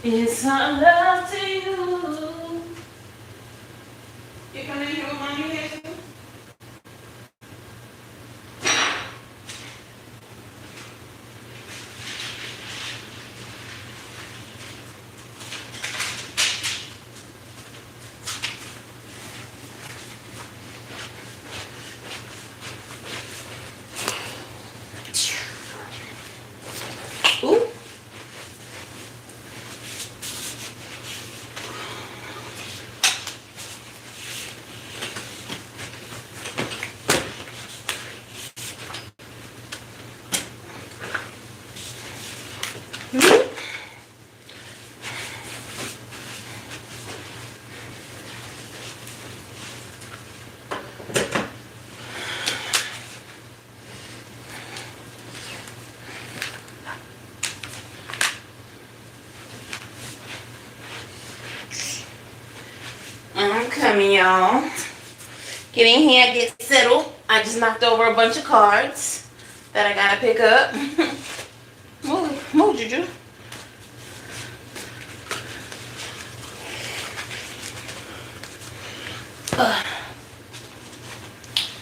It's our love to you. You coming in here with mommy here too? Ooh. I'm coming, y'all. Get in here, get settled. I just knocked over a bunch of cards that I gotta pick up. Move, Juju.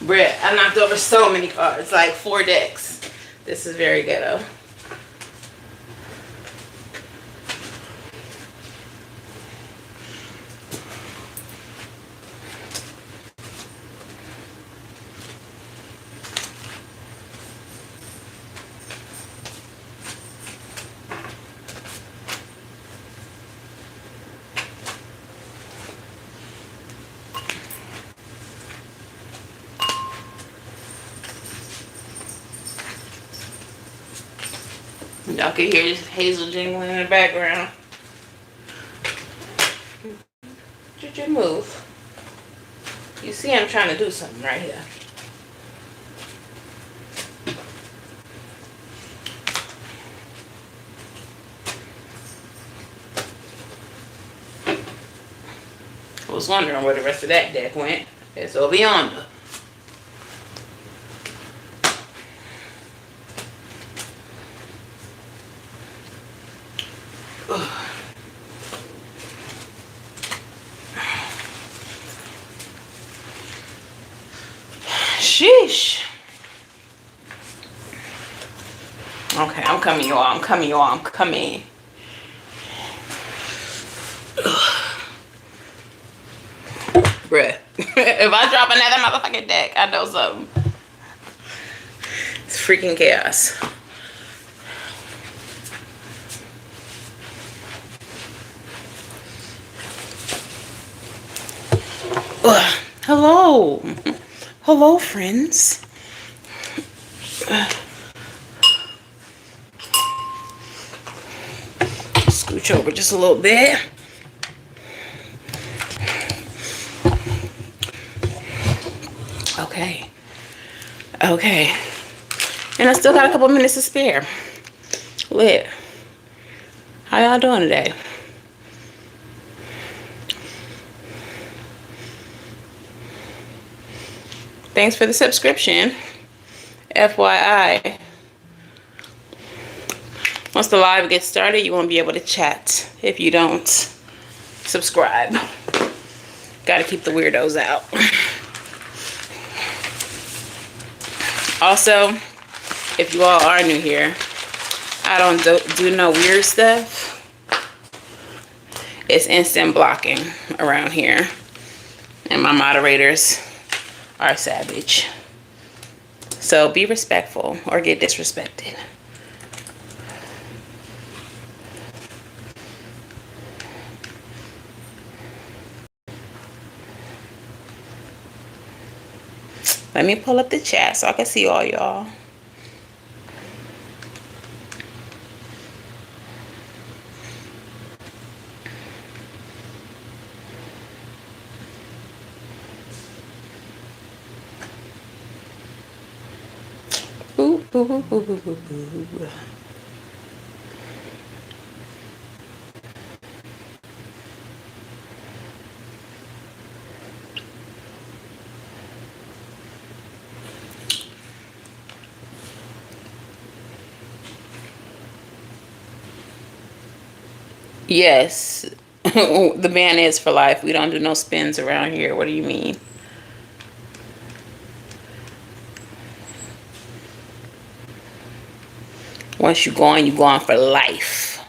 Brett, I knocked over so many cards, like 4 decks. This is very ghetto. Y'all can hear Hazel jingling in the background. Juju, move. You see I'm trying to do something right here. I was wondering where the rest of that deck went. It's over yonder. Sheesh. Okay, I'm coming, y'all. I'm coming, y'all. I'm coming. Bruh. If I drop another motherfucking deck, I know something. It's freaking chaos. Hello. Hello, friends. Scooch over just a little bit. Okay. Okay. And I still got a couple minutes to spare. Lit. How y'all doing today? Thanks for the subscription. FYI. Once the live gets started, you won't be able to chat if you don't subscribe. Gotta keep the weirdos out. Also, if you all are new here, I don't do no weird stuff. It's instant blocking around here. And my moderators are savage. So be respectful or get disrespected. Let me pull up the chat so I can see all y'all. Boo, boo, boo, boo, boo, boo, boo. Yes. The ban is for life. We don't do no spins around here. What do you mean? Once you go on for life.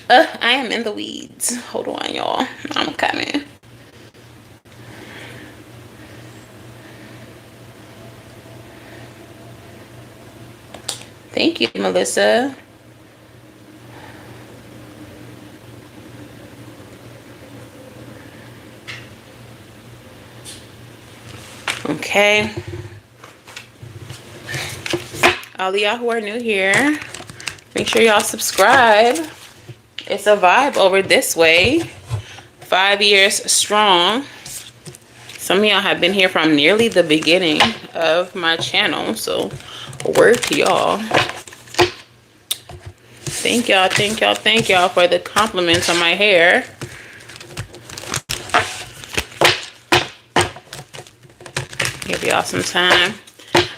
I am in the weeds. Hold on, y'all. I'm coming. Thank you, Melissa. Okay. All of y'all who are new here, make sure y'all subscribe. It's a vibe over this way. 5 years strong. Some of y'all have been here from nearly the beginning of my channel, so word to y'all. Thank y'all, thank y'all, thank y'all for the compliments on my hair. Give y'all some time.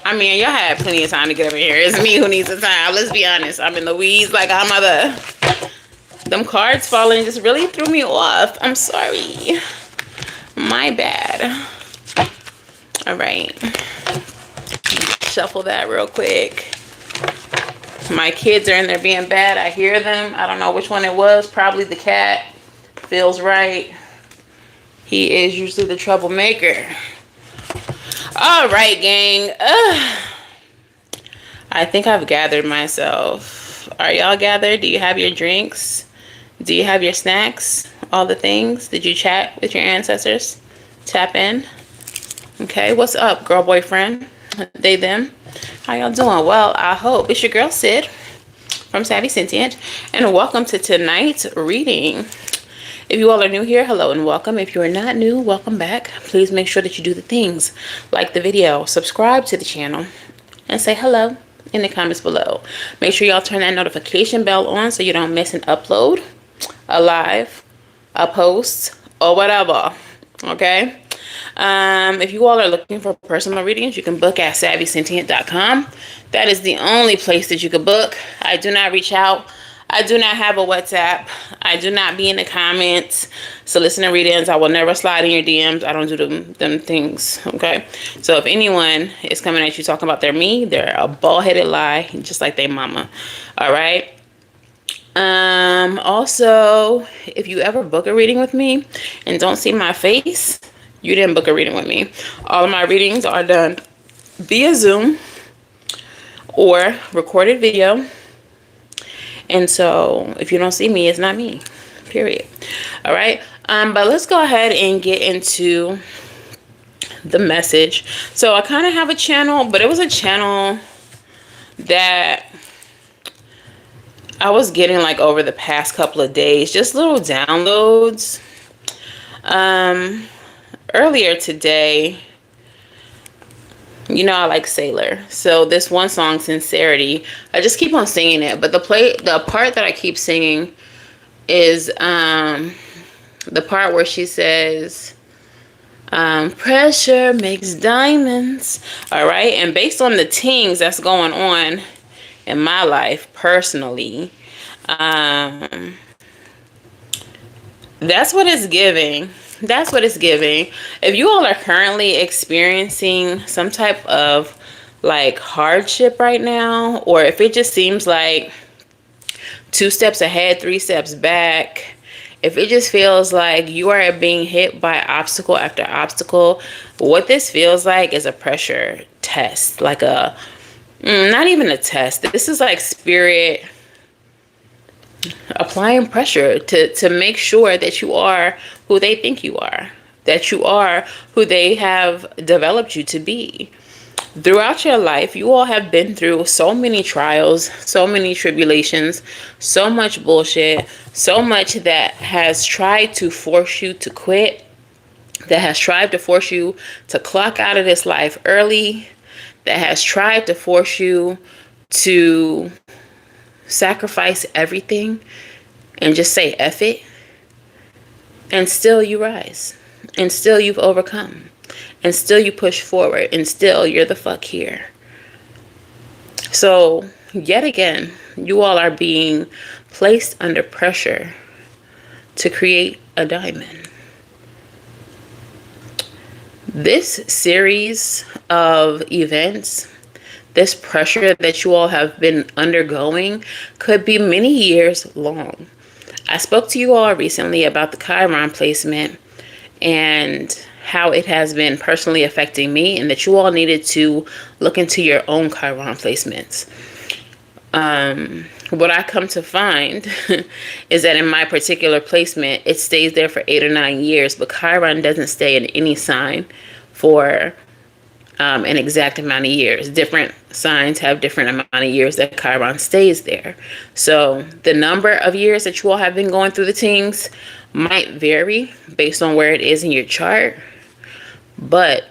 I mean, y'all had plenty of time to get over here. It's me who needs the time. Let's be honest. I'm in the weeds like I'm mother. Them cards falling just really threw me off. I'm sorry. My bad. All right. Shuffle that real quick. My kids are in there being bad. I hear them. I don't know which one it was. Probably the cat. Feels right. He is usually the troublemaker. All right, gang. I think I've gathered myself. Are y'all gathered? Do you have your drinks? Do you have your snacks? All the things? Did you chat with your ancestors? Tap in. Okay, what's up, girl, boyfriend? They, them. How y'all doing? Well, I hope. It's your girl, Sid, from Savvy Sentient, and welcome to tonight's reading. If you all are new here, hello and welcome. If you are not new, welcome back. Please make sure that you do the things, like the video, subscribe to the channel, and say hello in the comments below. Make sure y'all turn that notification bell on so you don't miss an upload, a live, a post, or whatever. Okay? If you all are looking for personal readings, you can book at SavvySentient.com. That is the only place that you can book. I do not reach out. I do not have a WhatsApp. I do not be in the comments. Soliciting readings, I will never slide in your DMs. I don't do them things, okay? So if anyone is coming at you talking about they're me, they're a bald-headed lie, just like they mama, all right? Also, if you ever book a reading with me and don't see my face, you didn't book a reading with me. All of my readings are done via Zoom or recorded video. And so if you don't see me, it's not me, period. All right. But let's go ahead and get into the message. So I kind of have a channel, but it was a channel that I was getting like over the past couple of days, just little downloads. Earlier today, you know I like Sailor, so this one song, Sincerity, I just keep on singing it, but the part that I keep singing is the part where she says pressure makes diamonds. All right, and based on the things that's going on in my life personally, that's what it's giving. That's what it's giving. If you all are currently experiencing some type of like hardship right now, or if it just seems like 2 steps ahead, 3 steps back, if it just feels like you are being hit by obstacle after obstacle, what this feels like is a pressure test, like a not even a test. This is like spirit applying pressure to make sure that you are who they think you are, that you are who they have developed you to be. Throughout your life, you all have been through so many trials, so many tribulations, so much bullshit, so much that has tried to force you to quit, that has tried to force you to clock out of this life early, that has tried to force you to sacrifice everything and just say F it, and still you rise, and still you've overcome, and still you push forward, and still you're the fuck here. So yet again, you all are being placed under pressure to create a diamond. This series of events, this pressure that you all have been undergoing, could be many years long. I spoke to you all recently about the Chiron placement and how it has been personally affecting me, and that you all needed to look into your own Chiron placements. What I come to find is that in my particular placement, it stays there for 8 or 9 years, but Chiron doesn't stay in any sign for an exact amount of years. Different signs have different amount of years that Chiron stays there. So the number of years that you all have been going through the things might vary based on where it is in your chart. But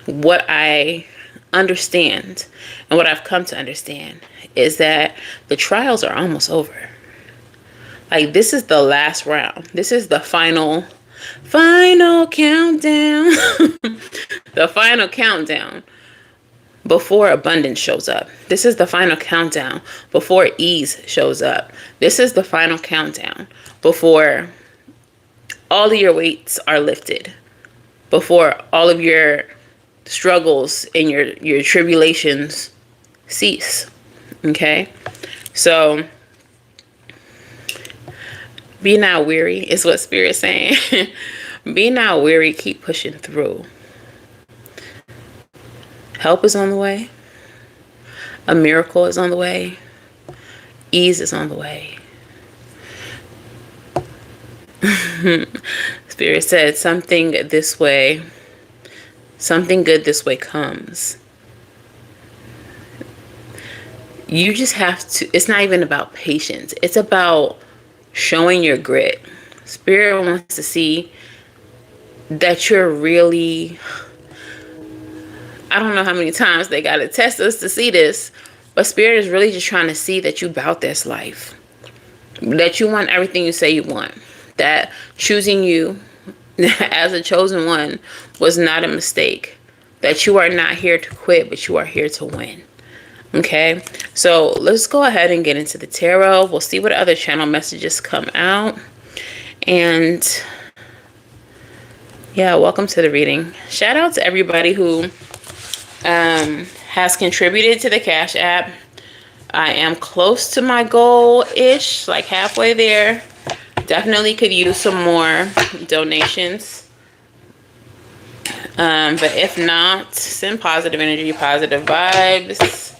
what I understand and what I've come to understand is that the trials are almost over. Like, this is the last round. This is the final countdown. The final countdown before abundance shows up. This is the final countdown before ease shows up. This is the final countdown before all of your weights are lifted, before all of your struggles and your tribulations cease. Okay? So, be not weary is what Spirit's saying. Be not weary, keep pushing through. Help is on the way. A miracle is on the way. Ease is on the way. Spirit said something good this way comes. You just have to, it's not even about patience. It's about showing your grit. Spirit wants to see that you're really, I don't know how many times they got to test us to see this, but Spirit is really just trying to see that you about this life. That you want everything you say you want. That choosing you as a chosen one was not a mistake. That you are not here to quit, but you are here to win. Okay, so let's go ahead and get into the tarot. We'll see what other channel messages come out. And yeah, welcome to the reading. Shout out to everybody who has contributed to the Cash App. I am close to my goal-ish, like halfway there. Definitely could use some more donations. But if not, send positive energy, positive vibes.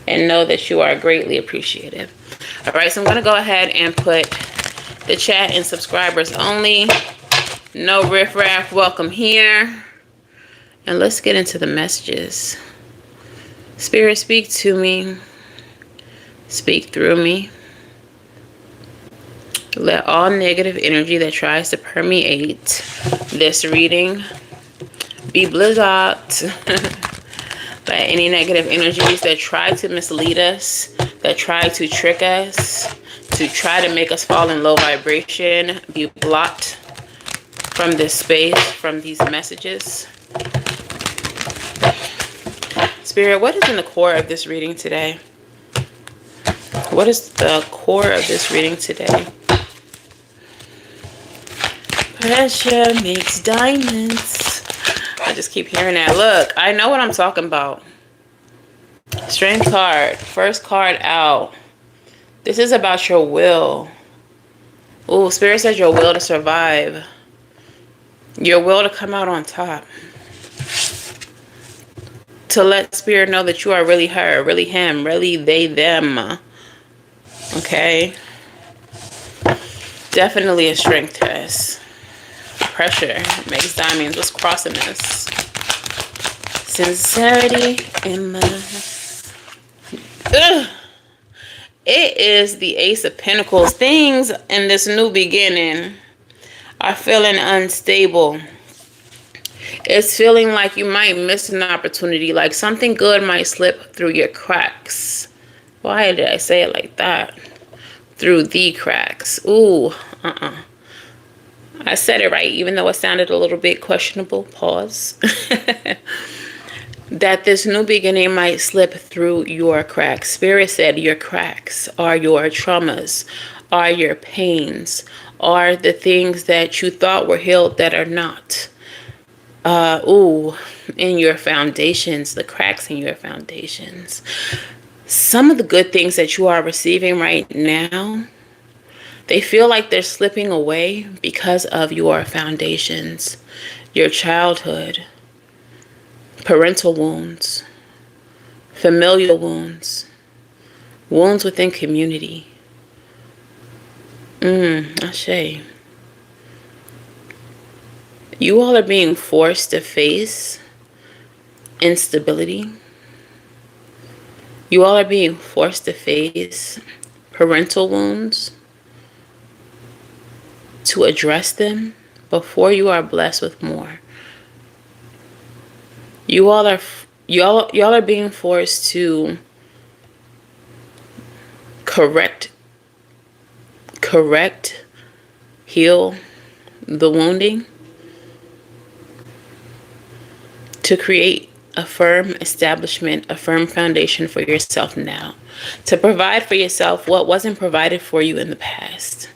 And know that you are greatly appreciated. All right, so I'm going to go ahead and put the chat in subscribers only. No riffraff, welcome here. And let's get into the messages. Spirit, speak to me. Speak through me. Let all negative energy that tries to permeate this reading be blizzard. Let any negative energies that try to mislead us, that try to trick us, to try to make us fall in low vibration, be blocked from this space, from these messages. Spirit, what is in the core of this reading today? What is the core of this reading today? Pressure makes diamonds. I just keep hearing that. Look, I know what I'm talking about. Strength card. First card out. This is about your will. Ooh, Spirit says your will to survive. Your will to come out on top. To let Spirit know that you are really her, really him, really they, them. Okay? Definitely a strength test. Pressure makes diamonds. What's crossing this? Sincerity in love. Ugh. It is the Ace of Pentacles. Things in this new beginning are feeling unstable. It's feeling like you might miss an opportunity. Like something good might slip through your cracks. Why did I say it like that? Through the cracks. Ooh, I said it right, even though it sounded a little bit questionable. Pause. that this new beginning might slip through your cracks. Spirit said your cracks are your traumas, are your pains, are the things that you thought were healed that are not. In your foundations, the cracks in your foundations. Some of the good things that you are receiving right now, they feel like they're slipping away because of your foundations, your childhood, parental wounds, familial wounds, wounds within community. Ashe. You all are being forced to face instability. You all are being forced to face parental wounds, to address them before you are blessed with more. Y'all are being forced to correct, heal the wounding, to create a firm establishment, a firm foundation for yourself now, to provide for yourself what wasn't provided for you in the past.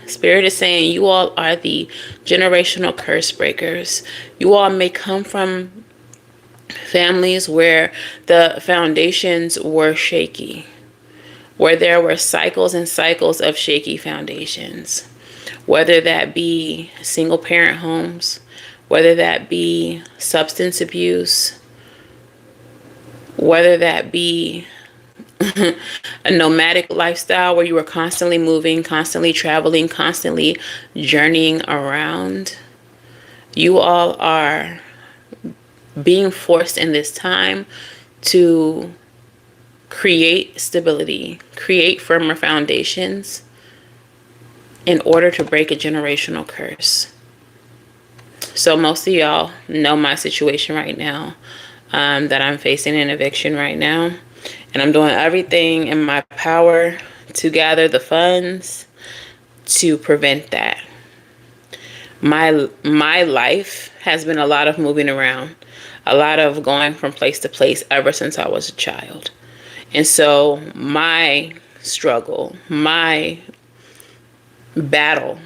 Spirit is saying you all are the generational curse breakers. You all may come from families where the foundations were shaky, where there were cycles and cycles of shaky foundations, whether that be single parent homes, whether that be substance abuse, whether that be a nomadic lifestyle where you were constantly moving, constantly traveling, constantly journeying around. You all are being forced in this time to create stability, create firmer foundations in order to break a generational curse. So most of y'all know my situation right now, that I'm facing an eviction right now. And I'm doing everything in my power to gather the funds to prevent that. My life has been a lot of moving around, a lot of going from place to place ever since I was a child. And so my struggle, my battle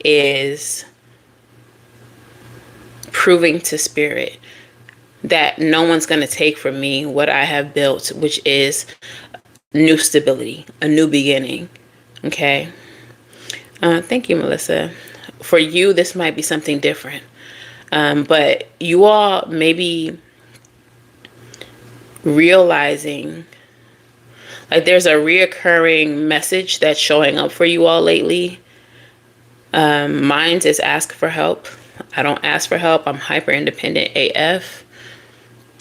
is proving to Spirit that no one's going to take from me what I have built, which is new stability, a new beginning. Okay. Thank you, Melissa. For you, this might be something different. But you all may be realizing like there's a reoccurring message that's showing up for you all lately. Mine is ask for help. I don't ask for help. I'm hyper independent AF.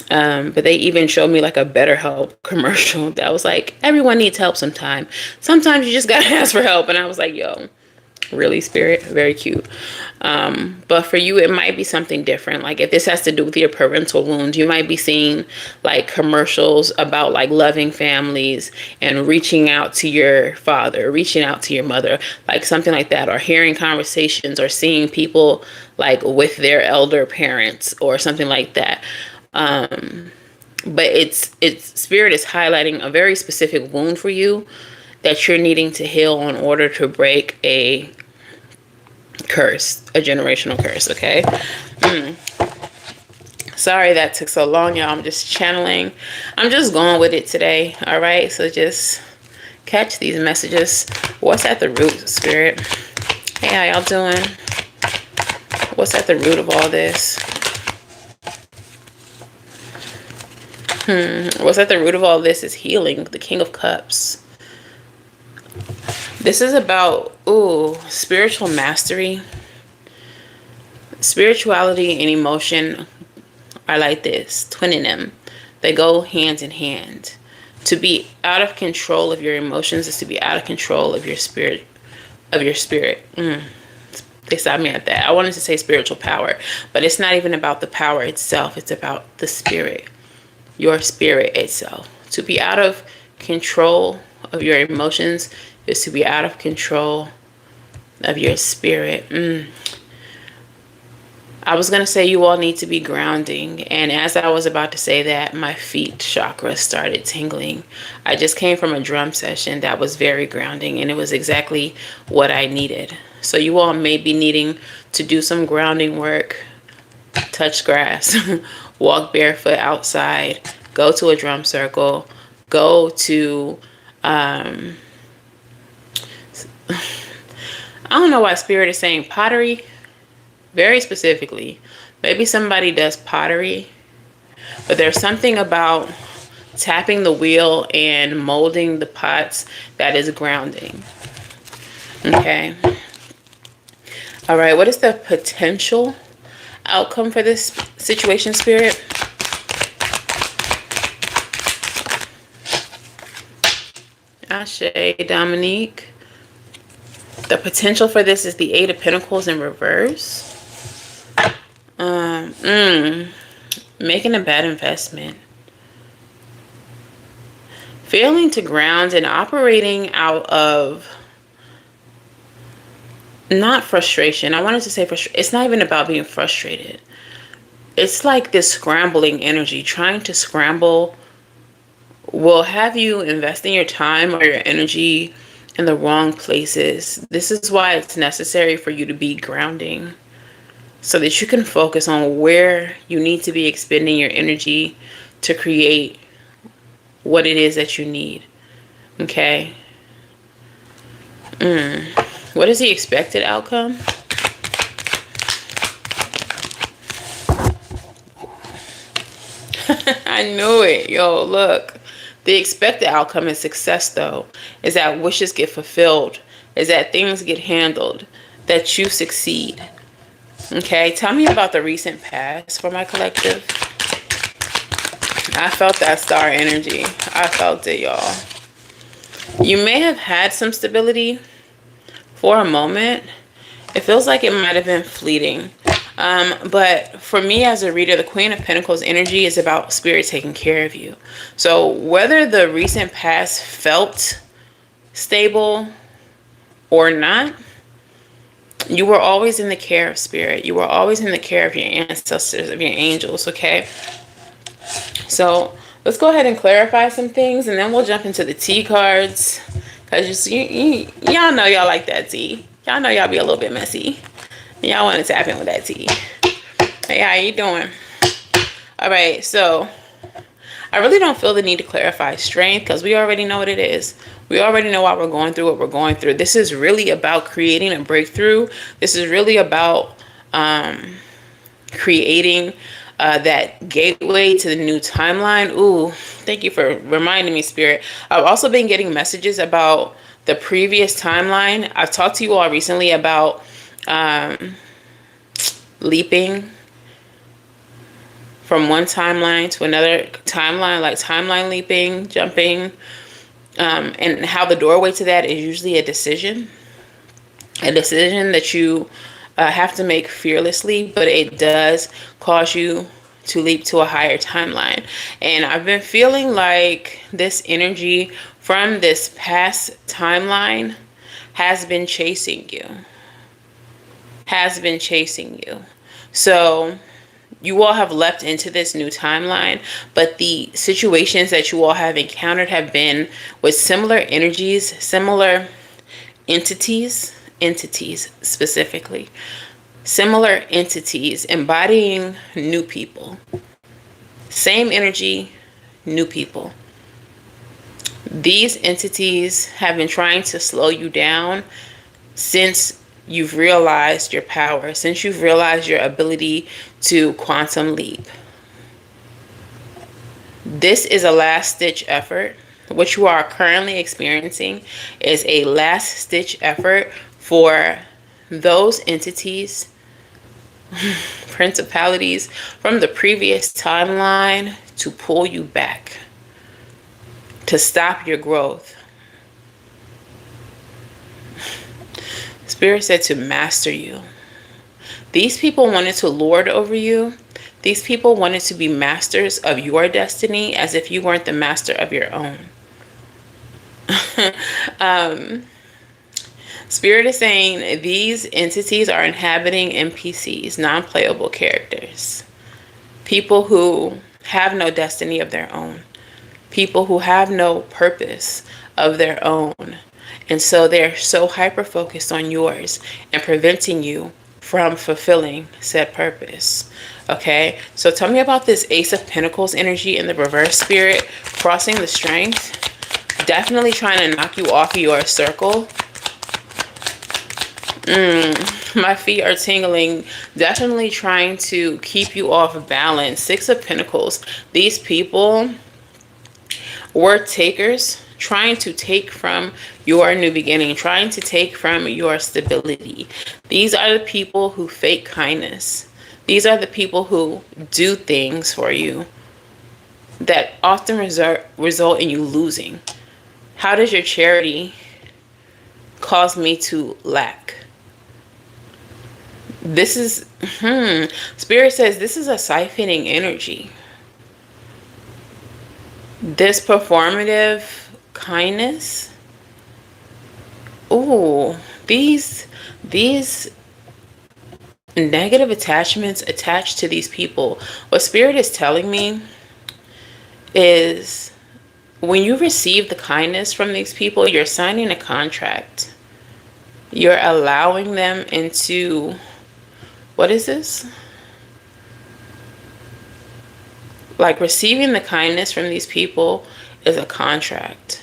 But they even showed me like a BetterHelp commercial that was like, everyone needs help sometime. Sometimes you just gotta ask for help. And I was like, yo, really, Spirit? Very cute. But for you, it might be something different. Like if this has to do with your parental wounds, you might be seeing like commercials about like loving families and reaching out to your father, reaching out to your mother, like something like that, or hearing conversations or seeing people like with their elder parents or something like that. But it's Spirit is highlighting a very specific wound for you that you're needing to heal in order to break a curse, a generational curse. Okay. Sorry that took so long, y'all. I'm just channeling. I'm just going with it today. All right. So just catch these messages. What's at the root, Spirit? Hey, how y'all doing? What's at the root of all this? What's at the root of all this is healing, the King of Cups. This is about, spiritual mastery. Spirituality and emotion are like this, twinning them. They go hand in hand. To be out of control of your emotions is to be out of control of your spirit. They stopped me at that. I wanted to say spiritual power, but it's not even about the power itself. It's about the spirit. Your spirit itself. To be out of control of your emotions is to be out of control of your spirit. I was going to say you all need to be grounding. And as I was about to say that, my feet chakra started tingling. I just came from a drum session that was very grounding, and it was exactly what I needed. So you all may be needing to do some grounding work, touch grass, walk barefoot outside, go to a drum circle, go to, I don't know why Spirit is saying pottery. Very specifically, maybe somebody does pottery, but there's something about tapping the wheel and molding the pots that is grounding. Okay. All right. What is the potential outcome for this situation, Spirit? Ashe, Dominique. The potential for this is the Eight of Pentacles in reverse. Making a bad investment. Failing to ground and operating out of, not frustration. I wanted to say frustration. It's not even about being frustrated. It's like this scrambling energy. Trying to scramble will have you investing your time or your energy in the wrong places. This is why it's necessary for you to be grounding, so that you can focus on where you need to be expending your energy to create what it is that you need. Okay? What is the expected outcome? I knew it. Yo, look. The expected outcome is success, though. Is that wishes get fulfilled. Is that things get handled. That you succeed. Okay, tell me about the recent past for my collective. I felt that star energy. I felt it, y'all. You may have had some stability for a moment. It feels like it might have been fleeting. But for me as a reader, the Queen of Pentacles energy is about Spirit taking care of you. So whether the recent past felt stable or not, you were always in the care of Spirit. You were always in the care of your ancestors, of your angels, okay? So let's go ahead and clarify some things, and then we'll jump into the T cards. Because y'all know y'all like that tea. Y'all know y'all be a little bit messy. Y'all want to tap in with that tea. Hey, how you doing? All right, so I really don't feel the need to clarify strength because we already know what it is. We already know why we're going through what we're going through. This is really about creating a breakthrough. This is really about creating that gateway to the new timeline. Ooh, thank you for reminding me, Spirit. I've also been getting messages about the previous timeline. I've talked to you all recently about leaping from one timeline to another timeline, like timeline leaping, jumping, and how the doorway to that is usually a decision that you have to make fearlessly, but it does cause you to leap to a higher timeline. And I've been feeling like this energy from this past timeline has been chasing you. So you all have leapt into this new timeline, but the situations that you all have encountered have been with similar energies, similar entities specifically, similar entities embodying new people. Same energy, new people. These entities have been trying to slow you down since you've realized your power, since you've realized your ability to quantum leap. This is a last-ditch effort. What you are currently experiencing is a last-ditch effort for those entities, principalities from the previous timeline to pull you back, to stop your growth. Spirit said to master you. These people wanted to lord over you. These people wanted to be masters of your destiny as if you weren't the master of your own. Spirit is saying these entities are inhabiting NPCs, non-playable characters. People who have no destiny of their own. People who have no purpose of their own. And so they're so hyper-focused on yours and preventing you from fulfilling said purpose. Okay, so tell me about this Ace of Pentacles energy in the reverse, Spirit, crossing the strength. Definitely trying to knock you off of your circle. My feet are tingling. Definitely trying to keep you off balance. Six of Pentacles. These people were takers, trying to take from your new beginning, trying to take from your stability. These are the people who fake kindness. These are the people who do things for you that often result in you losing. How does your charity cause me to lack? This is, Spirit says this is a siphoning energy. This performative kindness. Ooh, these negative attachments attached to these people. What Spirit is telling me is when you receive the kindness from these people, you're signing a contract. You're allowing them into, what is this? Like receiving the kindness from these people is a contract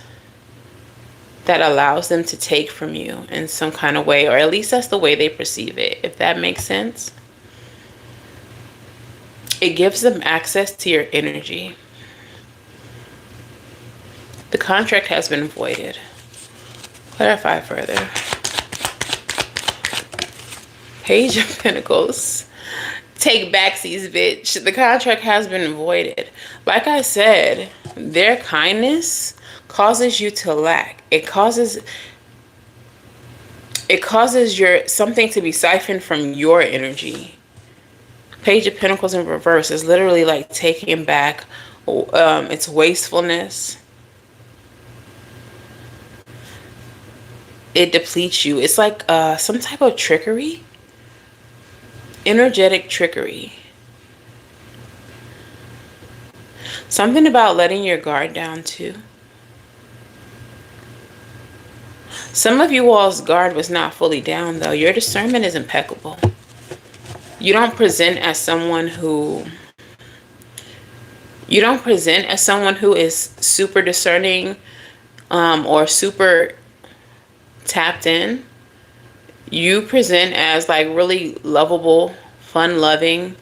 that allows them to take from you in some kind of way, or at least that's the way they perceive it, if that makes sense. It gives them access to your energy. The contract has been voided. Clarify further. Page of Pentacles. Take backsies, bitch. The contract has been voided. Like I said, their kindness causes you to lack. It causes your something to be siphoned from your energy. Page of Pentacles in reverse is literally like taking back its wastefulness. It depletes you. It's like some type of trickery. Energetic trickery. Something about letting your guard down too. Some of you all's guard was not fully down though. Your discernment is impeccable. You don't present as someone who is super discerning or super tapped in. You present as like really lovable, fun-loving,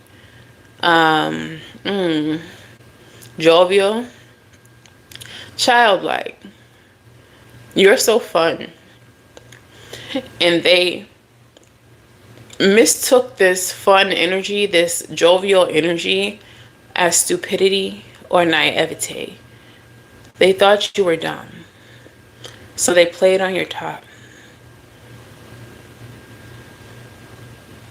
jovial, childlike. You're so fun. And they mistook this fun energy, this jovial energy, as stupidity or naivete. They thought you were dumb. So they played on your top.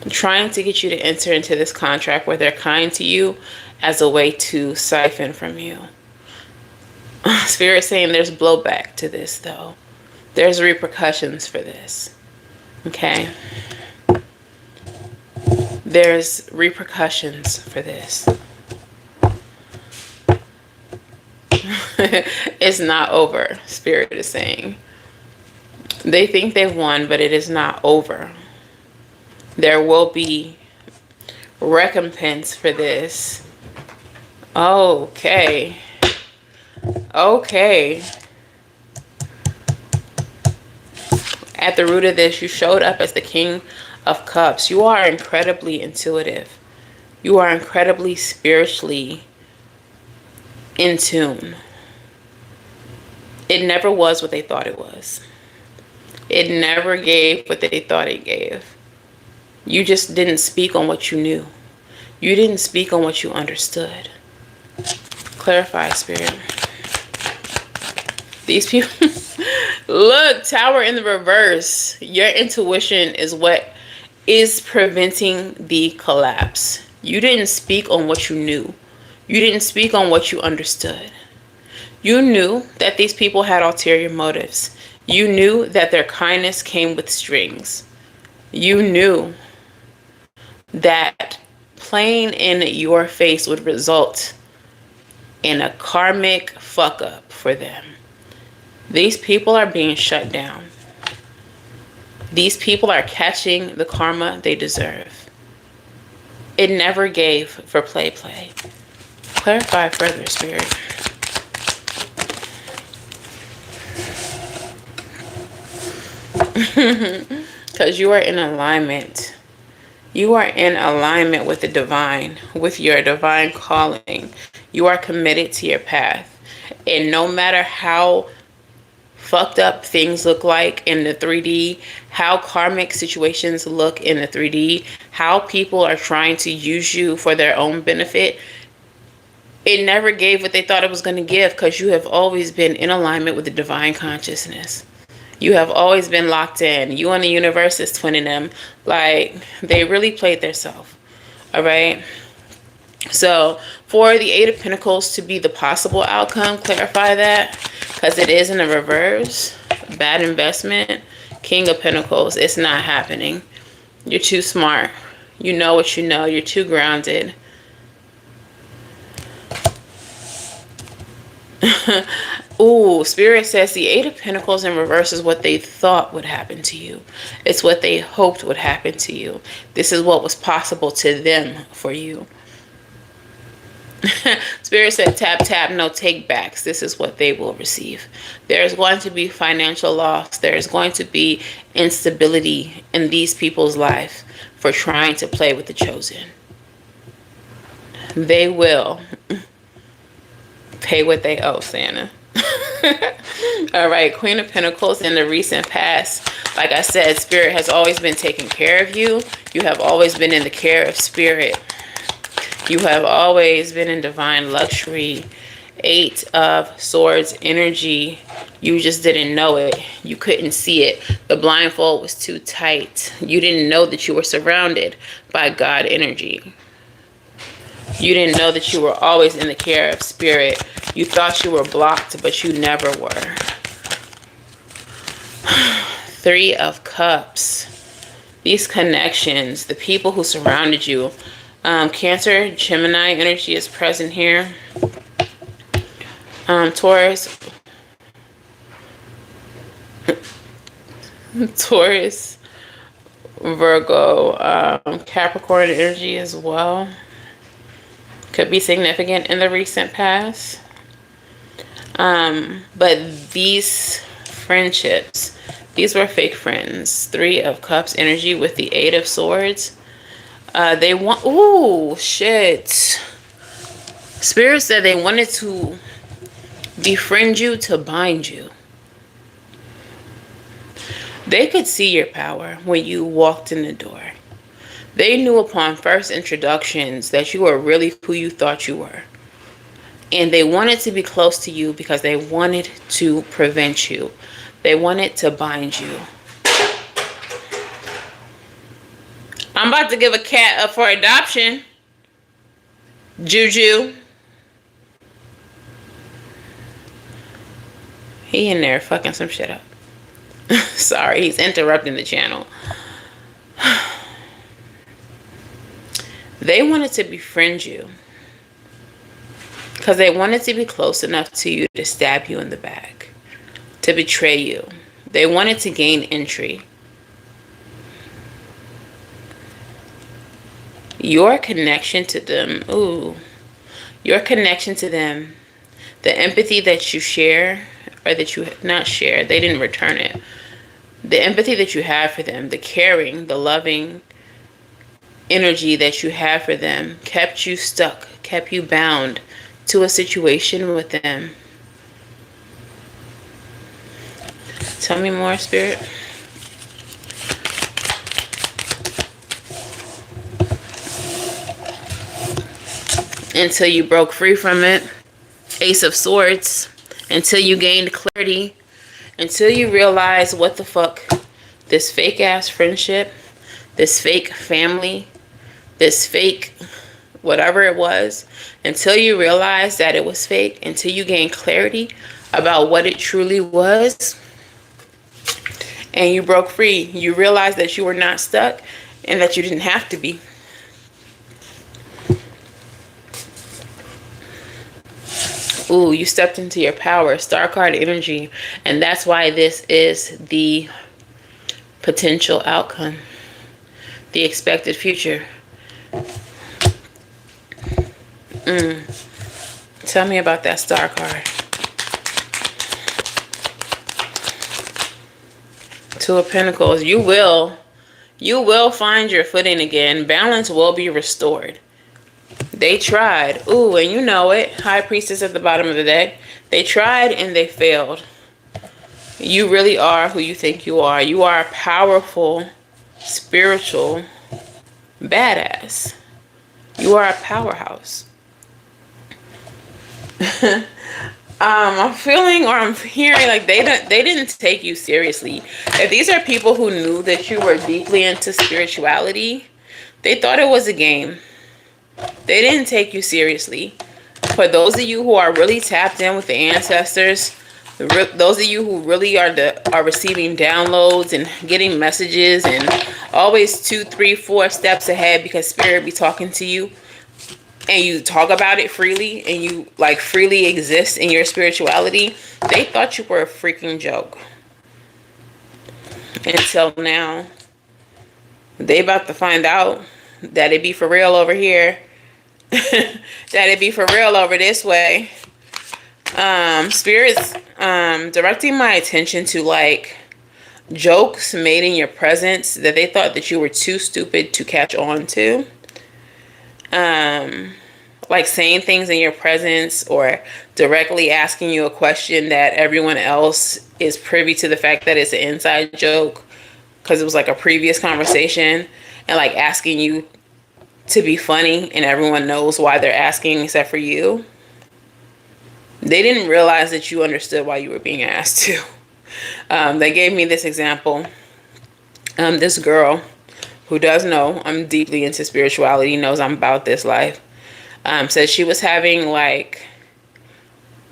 Trying to get you to enter into this contract where they're kind to you as a way to siphon from you. Spirit saying there's blowback to this though. There's repercussions for this. Okay? There's repercussions for this. It's not over, Spirit is saying. They think they've won, but it is not over. There will be recompense for this. Okay. Okay. At the root of this, you showed up as the King of Cups. You are incredibly intuitive. You are incredibly spiritually in tune. It never was what they thought it was. It never gave what they thought it gave. You just didn't speak on what you knew. You didn't speak on what you understood. Clarify, Spirit. These people... Look, Tower in the reverse. Your intuition is what is preventing the collapse. You didn't speak on what you knew. You didn't speak on what you understood. You knew that these people had ulterior motives. You knew that their kindness came with strings. You knew that playing in your face would result in a karmic fuck up for them. These people are being shut down. These people are catching the karma they deserve. It never gave for play. Clarify further, Spirit. Because you are in alignment. You are in alignment with the divine, with your divine calling. You are committed to your path. And no matter how fucked up things look like in the 3D, how karmic situations look in the 3D, how people are trying to use you for their own benefit, it never gave what they thought it was going to give, because you have always been in alignment with the divine consciousness. You have always been locked in. You and the universe is twinning them. Like, they really played their self. All right? So, for the Eight of Pentacles to be the possible outcome, clarify that. Because it is in the reverse. Bad investment. King of Pentacles. It's not happening. You're too smart. You know what you know. You're too grounded. Ooh, Spirit says the Eight of Pentacles in reverse is what they thought would happen to you. It's what they hoped would happen to you. This is what was possible to them for you. Spirit said tap, tap, no take backs. This is what they will receive. There is going to be financial loss. There is going to be instability in these people's life for trying to play with the chosen. They will pay what they owe, Santa. All right, Queen of Pentacles in the recent past. Like I said, Spirit has always been taking care of you. You have always been in the care of Spirit. You have always been in divine luxury. Eight of Swords energy. You just didn't know it. You couldn't see it. The blindfold was too tight. You didn't know that you were surrounded by God energy. You didn't know that you were always in the care of Spirit. You thought you were blocked, but you never were. Three of Cups. These connections, the people who surrounded you. Cancer, Gemini energy is present here. Taurus. Taurus, Virgo, Capricorn energy as well. Could be significant in the recent past. But these friendships, these were fake friends. Three of Cups energy with the Eight of Swords. They want, ooh, shit. Spirit said they wanted to befriend you to bind you. They could see your power when you walked in the door. They knew upon first introductions that you were really who you thought you were. And they wanted to be close to you because they wanted to prevent you. They wanted to bind you. I'm about to give a cat up for adoption. Juju. He in there fucking some shit up. Sorry, he's interrupting the channel. They wanted to befriend you because they wanted to be close enough to you to stab you in the back, to betray you. They wanted to gain entry. Your connection to them, ooh, your connection to them, the empathy that you share, or that you not share, they didn't return it. The empathy that you have for them, the caring, the loving energy that you have for them kept you stuck, kept you bound to a situation with them. Tell me more, Spirit. Until you broke free from it. Ace of Swords. Until you gained clarity. Until you realized what the fuck this fake ass friendship, this fake family, this fake whatever it was, until you realized that it was fake, until you gained clarity about what it truly was, and you broke free. You realized that you were not stuck and that you didn't have to be. Ooh, you stepped into your power, star card energy, and that's why this is the potential outcome, the expected future. Tell me about that star card. Two of Pentacles. You will find your footing again. Balance will be restored. They tried. Ooh, and you know it. High Priestess at the bottom of the deck. They tried and they failed. You really are who you think you are. You are a powerful, spiritual badass. You are a powerhouse. I'm feeling, or I'm hearing like they didn't take you seriously. If these are people who knew that you were deeply into spirituality, they thought it was a game. They didn't take you seriously. For those of you who are really tapped in with the ancestors, those of you who really are receiving downloads and getting messages and always 2, 3, 4 steps ahead because Spirit be talking to you, and you talk about it freely and you like freely exist in your spirituality, they thought you were a freaking joke. Until now, they about to find out that it be for real over here. That it be for real over this way. Spirit's directing my attention to like jokes made in your presence that they thought that you were too stupid to catch on to. Like saying things in your presence or directly asking you a question that everyone else is privy to the fact that it's an inside joke because it was like a previous conversation, and like asking you to be funny and everyone knows why they're asking except for you. They didn't realize that you understood why you were being asked to. They gave me this example. This girl who does know I'm deeply into spirituality, knows I'm about this life, said she was having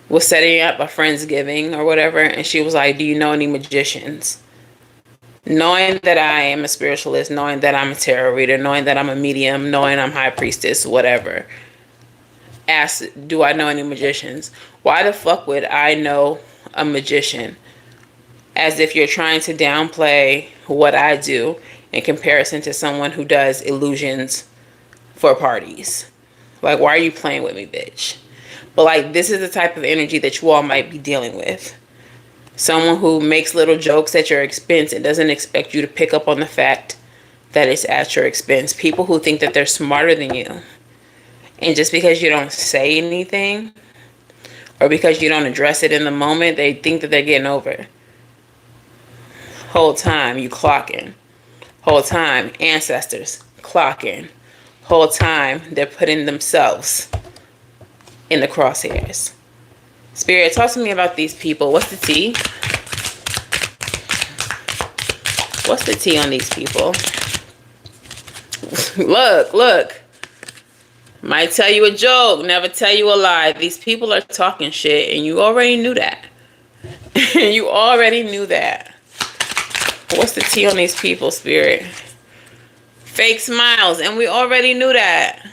was setting up a Friendsgiving or whatever, and she was like, do you know any magicians? Knowing that I am a spiritualist, knowing that I'm a tarot reader, knowing that I'm a medium, knowing I'm high priestess, whatever, asked, do I know any magicians? Why the fuck would I know a magician? As if you're trying to downplay what I do in comparison to someone who does illusions for parties. Like, why are you playing with me, bitch? But like, this is the type of energy that you all might be dealing with. Someone who makes little jokes at your expense and doesn't expect you to pick up on the fact that it's at your expense. People who think that they're smarter than you. And just because you don't say anything or because you don't address it in the moment, they think that they're getting over. Whole time you clocking. Whole time ancestors clocking. Whole time they're putting themselves in the crosshairs. Spirit, talk to me about these people. What's the tea? What's the tea on these people? Look. Might tell you a joke, never tell you a lie. These people are talking shit, and you already knew that. You already knew that. What's the tea on these people, Spirit? Fake smiles, and we already knew that.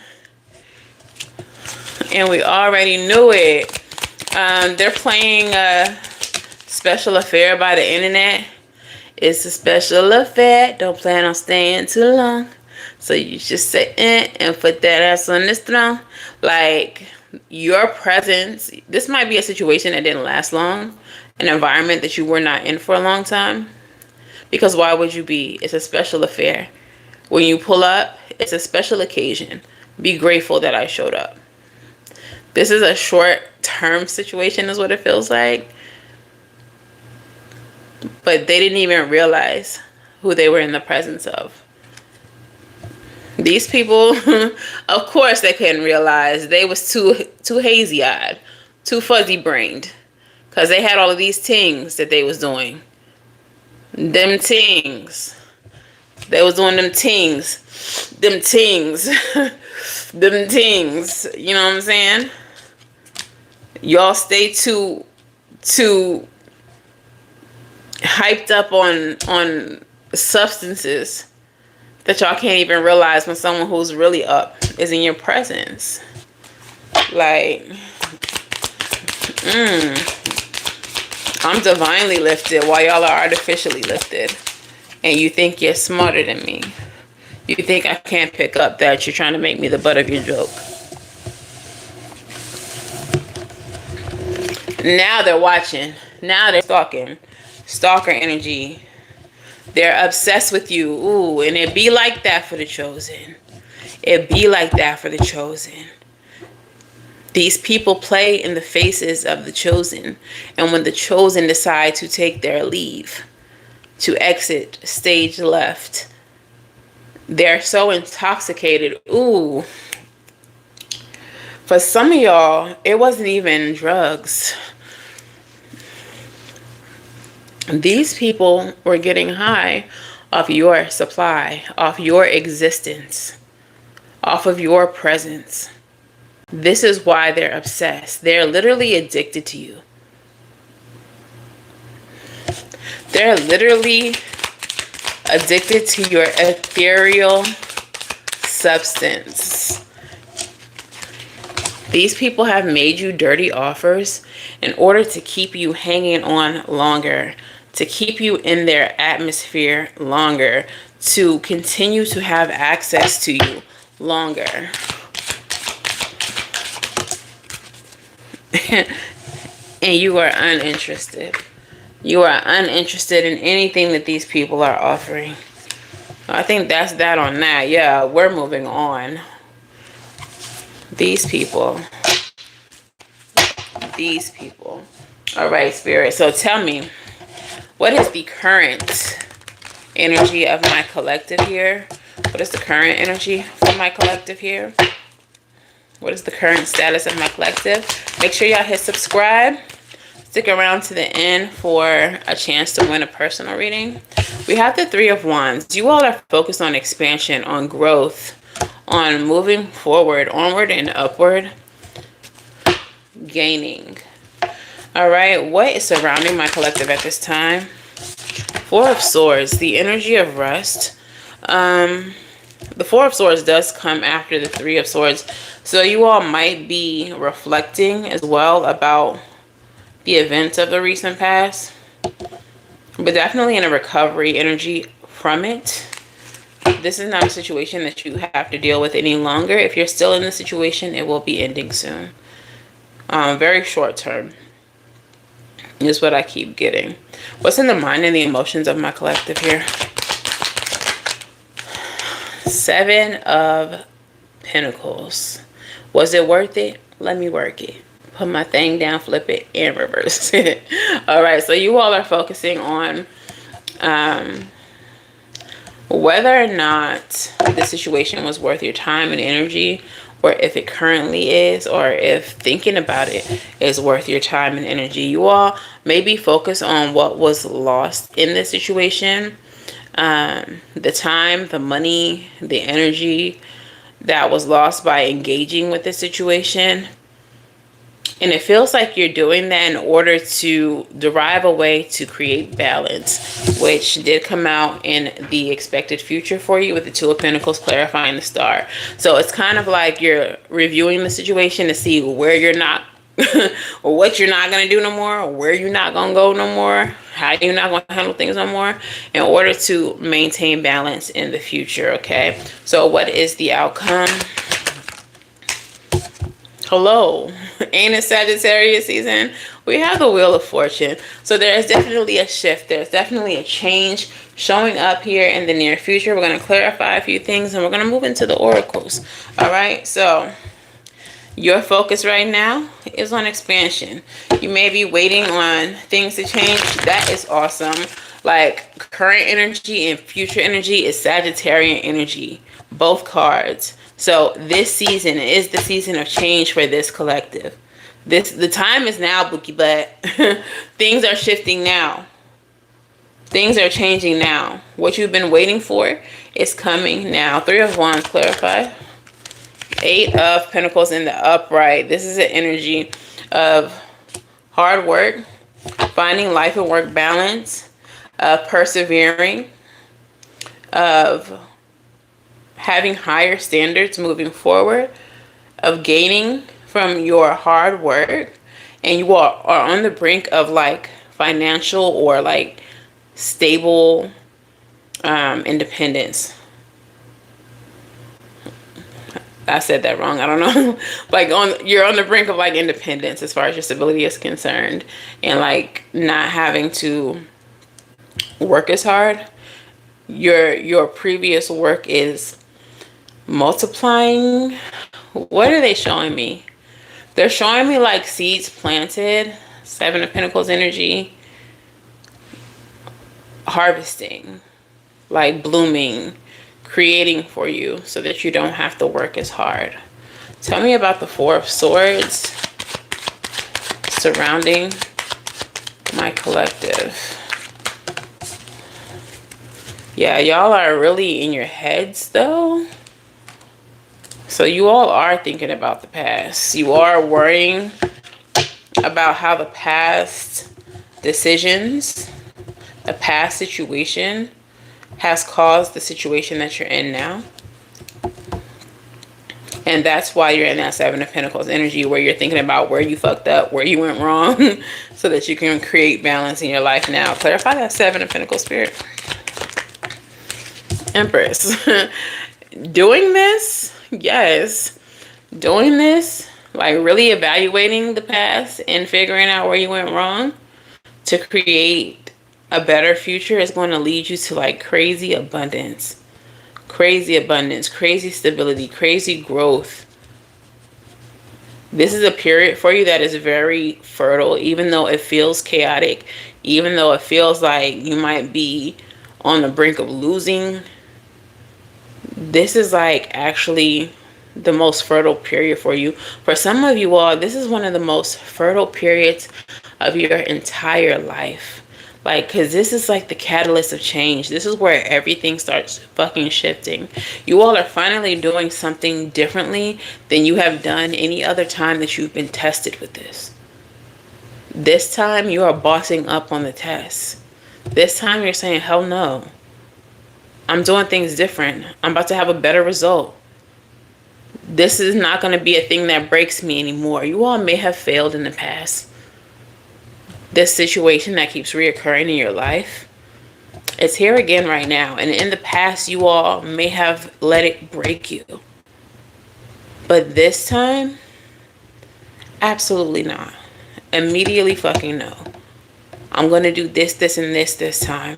And we already knew it. They're playing a special affair by the internet. It's a special affair. Don't plan on staying too long. So you just sit in and put that ass on this throne. Like, your presence. This might be a situation that didn't last long. An environment that you were not in for a long time. Because why would you be? It's a special affair. When you pull up, it's a special occasion. Be grateful that I showed up. This is a short-term situation is what it feels like. But they didn't even realize who they were in the presence of. These people, of course they couldn't realize. They was too hazy-eyed, too fuzzy-brained. Because they had all of these things that they was doing. Them things. They was doing them things. Them things. Them things. You know what I'm saying? Y'all stay too hyped up on substances that y'all can't even realize when someone who's really up is in your presence. Like, I'm divinely lifted while y'all are artificially lifted. And you think you're smarter than me. You think I can't pick up that you're trying to make me the butt of your joke. Now they're watching. Now they're stalking. Stalker energy. They're obsessed with you. Ooh, and it be like that for the chosen. It be like that for the chosen. These people play in the faces of the chosen. And when the chosen decide to take their leave, to exit stage left, they're so intoxicated. Ooh. For some of y'all, it wasn't even drugs. These people were getting high off your supply, off your existence, off of your presence. This is why they're obsessed. They're literally addicted to you. They're literally addicted to your ethereal substance. These people have made you dirty offers in order to keep you hanging on longer, to keep you in their atmosphere longer, to continue to have access to you longer. And you are uninterested. You are uninterested in anything that these people are offering. I think that's that on that. Yeah, we're moving on. These people. These people. All right, Spirit. So tell me, what is the current energy of my collective here? What is the current energy for my collective here? What is the current status of my collective? Make sure y'all hit subscribe. Stick around to the end for a chance to win a personal reading. We have the Three of Wands. You all are focused on expansion, on growth, on moving forward, onward and upward, gaining. All right, what is surrounding my collective at this time? Four of Swords, the energy of rest. The Four of Swords does come after the Three of Swords. So you all might be reflecting as well about the events of the recent past, but definitely in a recovery energy from it. This is not a situation that you have to deal with any longer. If you're still in the situation, it will be ending soon. Very short term is what I keep getting. What's in the mind and the emotions of my collective here? Seven of Pentacles. Was it worth it? Let me work it. Put my thing down, flip it, and reverse it. All right, so you all are focusing on whether or not the situation was worth your time and energy, or if it currently is, or if thinking about it is worth your time and energy. You all maybe focus on what was lost in this situation, the time, the money, the energy that was lost by engaging with the situation. And it feels like you're doing that in order to derive a way to create balance, which did come out in the expected future for you with the Two of Pentacles clarifying the Star. So it's kind of like you're reviewing the situation to see where you're not, or what you're not going to do no more, or where you're not going to go no more, how you're not going to handle things no more, in order to maintain balance in the future, okay? So what is the outcome? Hello, ain't it Sagittarius season? We have the Wheel of Fortune. So there is definitely a shift. There's definitely a change showing up here in the near future. We're going to clarify a few things and we're going to move into the oracles. All right, so your focus right now is on expansion. You may be waiting on things to change. That is awesome. Like current energy and future energy is Sagittarian energy. Both cards. So this season is the season of change for this collective. The time is now, Bookie, but things are shifting now. Things are changing now. What you've been waiting for is coming now. Three of Wands, clarify. Eight of Pentacles in the upright. This is an energy of hard work, finding life and work balance, of persevering, of having higher standards moving forward, of gaining from your hard work, and you are on the brink of like financial or like stable independence. I said that wrong. I don't know. Like you're on the brink of like independence as far as your stability is concerned, and like not having to work as hard. Your previous work is multiplying. What are they showing me? They're showing me like seeds planted, Seven of Pentacles energy, harvesting, like blooming, creating for you so that you don't have to work as hard. Tell me about the Four of Swords surrounding my collective. Yeah, y'all are really in your heads though. So you all are thinking about the past. You are worrying about how the past decisions, a past situation has caused the situation that you're in now. And that's why you're in that Seven of Pentacles energy, where you're thinking about where you fucked up, where you went wrong, so that you can create balance in your life now. Clarify that Seven of Pentacles, Spirit. Empress. Doing this, yes. Doing this, like really evaluating the past and figuring out where you went wrong to create a better future is going to lead you to like crazy abundance, crazy stability, crazy growth. This is a period for you that is very fertile, even though it feels chaotic, even though it feels like you might be on the brink of losing. This is like actually the most fertile period for you. For some of you all, this is one of the most fertile periods of your entire life. Like, because this is like the catalyst of change. This is where everything starts fucking shifting. You all are finally doing something differently than you have done any other time that you've been tested with this. This time you are bossing up on the test. This time you're saying, hell no. I'm doing things different. I'm about to have a better result. This is not going to be a thing that breaks me anymore. You all may have failed in the past. This situation that keeps reoccurring in your life, it's here again right now. And in the past, you all may have let it break you. But this time, absolutely not. Immediately fucking no. I'm going to do this, this, and this time.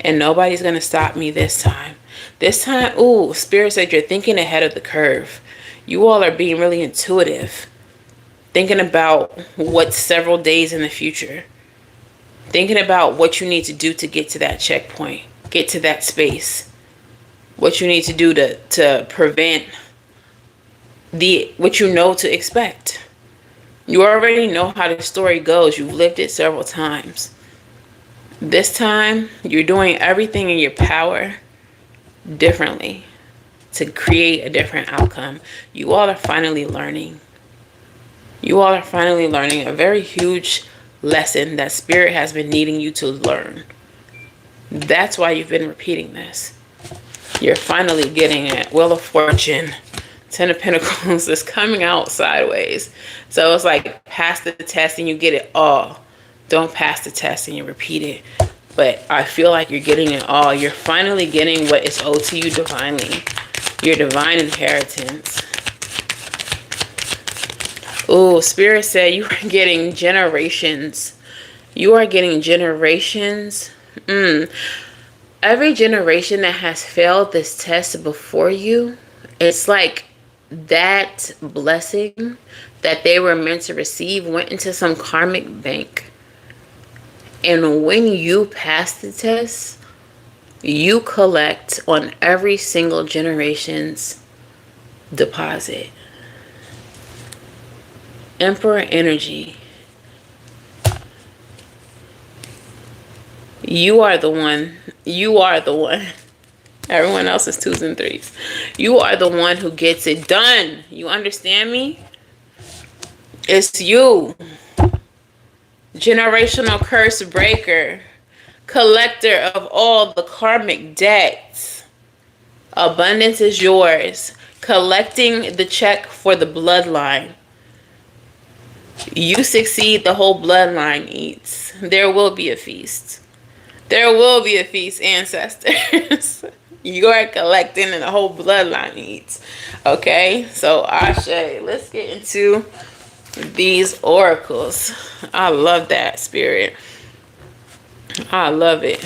And nobody's going to stop me this time. This time, ooh, Spirit said you're thinking ahead of the curve. You all are being really intuitive. Thinking about what's several days in the future. Thinking about what you need to do to get to that checkpoint. Get to that space. What you need to do to prevent what you know to expect. You already know how the story goes. You've lived it several times. This time, you're doing everything in your power differently to create a different outcome. You all are finally learning. You all are finally learning a very huge lesson that Spirit has been needing you to learn. That's why you've been repeating this. You're finally getting it. Wheel of Fortune, Ten of Pentacles is coming out sideways. So it's like pass the test and you get it all. Don't pass the test and you repeat it. But I feel like you're getting it all. You're finally getting what is owed to you divinely. Your divine inheritance. Oh, Spirit said you are getting generations. You are getting generations. Every generation that has failed this test before you, it's like that blessing that they were meant to receive went into some karmic bank. And when you pass the test, you collect on every single generation's deposit. Emperor energy. You are the one. You are the one. Everyone else is 2s and 3s. You are the one who gets it done. You understand me? It's you. Generational curse breaker. collector of all the karmic debts. Abundance is yours. Collecting the check for the bloodline. You succeed, the whole bloodline eats. There will be a feast. There will be a feast, ancestors. You are collecting and the whole bloodline eats. Okay? So, Ashe, let's get into these oracles. I love that, Spirit. I love it.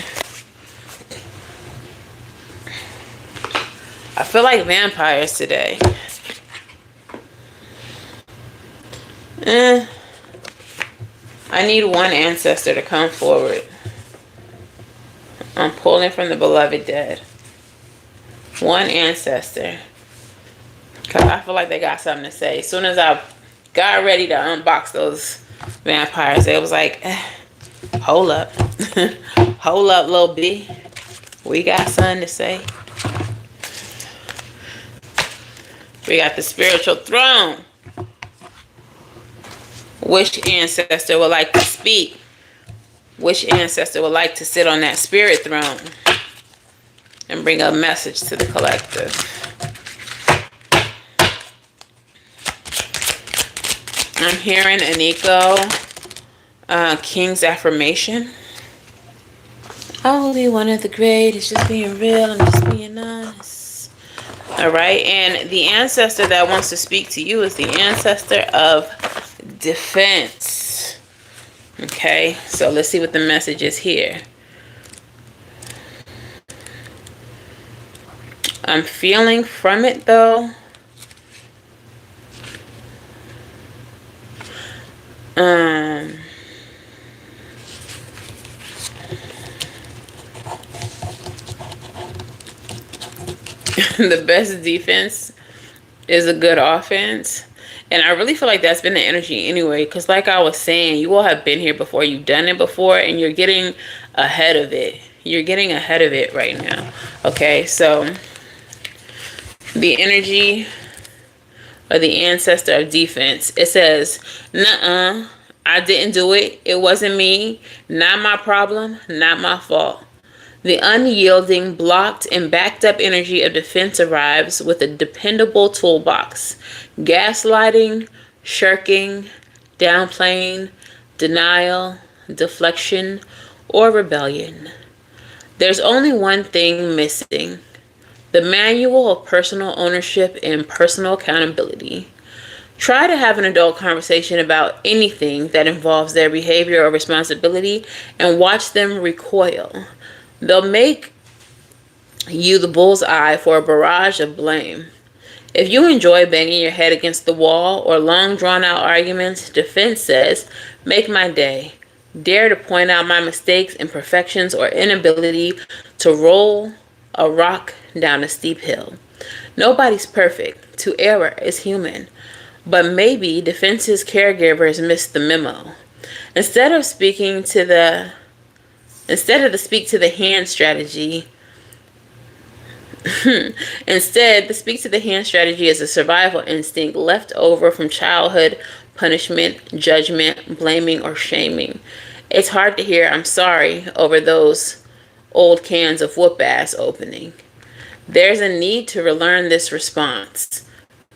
I feel like vampires today. I need one ancestor to come forward. I'm pulling from the beloved dead. One ancestor. Because I feel like they got something to say. As soon as I got ready to unbox those vampires, it was like, hold up. Hold up, little B. We got something to say. We got the spiritual throne. Which ancestor would like to speak? Which ancestor would like to sit on that spirit throne and bring a message to the collective? I'm hearing Aniko, King's affirmation. I will be one of the greatest, just being real and just being honest. All right, and the ancestor that wants to speak to you is the ancestor of defense. Okay, so let's see what the message is here. I'm feeling from it though. The best defense is a good offense. And I really feel like that's been the energy anyway. Because like I was saying, you all have been here before. You've done it before. And you're getting ahead of it. You're getting ahead of it right now. Okay, so the energy or the ancestor of defense. It says, nuh-uh, I didn't do it. It wasn't me. Not my problem. Not my fault. The unyielding, blocked, and backed up energy of defense arrives with a dependable toolbox. Gaslighting, shirking, downplaying, denial, deflection, or rebellion. There's only one thing missing: the manual of personal ownership and personal accountability. Try to have an adult conversation about anything that involves their behavior or responsibility and watch them recoil. They'll make you the bullseye for a barrage of blame. If you enjoy banging your head against the wall or long drawn-out arguments, defense says, make my day. Dare to point out my mistakes, imperfections, or inability to roll a rock down a steep hill. Nobody's perfect. To error is human. But maybe defense's caregivers missed the memo. Instead of speak to the hand strategy, instead, the speak to the hand strategy is a survival instinct left over from childhood punishment, judgment, blaming, or shaming. It's hard to hear I'm sorry over those old cans of whoop ass opening. There's a need to relearn this response.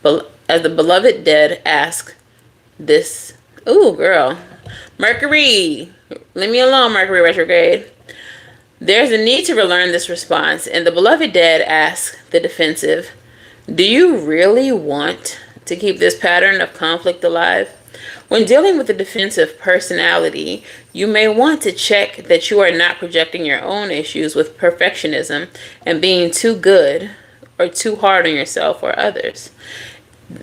But as the beloved dead ask this, ooh girl, Mercury, leave me alone, Mercury retrograde. There's a need to relearn this response, and the beloved dead asks the defensive, do you really want to keep this pattern of conflict alive? When dealing with the defensive personality, you may want to check that you are not projecting your own issues with perfectionism and being too good or too hard on yourself or others.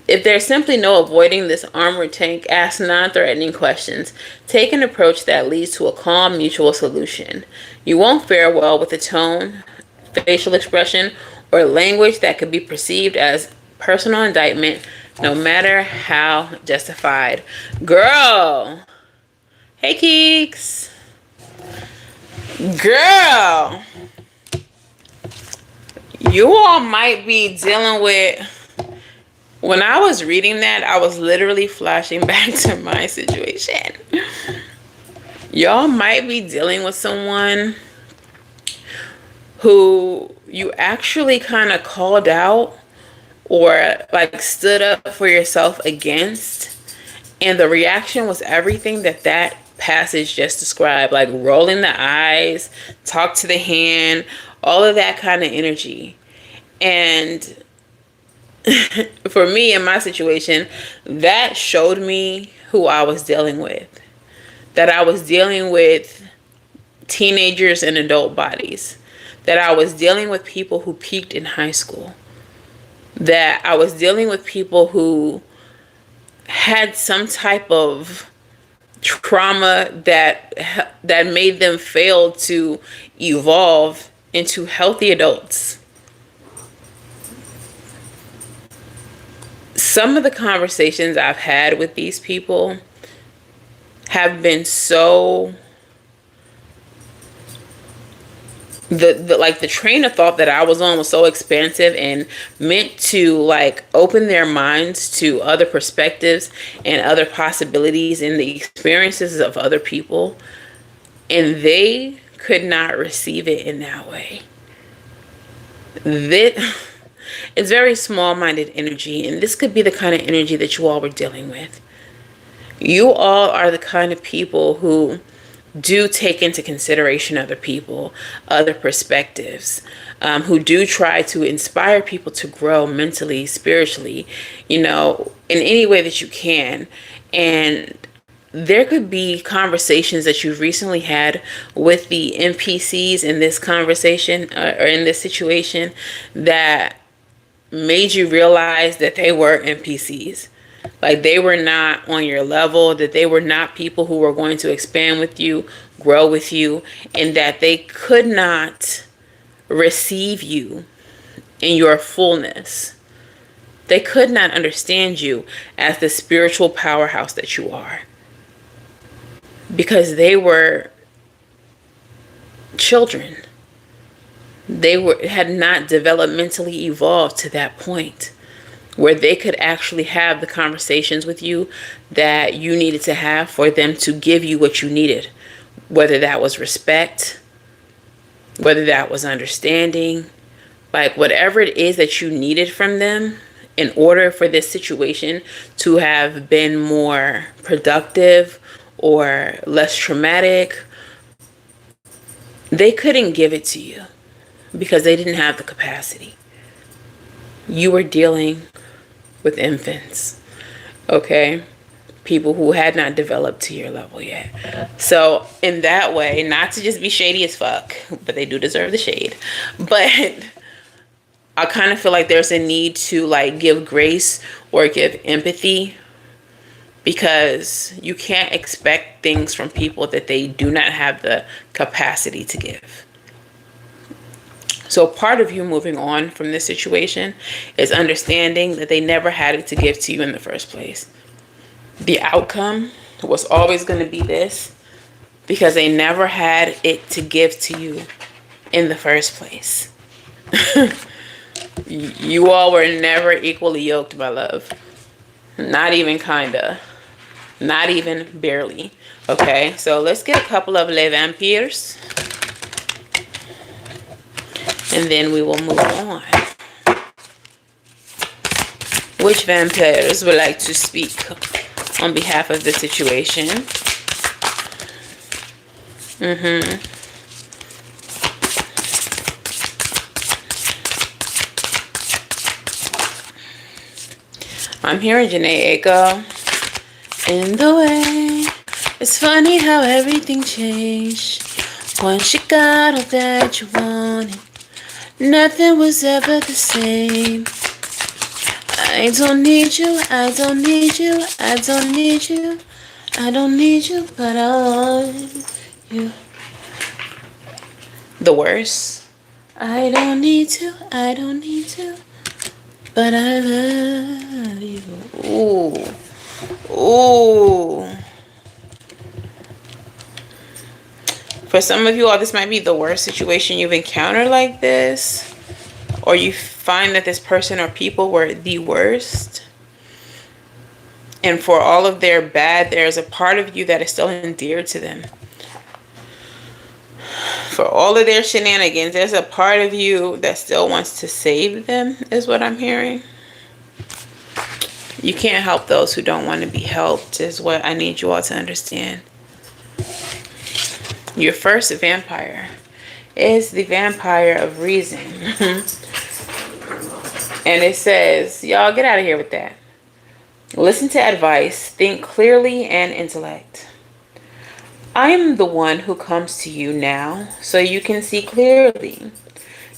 If there's simply no avoiding this armored tank, ask non-threatening questions. Take an approach that leads to a calm, mutual solution. You won't fare well with a tone, facial expression, or language that could be perceived as personal indictment, no matter how justified. Girl! Hey, Keeks! Girl! You all might be dealing with... When I was reading that, I was literally flashing back to my situation. Y'all might be dealing with someone who you actually kind of called out or like stood up for yourself against, and the reaction was everything that that passage just described, like rolling the eyes, talk to the hand, all of that kind of energy. And for me in my situation, that showed me who I was dealing with. That I was dealing with teenagers in adult bodies. That I was dealing with people who peaked in high school. That I was dealing with people who had some type of trauma that made them fail to evolve into healthy adults. Some of the conversations I've had with these people have been so the train of thought that I was on was so expansive and meant to like open their minds to other perspectives and other possibilities and the experiences of other people, and they could not receive it in that way. That it's very small-minded energy, and this could be the kind of energy that you all were dealing with. You all are the kind of people who do take into consideration other people, other perspectives, who do try to inspire people to grow mentally, spiritually, in any way that you can. And there could be conversations that you've recently had with the NPCs in this conversation or in this situation that made you realize that they were NPCs. Like they were not on your level, that they were not people who were going to expand with you, grow with you, and that they could not receive you in your fullness. They could not understand you as the spiritual powerhouse that you are. Because they were children. They had not developmentally evolved to that point where they could actually have the conversations with you that you needed to have for them to give you what you needed. Whether that was respect, whether that was understanding, like whatever it is that you needed from them in order for this situation to have been more productive or less traumatic, they couldn't give it to you because they didn't have the capacity. You were dealing with infants, okay? People who had not developed to your level yet. So in that way, not to just be shady as fuck, but they do deserve the shade. But I kind of feel like there's a need to like give grace or give empathy, because you can't expect things from people that they do not have the capacity to give. So part of you moving on from this situation is understanding that they never had it to give to you in the first place. The outcome was always going to be this because they never had it to give to you in the first place. You all were never equally yoked, my love. Not even kinda. Not even barely. Okay, so let's get a couple of Les Vampires. And then we will move on. Which vampires would like to speak on behalf of the situation? I'm hearing Janae Echo. In the way, it's funny how everything changed. Once you got all that you wanted, nothing was ever the same. I don't need you, I don't need you, I don't need you, I don't need you, but I want you. The worst. I don't need to, I don't need to, but I love you. Ooh. Ooh. For some of you all, this might be the worst situation you've encountered like this. Or you find that this person or people were the worst. And for all of their bad, there's a part of you that is still endeared to them. for all of their shenanigans, there's a part of you that still wants to save them, is what I'm hearing. You can't help those who don't want to be helped, is what I need you all to understand. Your first vampire is the vampire of reason. And it says, y'all get out of here with that. Listen to advice, think clearly and intellect. I am the one who comes to you now so you can see clearly.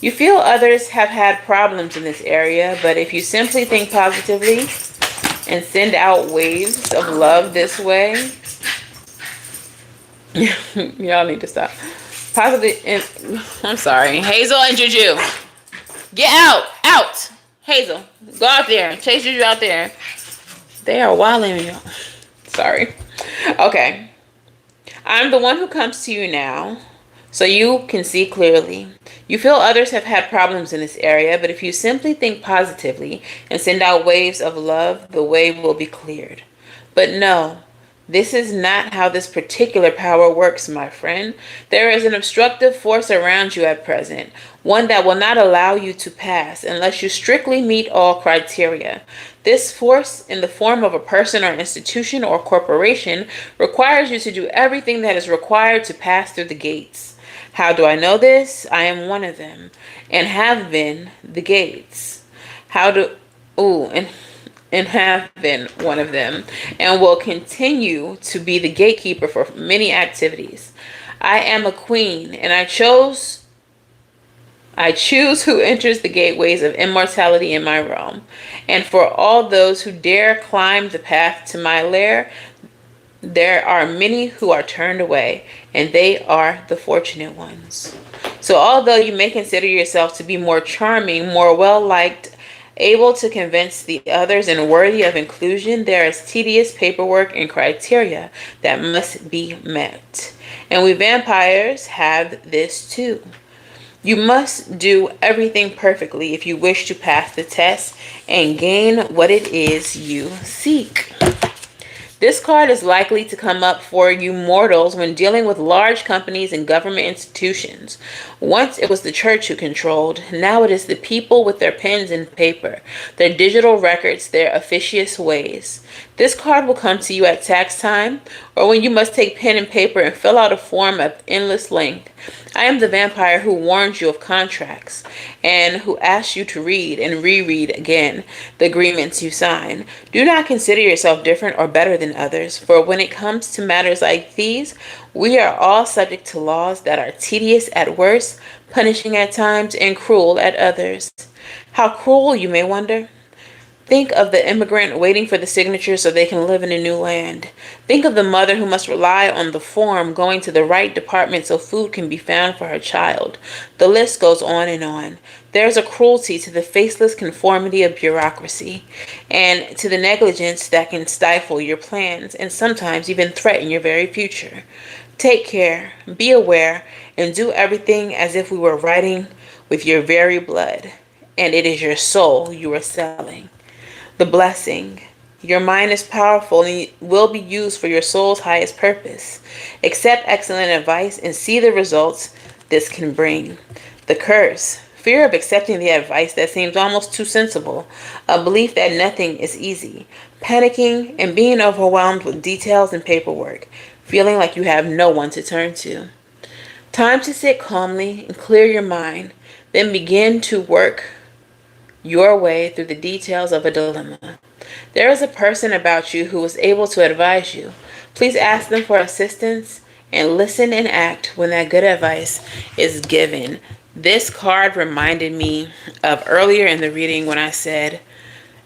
You feel others have had problems in this area, but if you simply think positively and send out waves of love this way, y'all need to stop. I'm sorry. Hazel and Juju. Get out. Out. Hazel. Go out there. Chase Juju out there. They are wilding, y'all. Sorry. Okay. I'm the one who comes to you now so you can see clearly. You feel others have had problems in this area, but if you simply think positively and send out waves of love, the way will be cleared. But no, this is not how this particular power works, my friend. There is an obstructive force around you at present, one that will not allow you to pass unless you strictly meet all criteria. This force, in the form of a person or institution or corporation, requires you to do everything that is required to pass through the gates. How do I know this? I am one of them, and have been the gates. And have been one of them, and will continue to be the gatekeeper for many activities. I am a queen, and I choose who enters the gateways of immortality in my realm. And for all those who dare climb the path to my lair, there are many who are turned away, and they are the fortunate ones. So although you may consider yourself to be more charming, more well-liked, able to convince the others, and worthy of inclusion, there is tedious paperwork and criteria that must be met. And we vampires have this too. You must do everything perfectly if you wish to pass the test and gain what it is you seek. This card is likely to come up for you mortals when dealing with large companies and government institutions. Once it was the church who controlled, now it is the people with their pens and paper, their digital records, their officious ways. This card will come to you at tax time, or when you must take pen and paper and fill out a form of endless length. I am the vampire who warns you of contracts, and who asks you to read and reread again the agreements you sign. Do not consider yourself different or better than others, for when it comes to matters like these, we are all subject to laws that are tedious at worst, punishing at times, and cruel at others. How cruel, you may wonder? Think of the immigrant waiting for the signature so they can live in a new land. Think of the mother who must rely on the form going to the right department so food can be found for her child. The list goes on and on. There's a cruelty to the faceless conformity of bureaucracy, and to the negligence that can stifle your plans and sometimes even threaten your very future. Take care, be aware, and do everything as if we were writing with your very blood, and it is your soul you are selling. The blessing. Your mind is powerful and will be used for your soul's highest purpose. Accept excellent advice and see the results this can bring. The curse. Fear of accepting the advice that seems almost too sensible. A belief that nothing is easy. Panicking and being overwhelmed with details and paperwork. Feeling like you have no one to turn to. Time to sit calmly and clear your mind. Then begin to work your way through the details of a dilemma. There is a person about you who is able to advise you. Please ask them for assistance and listen and act when that good advice is given. This card reminded me of earlier in the reading when I said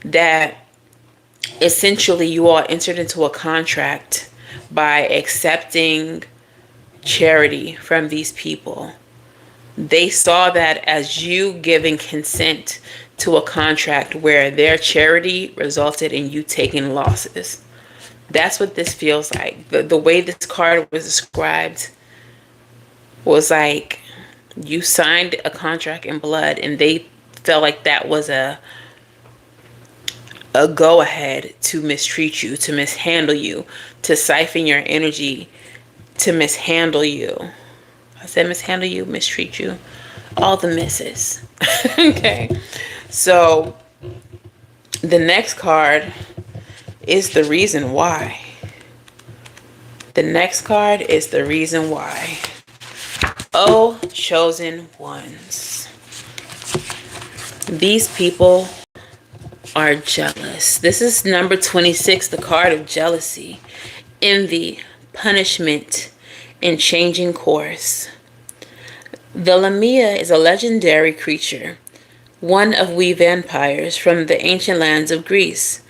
that essentially you all entered into a contract by accepting charity from these people. They saw that as you giving consent to a contract where their charity resulted in you taking losses. That's what this feels like. The way this card was described was like you signed a contract in blood and they felt like that was a go ahead to mistreat you, to mishandle you, to siphon your energy, to mishandle you. I said mishandle you, mistreat you, all the misses. Okay. So the next card is the reason why. The next card is the reason why. Oh, chosen ones. These people are jealous. This is number 26, the card of jealousy, envy, punishment, and changing course. The Lamia is a legendary creature, one of we vampires from the ancient lands of Greece.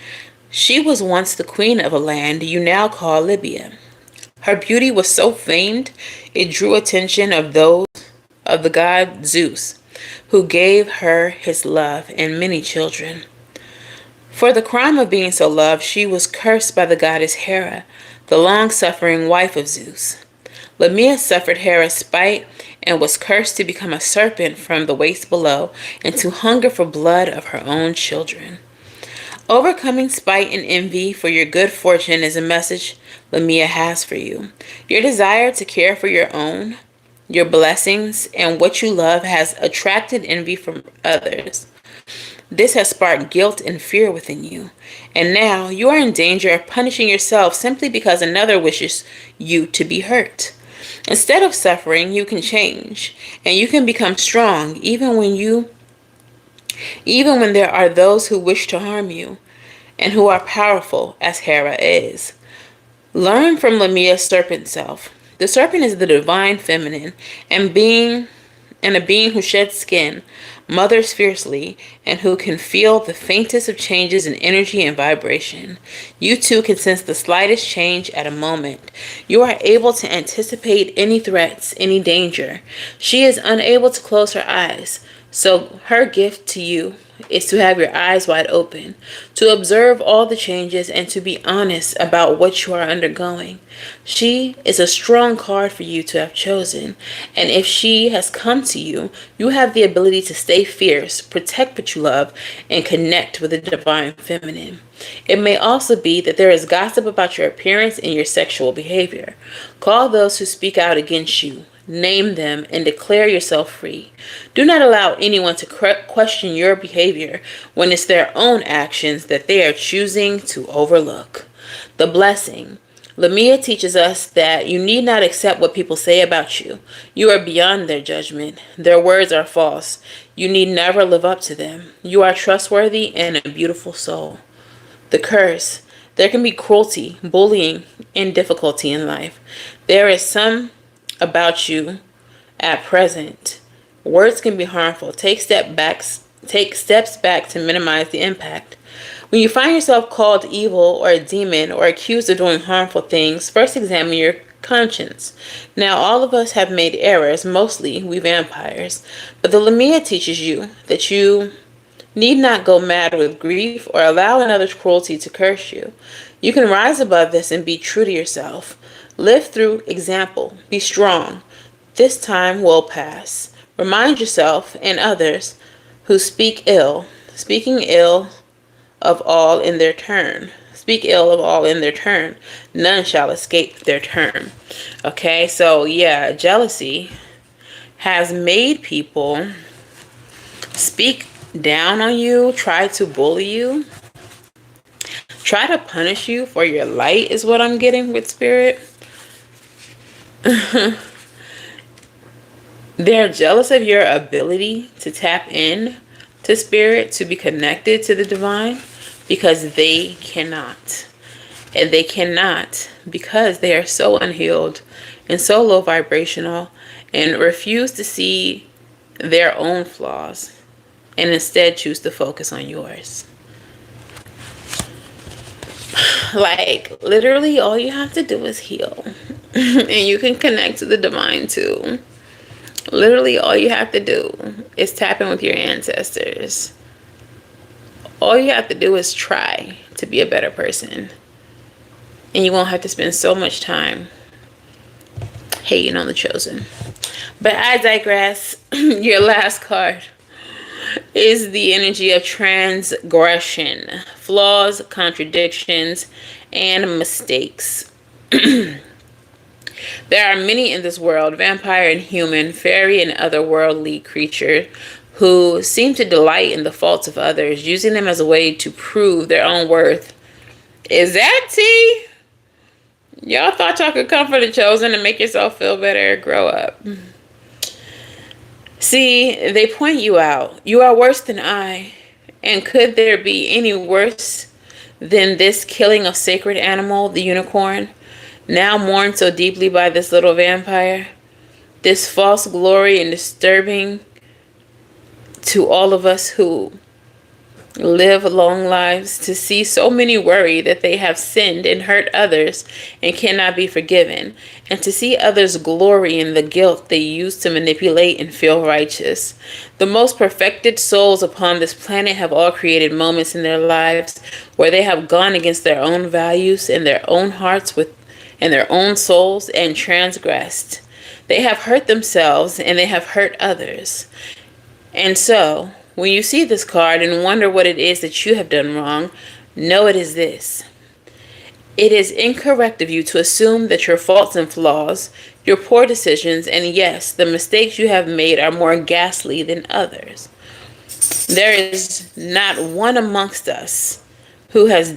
She was once the queen of a land you now call Libya. Her beauty was so famed, it drew attention of the god Zeus, who gave her his love and many children. For the crime of being so loved, she was cursed by the goddess Hera, the long-suffering wife of Zeus. Lamia suffered Hera's spite and was cursed to become a serpent from the waist below and to hunger for blood of her own children. Overcoming spite and envy for your good fortune is a message Lamia has for you. Your desire to care for your blessings, and what you love has attracted envy from others. This has sparked guilt and fear within you, and now you are in danger of punishing yourself simply because another wishes you to be hurt. Instead of suffering, you can change, and you can become strong even when there are those who wish to harm you, and who are powerful as Hera is. Learn from Lamia's serpent self. The serpent is the divine feminine, and a being who sheds skin, mothers fiercely, and who can feel the faintest of changes in energy and vibration. You too can sense the slightest change at a moment. You are able to anticipate any threats, any danger. She is unable to close her eyes, so her gift to you is to have your eyes wide open, to observe all the changes, and to be honest about what you are undergoing. She is a strong card for you to have chosen, and if she has come to you, you have the ability to stay fierce, protect what you love, and connect with the divine feminine. It may also be that there is gossip about your appearance and your sexual behavior. Call those who speak out against you. Name them and declare yourself free. Do not allow anyone to question your behavior when it's their own actions that they are choosing to overlook. The blessing. Lamia teaches us that you need not accept what people say about you. You are beyond their judgment. Their words are false. You need never live up to them. You are trustworthy and a beautiful soul. The curse. There can be cruelty, bullying, and difficulty in life. There is some about you at present. Words can be harmful. Take steps back to minimize the impact. When you find yourself called evil or a demon or accused of doing harmful things, first examine your conscience. Now, all of us have made errors, mostly we vampires, but the Lamia teaches you that you need not go mad with grief or allow another's cruelty to curse you. You can rise above this and be true to yourself. Live through example. Be strong. This time will pass. Remind yourself and others who speaking ill of all in their turn. Speak ill of all in their turn. None shall escape their turn. Okay, so yeah, jealousy has made people speak down on you, try to bully you, try to punish you for your light is what I'm getting with spirit. They're jealous of your ability to tap in to spirit, to be connected to the divine, because they cannot. And they cannot because they are so unhealed and so low vibrational and refuse to see their own flaws and instead choose to focus on yours. Like, literally, all you have to do is heal. And you can connect to the divine too. Literally, all you have to do is tap in with your ancestors. All you have to do is try to be a better person. And you won't have to spend so much time hating on the chosen. But I digress. Your last card is the energy of transgression, flaws, contradictions, and mistakes. There are many in this world, vampire and human, fairy and otherworldly creature, who seem to delight in the faults of others, using them as a way to prove their own worth. Is that tea? Y'all thought y'all could come for the chosen and make yourself feel better? Grow up. See, they point you out. You are worse than I. And could there be any worse than this killing of sacred animal, the unicorn, now mourned so deeply by this little vampire? This false glory and disturbing to all of us who live long lives, to see so many worry that they have sinned and hurt others and cannot be forgiven, and to see others glory in the guilt they use to manipulate and feel righteous. The most perfected souls upon this planet have all created moments in their lives where they have gone against their own values and their own hearts and their own souls and transgressed. They have hurt themselves and they have hurt others. And so, when you see this card and wonder what it is that you have done wrong, know it is this. It is incorrect of you to assume that your faults and flaws, your poor decisions, and yes, the mistakes you have made are more ghastly than others. There is not one amongst us who has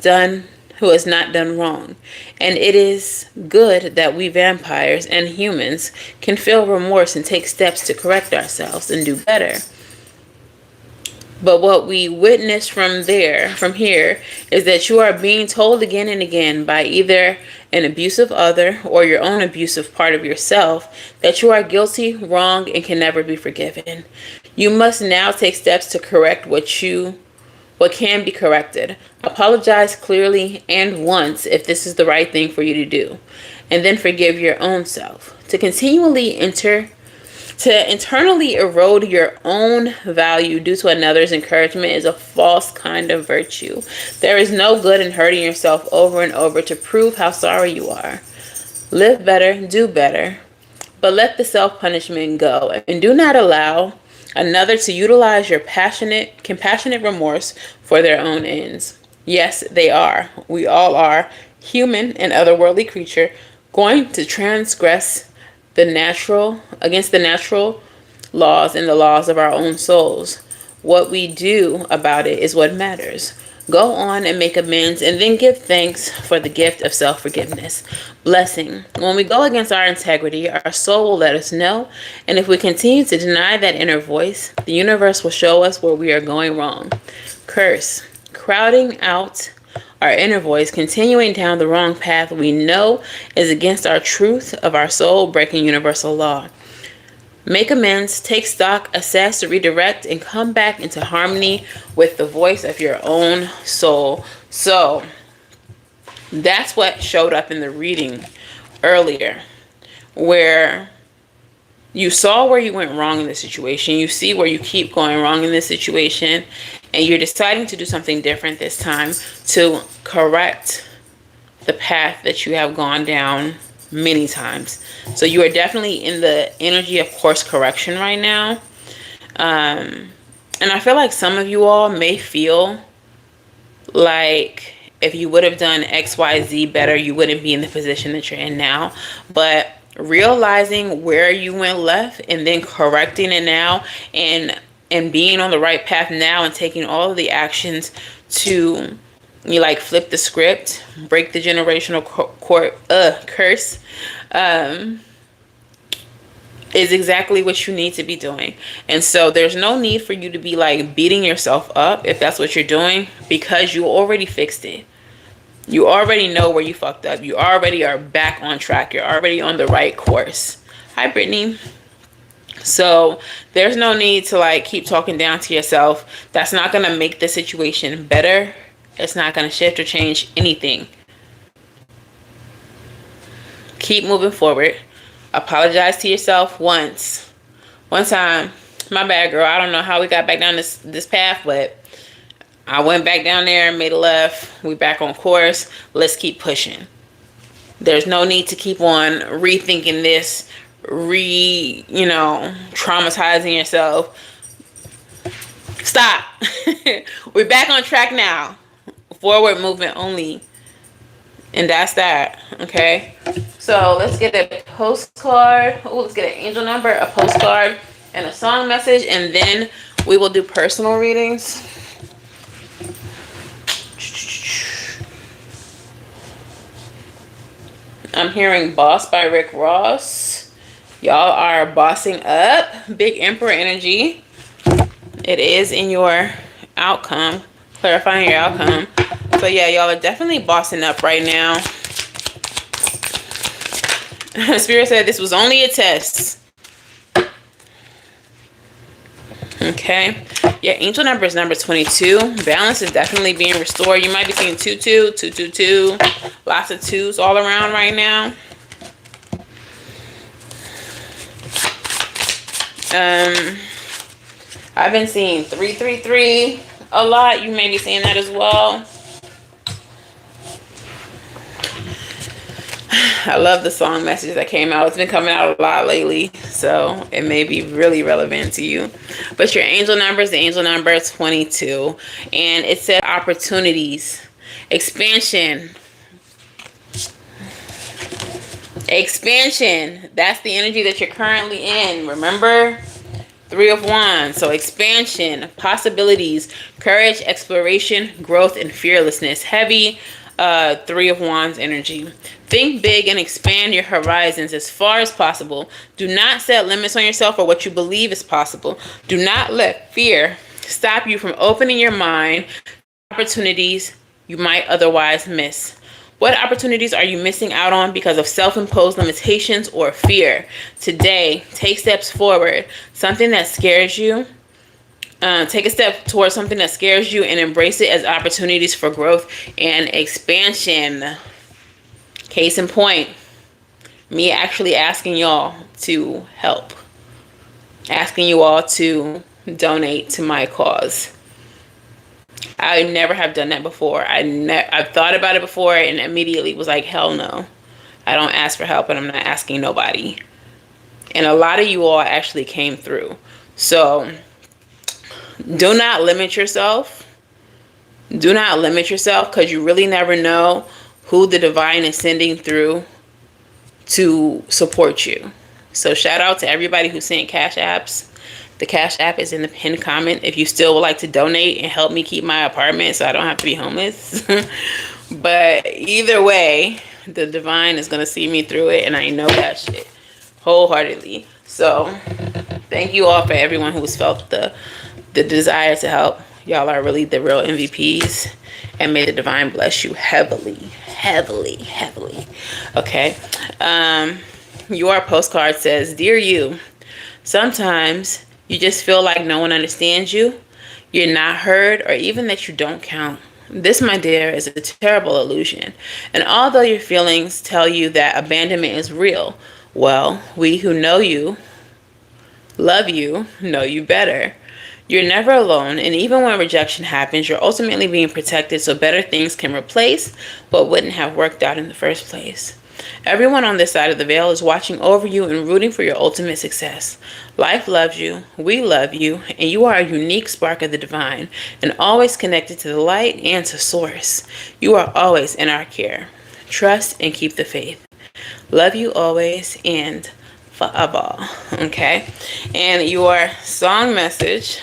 not done wrong. And it is good that we vampires and humans can feel remorse and take steps to correct ourselves and do better. But what we witness from here, is that you are being told again and again by either an abusive other or your own abusive part of yourself that you are guilty, wrong, and can never be forgiven. You must now take steps to correct what can be corrected. Apologize clearly and once if this is the right thing for you to do. And then forgive your own self. To internally erode your own value due to another's encouragement is a false kind of virtue. There is no good in hurting yourself over and over to prove how sorry you are. Live better, do better, but let the self-punishment go. And do not allow another to utilize your compassionate remorse for their own ends. Yes, they are. We all are, human and otherworldly creature, going to transgress against the natural laws and the laws of our own souls. What we do about it is what matters. Go on and make amends and then give thanks for the gift of self-forgiveness. Blessing. When we go against our integrity, our soul will let us know. And if we continue to deny that inner voice, the universe will show us where we are going wrong. Curse. Crowding out our inner voice, continuing down the wrong path we know is against our truth of our soul, breaking universal law. Make amends, take stock, assess, redirect, and come back into harmony with the voice of your own soul. So that's what showed up in the reading earlier, where you saw where you went wrong in this situation. You see where you keep going wrong in this situation. And you're deciding to do something different this time to correct the path that you have gone down many times. So you are definitely in the energy of course correction right now. And I feel like some of you all may feel like if you would have done XYZ better, you wouldn't be in the position that you're in now. But realizing where you went left and then correcting it now and being on the right path now and taking all of the actions to flip the script, break the generational curse, is exactly what you need to be doing. And so there's no need for you to be beating yourself up if that's what you're doing, because you already fixed it. You already know where you fucked up. You already are back on track. You're already on the right course. Hi, Brittany. So there's no need to keep talking down to yourself. That's not going to make the situation better. It's not going to shift or change anything. Keep moving forward. Apologize to yourself once. One time. My bad, girl. I don't know how we got back down this path, but I went back down there and made a left. We back on course. Let's keep pushing. There's no need to keep on rethinking this, traumatizing yourself. Stop. We're back on track now. Forward movement only. And that's that. Okay. So let's get a postcard. Oh, let's get an angel number, a postcard, and a song message, and then we will do personal readings. I'm hearing Boss by Rick Ross. Y'all are bossing up. Big Emperor energy. It is in your outcome. Clarifying your outcome. So yeah, y'all are definitely bossing up right now. Spirit said this was only a test. Okay. Yeah, angel number is number 22. Balance is definitely being restored. You might be seeing 2-2, 2-2-2. Lots of twos all around right now. I've been seeing 3-3-3 a lot. You may be seeing that as well. I love the song message that came out. It's been coming out a lot lately, so it may be really relevant to you. But your angel number is the angel number 22, and it said opportunities, expansion. Expansion. That's the energy that you're currently in. Remember? 3 of Wands. So expansion, possibilities, courage, exploration, growth, and fearlessness. Heavy 3 of Wands energy. Think big and expand your horizons as far as possible. Do not set limits on yourself or what you believe is possible. Do not let fear stop you from opening your mind to opportunities you might otherwise miss. What opportunities are you missing out on because of self-imposed limitations or fear? Today, take steps forward. Something that scares you. Take a step towards something that scares you and embrace it as opportunities for growth and expansion. Case in point, me actually asking y'all to help. Asking you all to donate to my cause. I never have done that before. I've thought about it before and immediately was like, hell no. I don't ask for help and I'm not asking nobody. And a lot of you all actually came through. So do not limit yourself. Do not limit yourself, because you really never know who the divine is sending through to support you. So shout out to everybody who sent cash apps. The cash app is in the pinned comment if you still would like to donate and help me keep my apartment so I don't have to be homeless. But either way, the divine is going to see me through it, and I know that shit wholeheartedly. So thank you all for everyone who's felt the desire to help. Y'all are really the real MVPs, and may the divine bless you heavily, heavily, heavily. Okay. Your postcard says, Dear you, sometimes you just feel like no one understands you, you're not heard, or even that you don't count. This, my dear, is a terrible illusion. And although your feelings tell you that abandonment is real, well, we who know you, love you, know you better. You're never alone, and even when rejection happens, you're ultimately being protected so better things can replace what wouldn't have worked out in the first place. Everyone on this side of the veil is watching over you and rooting for your ultimate success. Life loves you, we love you, and you are a unique spark of the divine, and always connected to the light and to source. You are always in our care. Trust and keep the faith. Love you always and forever. Okay? And your song message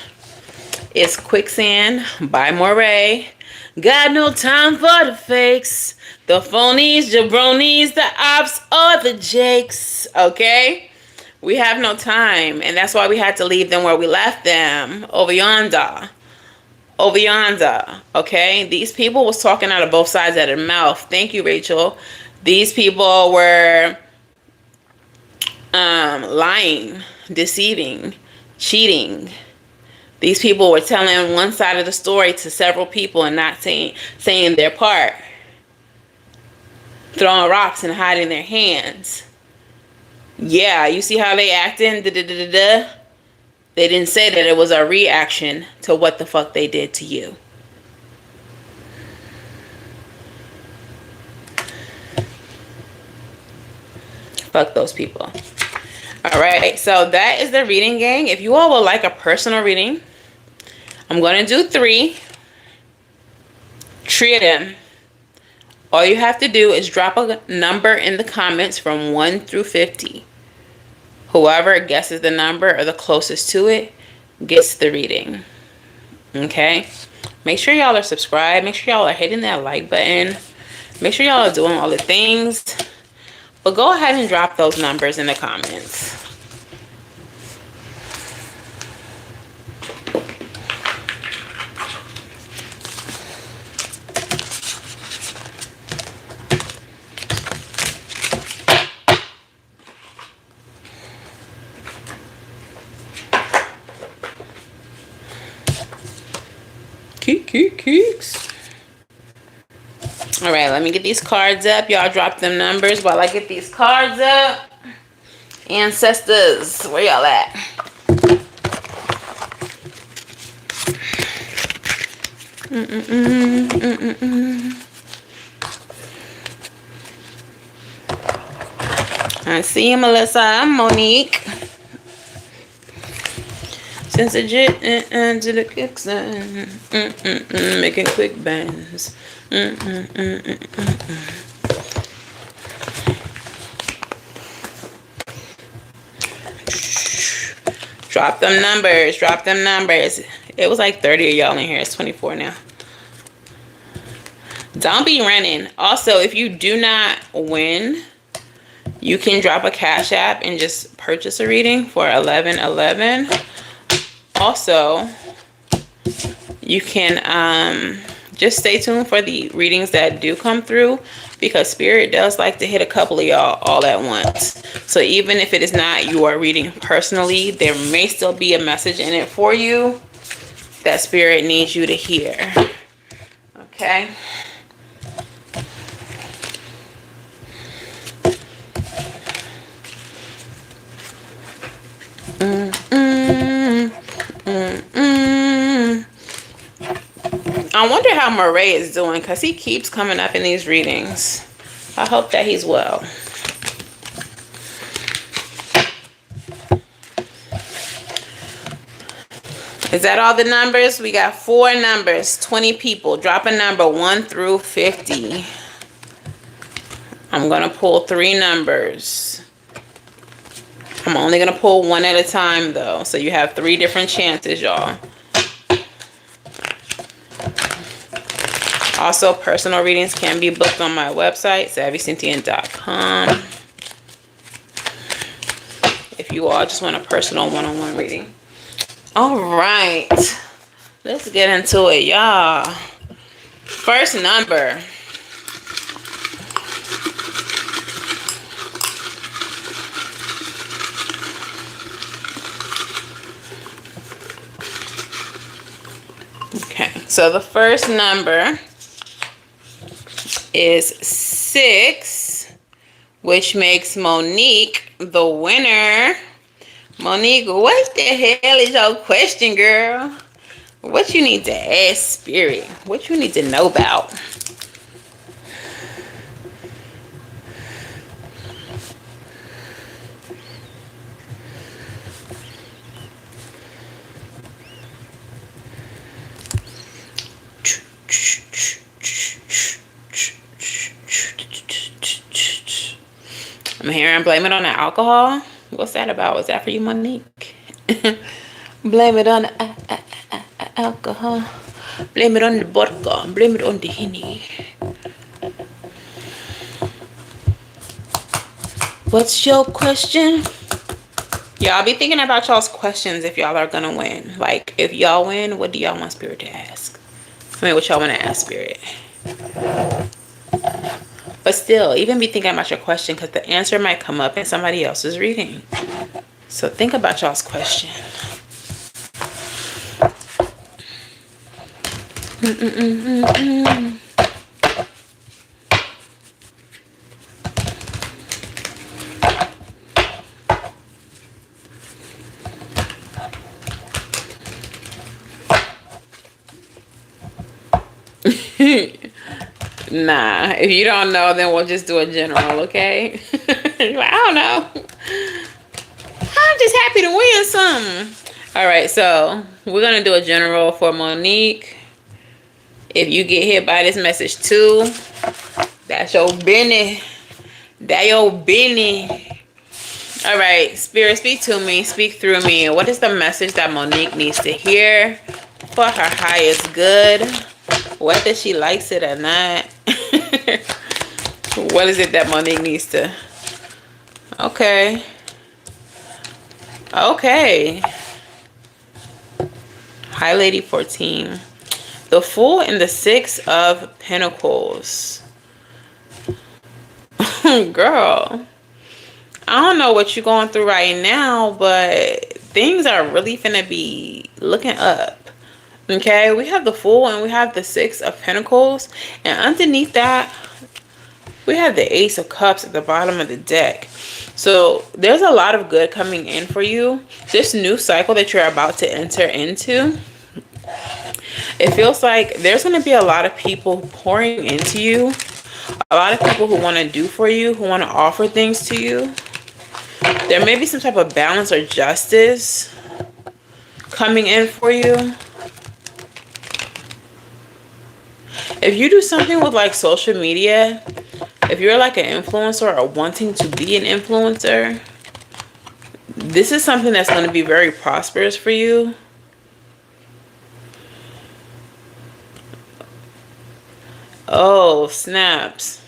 is Quicksand by Moray. Got no time for the fakes, the phonies, jabronis, the ops, or the jakes. Okay? We have no time, and that's why we had to leave them where we left them, over yonder. Over yonder. Okay? These people was talking out of both sides of their mouth. Thank you, Rachel. These people were lying, deceiving, cheating. These people were telling one side of the story to several people and not saying their part. Throwing rocks and hiding their hands. Yeah, you see how they acting? They didn't say that it was a reaction to what the fuck they did to you. Fuck those people. Alright, so that is the reading, gang. If you all would like a personal reading, I'm going to do 3. 3 of them All you have to do is drop a number in the comments from 1 through 50. Whoever guesses the number or the closest to it gets the reading. Okay? Make sure y'all are subscribed. Make sure y'all are hitting that like button. Make sure y'all are doing all the things. But go ahead and drop those numbers in the comments. Keeks. All right, let me get these cards up. Y'all drop them numbers while I get these cards up. Ancestors, where y'all at? I see you, Melissa. I'm Monique. Since legit and to the Kixon. Making quick bands. Drop them numbers. Drop them numbers. It was like 30 of y'all in here. It's 24 now. Don't be running. Also, if you do not win, you can drop a Cash App and just purchase a reading for $11.11. Also, you can just stay tuned for the readings that do come through, because Spirit does like to hit a couple of y'all all at once. So even if it is not your reading personally, there may still be a message in it for you that Spirit needs you to hear. Okay? I wonder how Murray is doing, because he keeps coming up in these readings. I hope that he's well. Is that all the numbers? We got 4 numbers, 20 people. Drop a number 1 through 50. I'm going to pull 3 numbers. I'm only going to pull 1 at a time, though. So you have 3 different chances, y'all. Also, personal readings can be booked on my website, SavyCynthia.com. If you all just want a personal one-on-one reading. All right. Let's get into it, y'all. First number. Okay, so the first number is 6, which makes Monique the winner. Monique, what the hell is your question, girl? What you need to ask Spirit? What you need to know about? I'm hearing blame it on the alcohol. What's that about? Was that for you, Monique? Blame it on the alcohol. Blame it on the vodka. Blame it on the Henny. What's your question? Y'all be thinking about y'all's questions if y'all are gonna win. Like, if y'all win, what do y'all want Spirit to ask? I mean, what y'all want to ask Spirit? But still, even be thinking about your question, because the answer might come up in somebody else's reading. So think about y'all's question. Nah, if you don't know, then we'll just do a general, okay? I don't know. I'm just happy to win something. All right, so we're going to do a general for Monique. If you get hit by this message too, That's your business. That your business. All right, Spirit, speak to me, speak through me. What is the message that Monique needs to hear for her highest good, whether she likes it or not? What is it that Monique needs to? Okay. Okay. Hi, Lady 14. The Fool and the Six of Pentacles. Girl, I don't know what you're going through right now, but things are really finna be looking up. Okay, we have the Fool and we have the Six of Pentacles. And underneath that, we have the Ace of Cups at the bottom of the deck. So there's a lot of good coming in for you. This new cycle that you're about to enter into, it feels like there's going to be a lot of people pouring into you. A lot of people who want to do for you, who want to offer things to you. There may be some type of balance or justice coming in for you. If you do something with like social media, if you're like an influencer or wanting to be an influencer, this is something that's going to be very prosperous for you. Oh, snaps.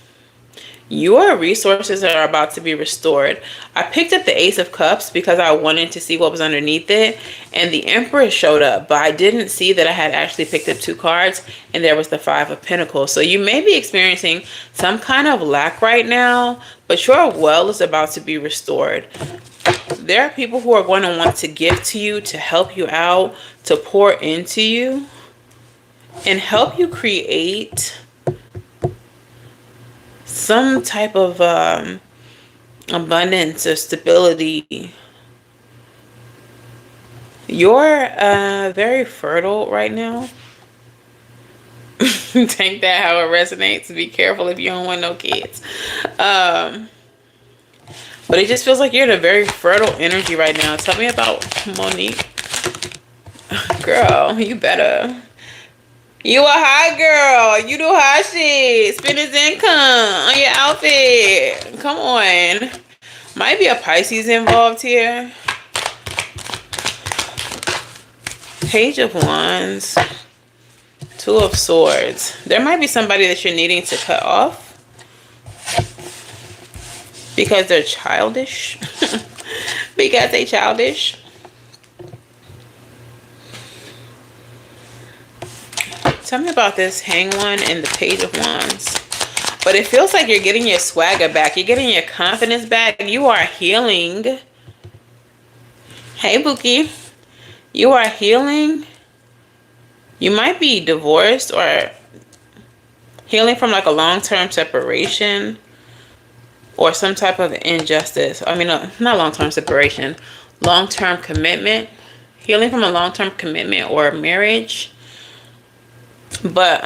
Your resources are about to be restored. I picked up the Ace of Cups because I wanted to see what was underneath it. And the Emperor showed up. But I didn't see that I had actually picked up 2 cards. And there was the Five of Pentacles. So you may be experiencing some kind of lack right now. But your well is about to be restored. There are people who are going to want to give to you, to help you out, to pour into you, and help you create some type of abundance or stability. You're very fertile right now. Take that how it resonates. Be careful if you don't want no kids. But it just feels like you're in a very fertile energy right now. Tell me about Monique. Girl, you better. You a hot girl. You do hot shit. Spend his income on your outfit. Come on. Might be a Pisces involved here. Page of Wands. 2 of Swords. There might be somebody that you're needing to cut off because they're childish. Because they childish. Tell me about this Hanged One and the Page of Wands. But it feels like you're getting your swagger back. You're getting your confidence back. You are healing. Hey, Bookie. You are healing. You might be divorced or healing from like a long-term separation or some type of injustice. I mean, not long-term separation. Long-term commitment. Healing from a long-term commitment or marriage. But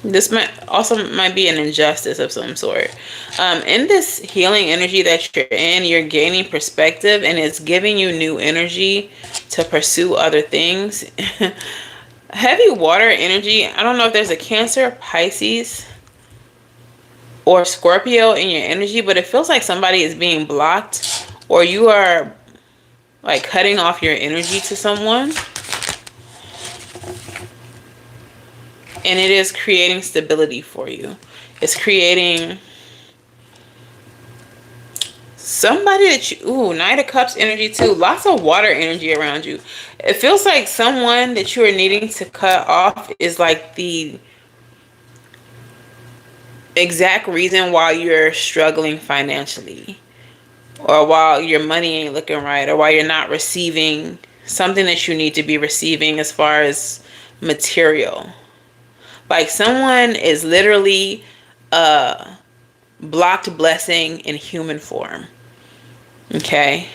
this might be an injustice of some sort. In this healing energy that you're in, you're gaining perspective and it's giving you new energy to pursue other things. Heavy water energy. I don't know if there's a Cancer, Pisces, or Scorpio in your energy, but it feels like somebody is being blocked or you are like cutting off your energy to someone. And it is creating stability for you. It's creating somebody that you... Ooh, Knight of Cups energy too. Lots of water energy around you. It feels like someone that you are needing to cut off is like the exact reason why you're struggling financially. Or while your money ain't looking right, or while you're not receiving something that you need to be receiving as far as material. Like someone is literally a blocked blessing in human form. Okay?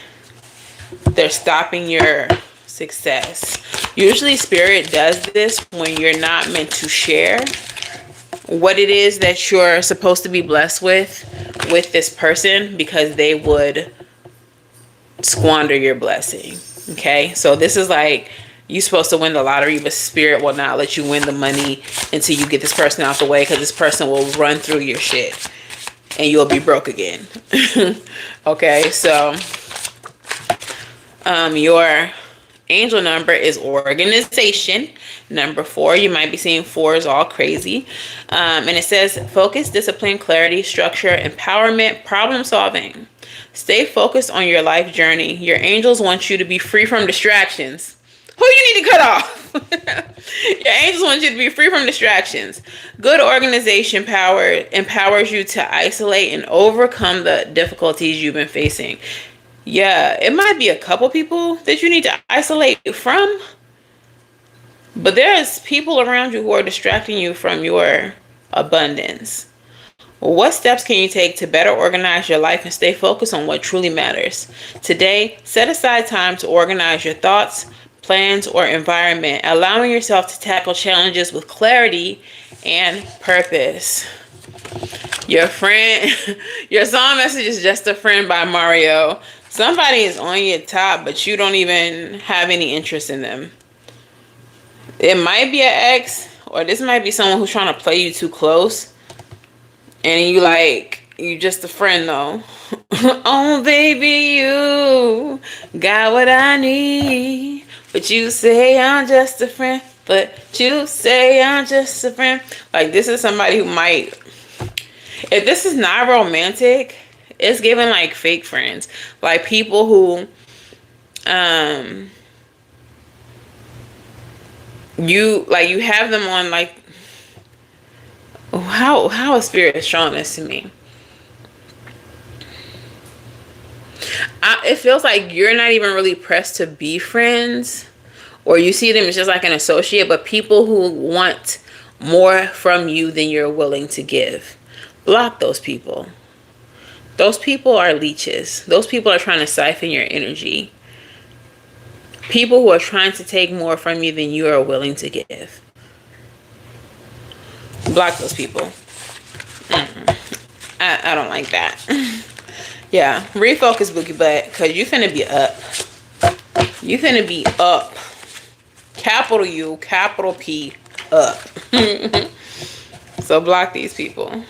They're stopping your success. Usually Spirit does this when you're not meant to share what it is that you're supposed to be blessed with this person, because they would squander your blessing. Okay, so this is like you're supposed to win the lottery, but spirit will not let you win the money until you get this person out the way, because this person will run through your shit and you'll be broke again. Okay, so your angel number is organization. Number 4, you might be seeing 4s all crazy. And it says focus, discipline, clarity, structure, empowerment, problem solving. Stay focused on your life journey. Your angels want you to be free from distractions. Who you need to cut off? Your angels want you to be free from distractions. Good organization power empowers you to isolate and overcome the difficulties you've been facing. Yeah, it might be a couple people that you need to isolate from, but there's people around you who are distracting you from your abundance. What steps can you take to better organize your life and stay focused on what truly matters? Today, set aside time to organize your thoughts, plans, or environment, allowing yourself to tackle challenges with clarity and purpose. Your friend, your song message is Just a Friend by Mario. Somebody is on your top, but you don't even have any interest in them. It might be an ex, or this might be someone who's trying to play you too close. And you just a friend though. Oh baby, you got what I need. But you say I'm just a friend. But you say I'm just a friend. Like, this is somebody who might, if this is not romantic, it's giving like fake friends. Like people who you have them on like, how a spirit is showing this to me. It feels like you're not even really pressed to be friends, or you see them as just like an associate, but people who want more from you than you're willing to give. Block those people. Those people are leeches. Those people are trying to siphon your energy. People who are trying to take more from you than you are willing to give. Block those people. I don't like that. Yeah, refocus, Boogie Butt, because you finna be up. You finna be up. Capital U, capital P, up. So block these people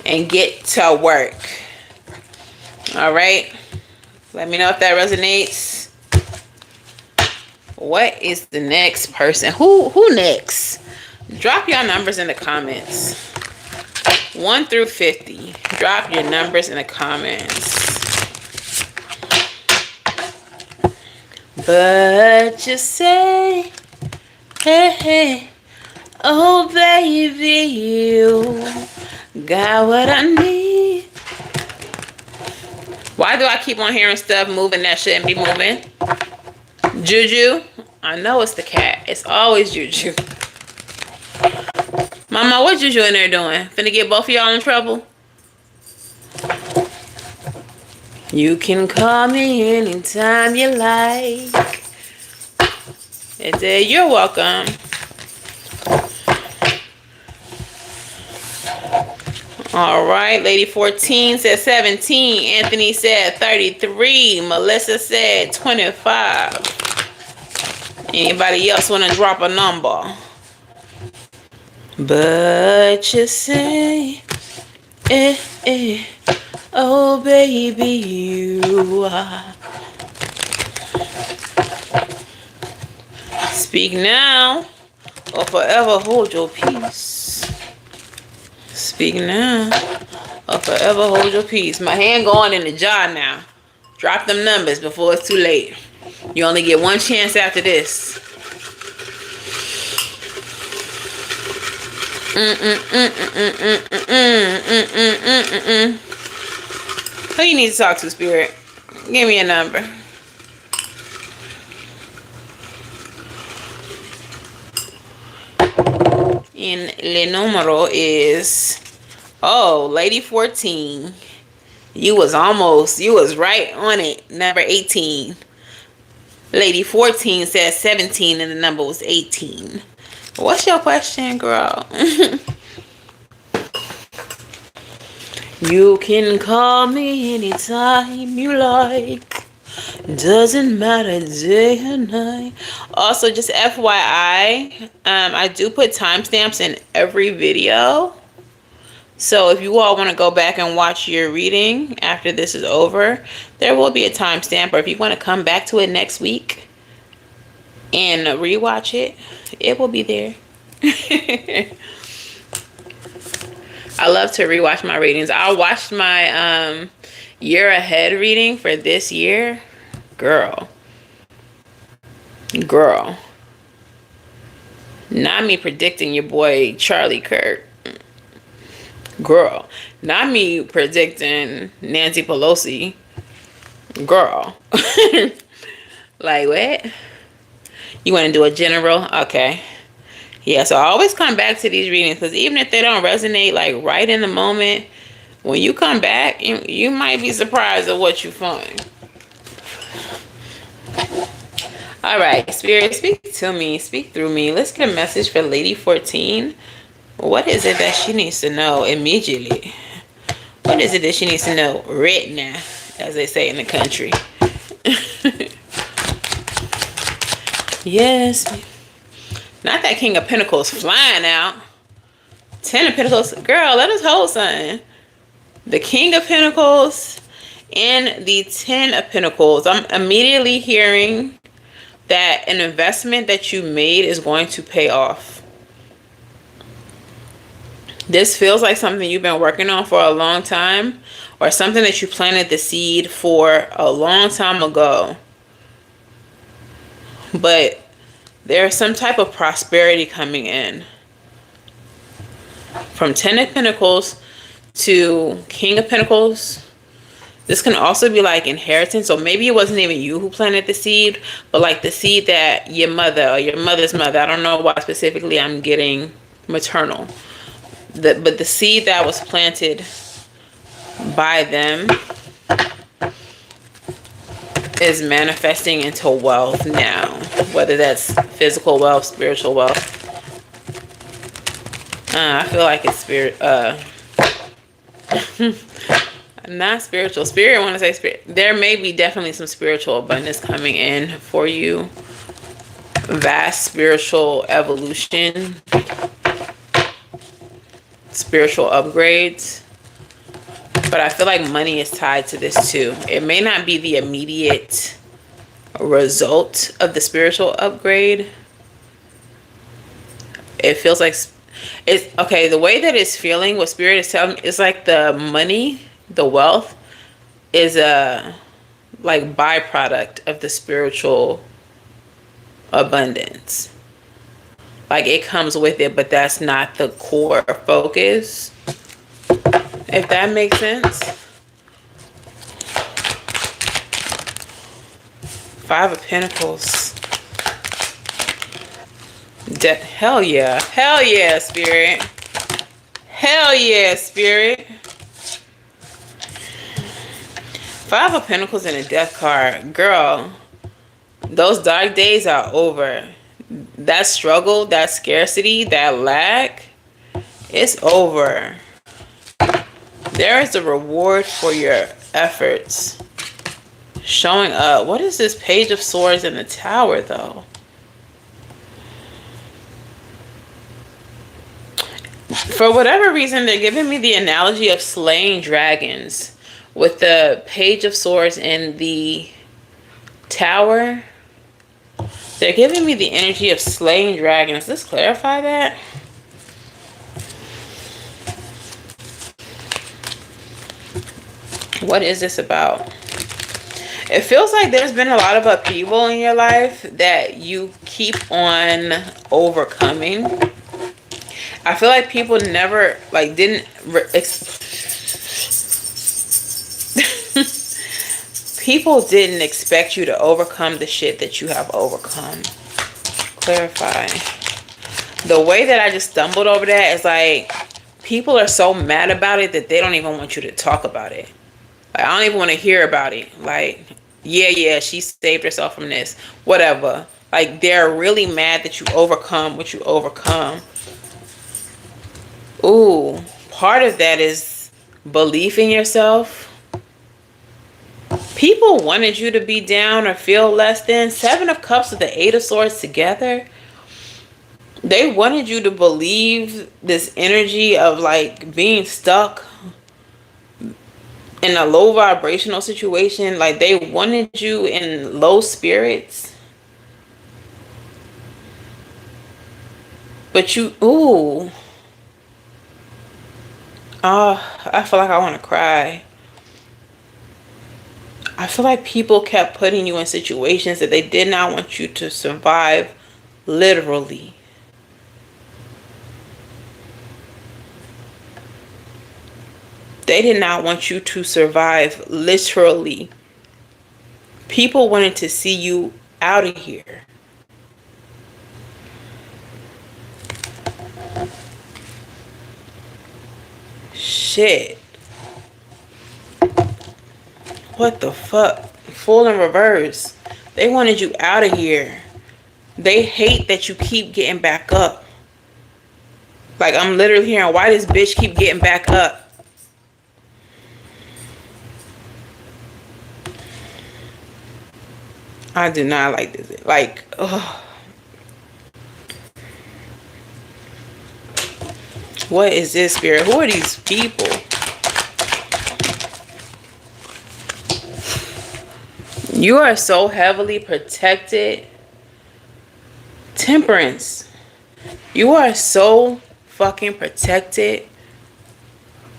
and get to work. All right. Let me know if that resonates. What is the next person? Who next? Drop your numbers in the comments. 1 through 50. Drop your numbers in the comments. But you say, hey, oh baby, you got what I need. Why do I keep on hearing stuff moving that shouldn't be moving? Juju? I know it's the cat. It's always Juju. Mama, what Juju in there doing? Finna get both of y'all in trouble? You can call me anytime you like. It said you're welcome. All right, Lady 14 said 17. Anthony said 33. Melissa said 25. Anybody else want to drop a number? But you say, oh baby, you are. Speak now or forever hold your peace. Speak now or forever hold your peace. My hand going in the jar now. Drop them numbers before it's too late. You only get one chance after this. Who you need to talk to, Spirit? Give me a number. And the numero is, Lady 14. You was right on it. Number 18. Lady 14 says 17 and the number was 18. What's your question, girl? You can call me anytime you like. Doesn't matter day or night. Also, just FYI, I do put timestamps in every video. So if you all want to go back and watch your reading after this is over, there will be a timestamp. Or if you want to come back to it next week and rewatch it, it will be there. I love to rewatch my readings. I watched my year ahead reading for this year. Girl. Not me predicting your boy Charlie Kirk. Girl. Not me predicting Nancy Pelosi. Girl. Like, what? You want to do a general? Okay. Yeah, so I always come back to these readings because even if they don't resonate like right in the moment, when you come back, you might be surprised at what you find. All right, Spirit, speak to me, speak through me. Let's get a message for Lady 14. What is it that she needs to know immediately? What is it that she needs to know right now, as they say in the country? Yes. Not that King of Pentacles flying out. 10 of Pentacles. Girl, let us hold something. The King of Pentacles and the 10 of Pentacles. I'm immediately hearing that an investment that you made is going to pay off. This feels like something you've been working on for a long time, or something that you planted the seed for a long time ago. But there's some type of prosperity coming in. From 10 of Pentacles to King of Pentacles. This can also be like inheritance. So maybe it wasn't even you who planted the seed, but like the seed that your mother or your mother's mother, I don't know why specifically I'm getting maternal. But the seed that was planted by them is manifesting into wealth now. Whether that's physical wealth, spiritual wealth. I feel like it's spirit. Not spiritual. Spirit, I want to say spirit. There may be definitely some spiritual abundance coming in for you. Vast spiritual evolution. Spiritual upgrades. But I feel like money is tied to this too. It may not be the immediate result of the spiritual upgrade. It feels like it's okay. The way that it's feeling, what Spirit is telling me, is like the money, the wealth is a like byproduct of the spiritual abundance. Like it comes with it, but that's not the core focus. If that makes sense. 5 of Pentacles. Hell yeah. Hell yeah, Spirit. Hell yeah, Spirit. 5 of Pentacles and a Death card. Girl, those dark days are over. That struggle, that scarcity, that lack, it's over. There is a reward for your efforts. Showing up. What is this Page of Swords in the Tower, though? For whatever reason, they're giving me the analogy of slaying dragons. With the Page of Swords in the Tower. They're giving me the energy of slaying dragons. Let's clarify that. What is this about? It feels like there's been a lot of upheaval in your life that you keep on overcoming. I feel like people never, like, people didn't expect you to overcome the shit that you have overcome. Clarify. The way that I just stumbled over that is like, people are so mad about it that they don't even want you to talk about it. Like, I don't even want to hear about it. Like, yeah, she saved herself from this. Whatever. Like, they're really mad that you overcome what you overcome. Ooh, part of that is belief in yourself. People wanted you to be down or feel less than. Seven of Cups with the Eight of Swords together. They wanted you to believe this energy of like being stuck in a low vibrational situation. Like they wanted you in low spirits. But you, ooh. I feel like I want to cry. I feel like people kept putting you in situations that they did not want you to survive, literally. They did not want you to survive, literally. People wanted to see you out of here. Shit. What the fuck? Full in reverse. They wanted you out of here. They hate that you keep getting back up. Like, I'm literally hearing, why this bitch keep getting back up? I do not like this. Like, ugh. What is this, Spirit? Who are these people? You are so heavily protected. Temperance. You are so fucking protected.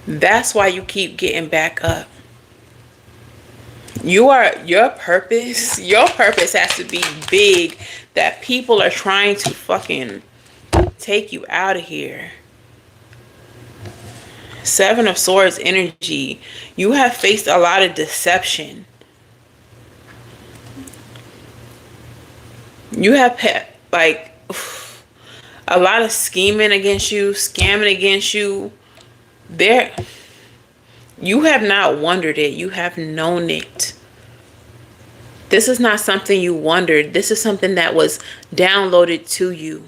That's why you keep getting back up. Your purpose has to be big, that people are trying to fucking take you out of here. Seven of Swords energy. You have faced a lot of deception. You have like a lot of scheming against you, scamming against you. You have not wondered it. You have known it. This is not something you wondered. This is something that was downloaded to you.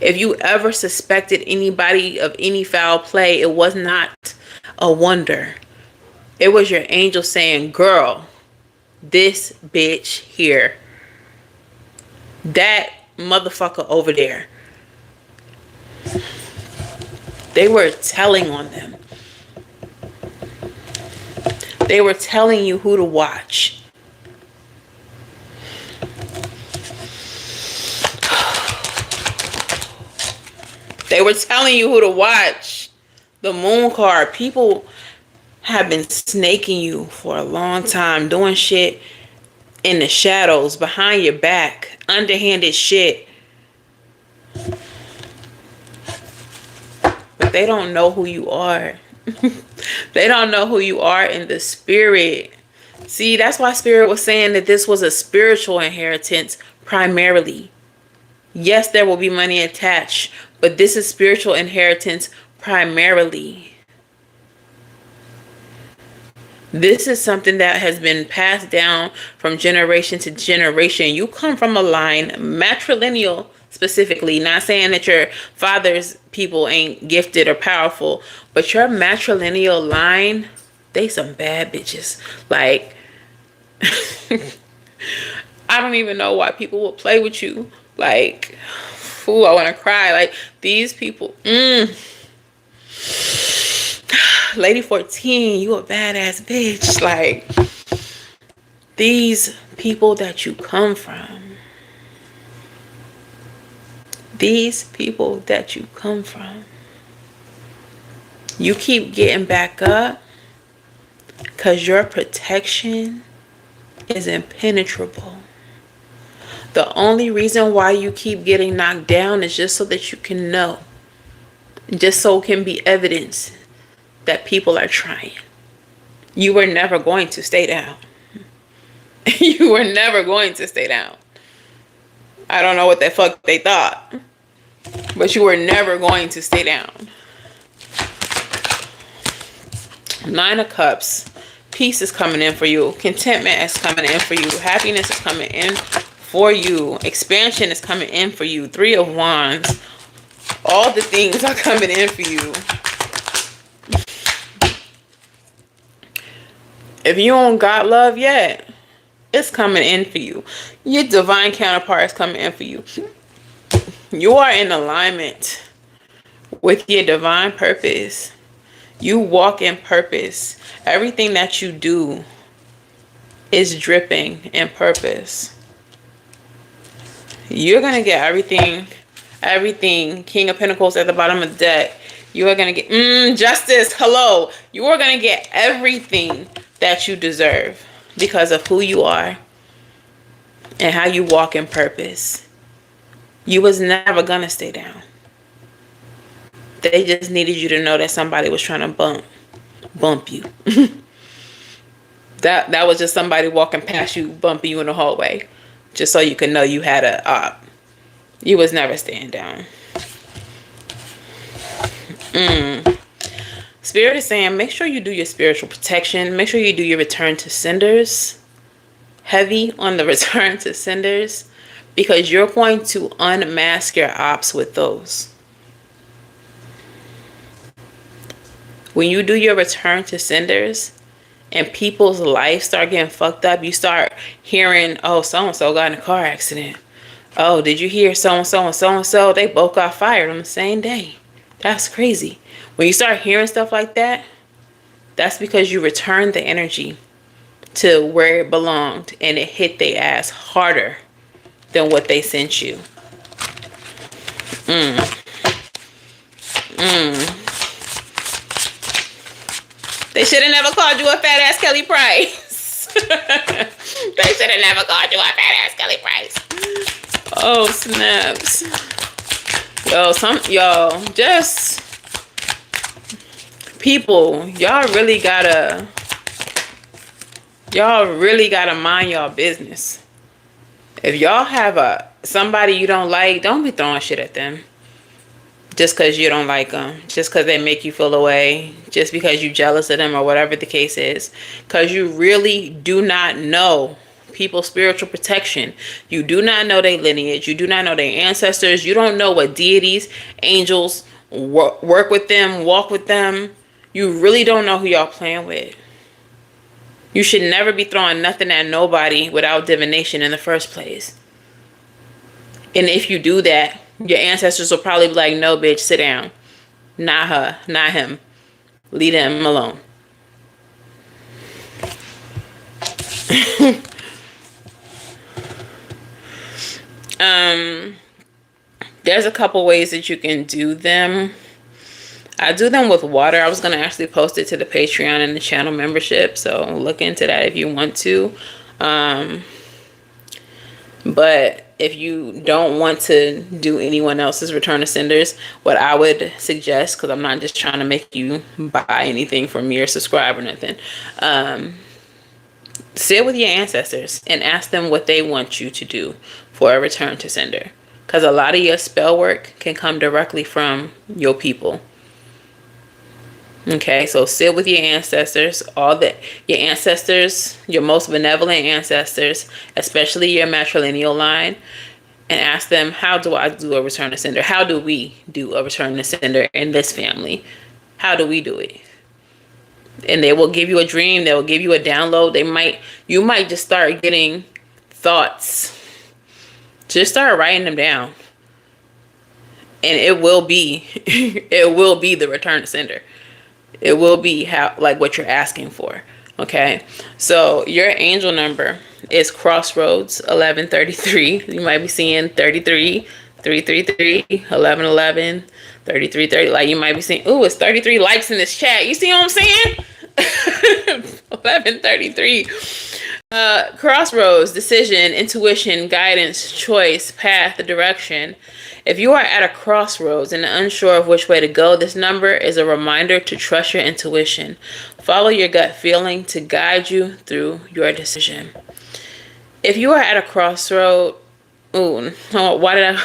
If you ever suspected anybody of any foul play, it was not a wonder. It was your angel saying, girl, this bitch here, that motherfucker over there. They were telling on them. They were telling you who to watch. They were telling you who to watch. The Moon card. People have been snaking you for a long time. Doing shit in the shadows, behind your back. Underhanded shit. But they don't know who you are. They don't know who you are in the spirit. See, that's why Spirit was saying that this was a spiritual inheritance primarily. Yes, there will be money attached, but this is spiritual inheritance primarily. This is something that has been passed down from generation to generation. You come from a line, matrilineal specifically, not saying that your father's people ain't gifted or powerful, but your matrilineal line, they some bad bitches. Like, I don't even know why people will play with you. Like, ooh, I want to cry. Like, these people, Lady 14, you a badass bitch. Like, these people that you come from. These people that you come from. You keep getting back up because your protection is impenetrable. The only reason why you keep getting knocked down is just so that you can know. Just so it can be evidence that people are trying. You were never going to stay down. You were never going to stay down. I don't know what the fuck they thought. But you were never going to stay down. Nine of Cups. Peace is coming in for you. Contentment is coming in for you. Happiness is coming in for you. Expansion is coming in for you. Three of Wands. All the things are coming in for you. If you don't got love yet, it's coming in for you. Your divine counterpart is coming in for you. You are in alignment with your divine purpose. You walk in purpose. Everything that you do is dripping in purpose. You're going to get everything. King of Pentacles at the bottom of the deck. You are going to get, justice, hello. You are going to get everything that you deserve because of who you are and how you walk in purpose. You was never going to stay down. They just needed you to know that somebody was trying to bump you. That was just somebody walking past you, bumping you in the hallway, just so you could know you had a op. You was never staying down. Spirit is saying, make sure you do your spiritual protection. Make sure you do your return to senders. Heavy on the return to senders, because you're going to unmask your ops with those. When you do your return to senders and people's lives start getting fucked up, you start hearing, oh, so-and-so got in a car accident. Oh, did you hear so-and-so and so-and-so? They both got fired on the same day. That's crazy. When you start hearing stuff like that, that's because you returned the energy to where it belonged and it hit their ass harder than what they sent you. They should have never called you a fat ass Kelly Price. They should have never called you a fat ass Kelly Price. Oh, snaps. Y'all, just people, y'all really gotta mind y'all business. If y'all have somebody you don't like, don't be throwing shit at them. Just because you don't like them. Just because they make you feel away. Just because you're jealous of them or whatever the case is. Because you really do not know people's spiritual protection. You do not know their lineage. You do not know their ancestors. You don't know what deities, angels work with them, walk with them. You really don't know who y'all playing with. You should never be throwing nothing at nobody without divination in the first place. And if you do that, your ancestors will probably be like, no, bitch, sit down. Not her, not him. Leave them alone. There's a couple ways that you can do them. I do them with water. I was going to actually post it to the Patreon and the channel membership. So look into that if you want to. But if you don't want to do anyone else's return of senders, what I would suggest, because I'm not just trying to make you buy anything from me or subscribe or nothing, sit with your ancestors and ask them what they want you to do for a return to sender. Because a lot of your spell work can come directly from your people. Okay, so sit with your ancestors, your ancestors, your most benevolent ancestors, especially your matrilineal line, and ask them, how do I do a return to sender? How do we do a return to sender in this family? How do we do it? And they will give you a dream. They will give you a download. You might just start getting thoughts. Just start writing them down. And it will be the return to sender. It will be what you're asking for. Okay. So your angel number is Crossroads 1133. You might be seeing 33, 333, 1111, 3330. Like you might be seeing, ooh, it's 33 likes in this chat. You see what I'm saying? 1133. Crossroads, decision, intuition, guidance, choice, path, direction. If you are at a crossroads and unsure of which way to go, this number is a reminder to trust your intuition. Follow your gut feeling to guide you through your decision. If you are at a crossroad, why did I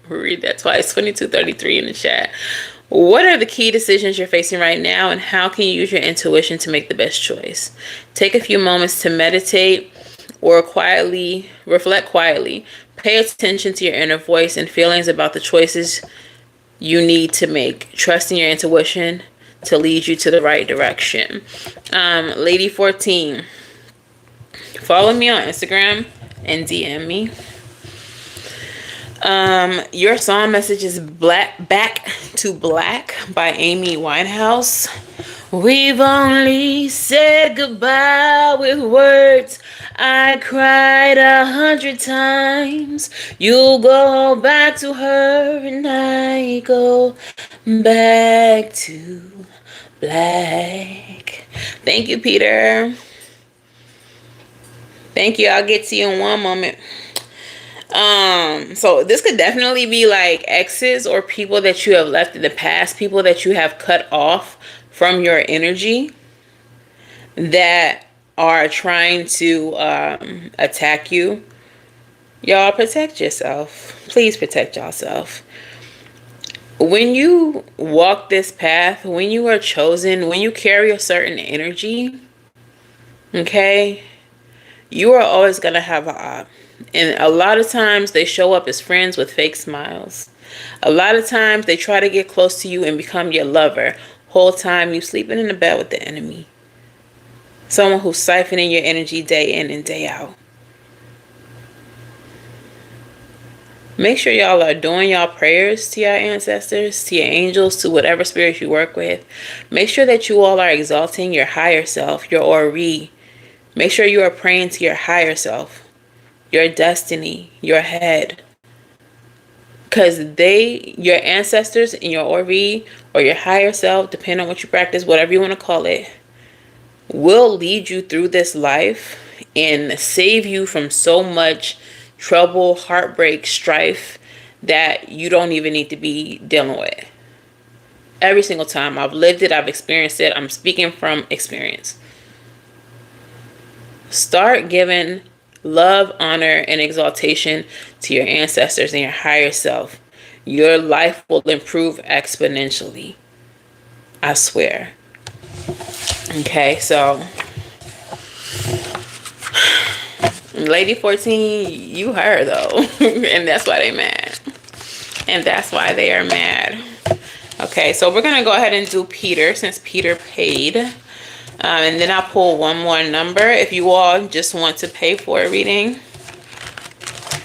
read that twice? 2233 in the chat. What are the key decisions you're facing right now, and how can you use your intuition to make the best choice? Take a few moments to meditate or reflect quietly. Pay attention to your inner voice and feelings about the choices you need to make. Trust in your intuition to lead you to the right direction. Lady 14, follow me on Instagram and DM me. Your song message is Back to Black by Amy Winehouse. We've only said goodbye with words. I cried 100 times. You'll go back to her and I go back to black. Thank you, Peter. Thank you. I'll get to you in one moment. So this could definitely be like exes or people that you have left in the past, people that you have cut off from your energy that are trying to attack you. Y'all protect yourself. Please protect yourself. When you walk this path, when you are chosen, when you carry a certain energy, okay, you are always going to have a and a lot of times they show up as friends with fake smiles. A lot of times they try to get close to you and become your lover. Whole time you sleeping in the bed with the enemy. Someone who's siphoning your energy day in and day out. Make sure y'all are doing y'all prayers to your ancestors, to your angels, to whatever spirits you work with. Make sure that you all are exalting your higher self, your Ori. Make sure you are praying to your higher self, your destiny, your head. Because your ancestors and your Ori or your higher self, depending on what you practice, whatever you want to call it, will lead you through this life and save you from so much trouble, heartbreak, strife that you don't even need to be dealing with. Every single time I've lived it, I've experienced it. I'm speaking from experience. Start giving love, honor, and exaltation to your ancestors and your higher self. Your life will improve exponentially. I swear. Okay, so Lady 14, you her though. And that's why they mad. And that's why they are mad. Okay, so we're going to go ahead and do Peter since Peter paid. And then I'll pull one more number if you all just want to pay for a reading.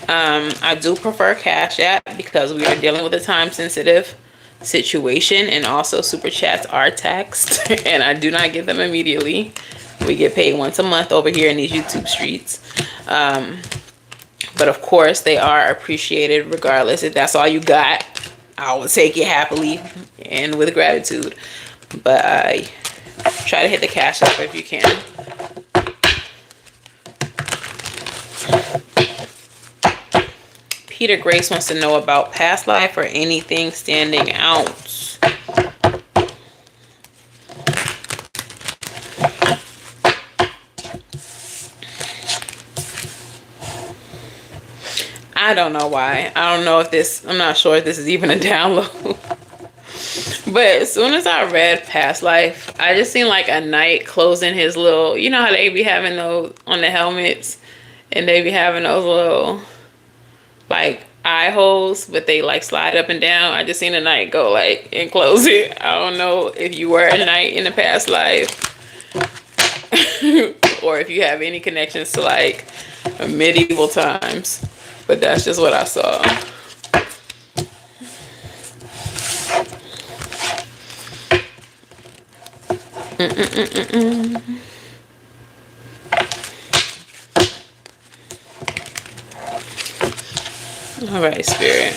I do prefer Cash App because we are dealing with a time-sensitive situation, and also super chats are taxed, and I do not get them immediately. We get paid once a month over here in these YouTube streets. But of course, they are appreciated regardless. If that's all you got, I will take it happily and with gratitude. But try to hit the Cash App if you can. Peter Grace wants to know about past life or anything standing out. I don't know why. I don't know if this, I'm not sure if this is even a download. But as soon as I read past life, I just seen like a knight closing his little, you know how they be having those on the helmets, and they be having those little like eye holes, but they like slide up and down. I just seen a knight go like and close it. I don't know if you were a knight in the past life or if you have any connections to like medieval times, but that's just what I saw. All right, Spirit.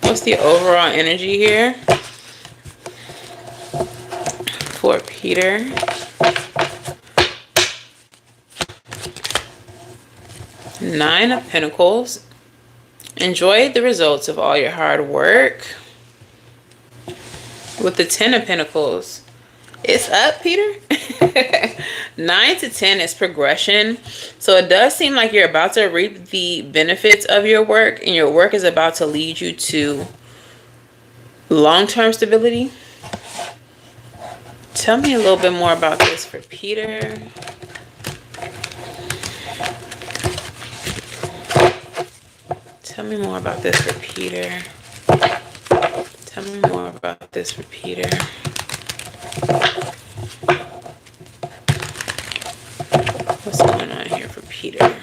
What's the overall energy here for Peter? Nine of Pentacles. Enjoy the results of all your hard work. With the 10 of Pentacles, it's up, Peter. 9 to 10 is progression. So it does seem like you're about to reap the benefits of your work, and your work is about to lead you to long-term stability. Tell me a little bit more about this for Peter. Tell me more about this for Peter. Tell me more about this repeater. What's going on here for Peter?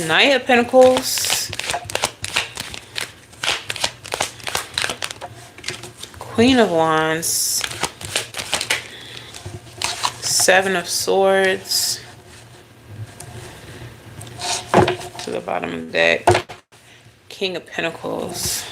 Knight of Pentacles. Queen of Wands. Seven of Swords. To the bottom of the deck. King of Pentacles.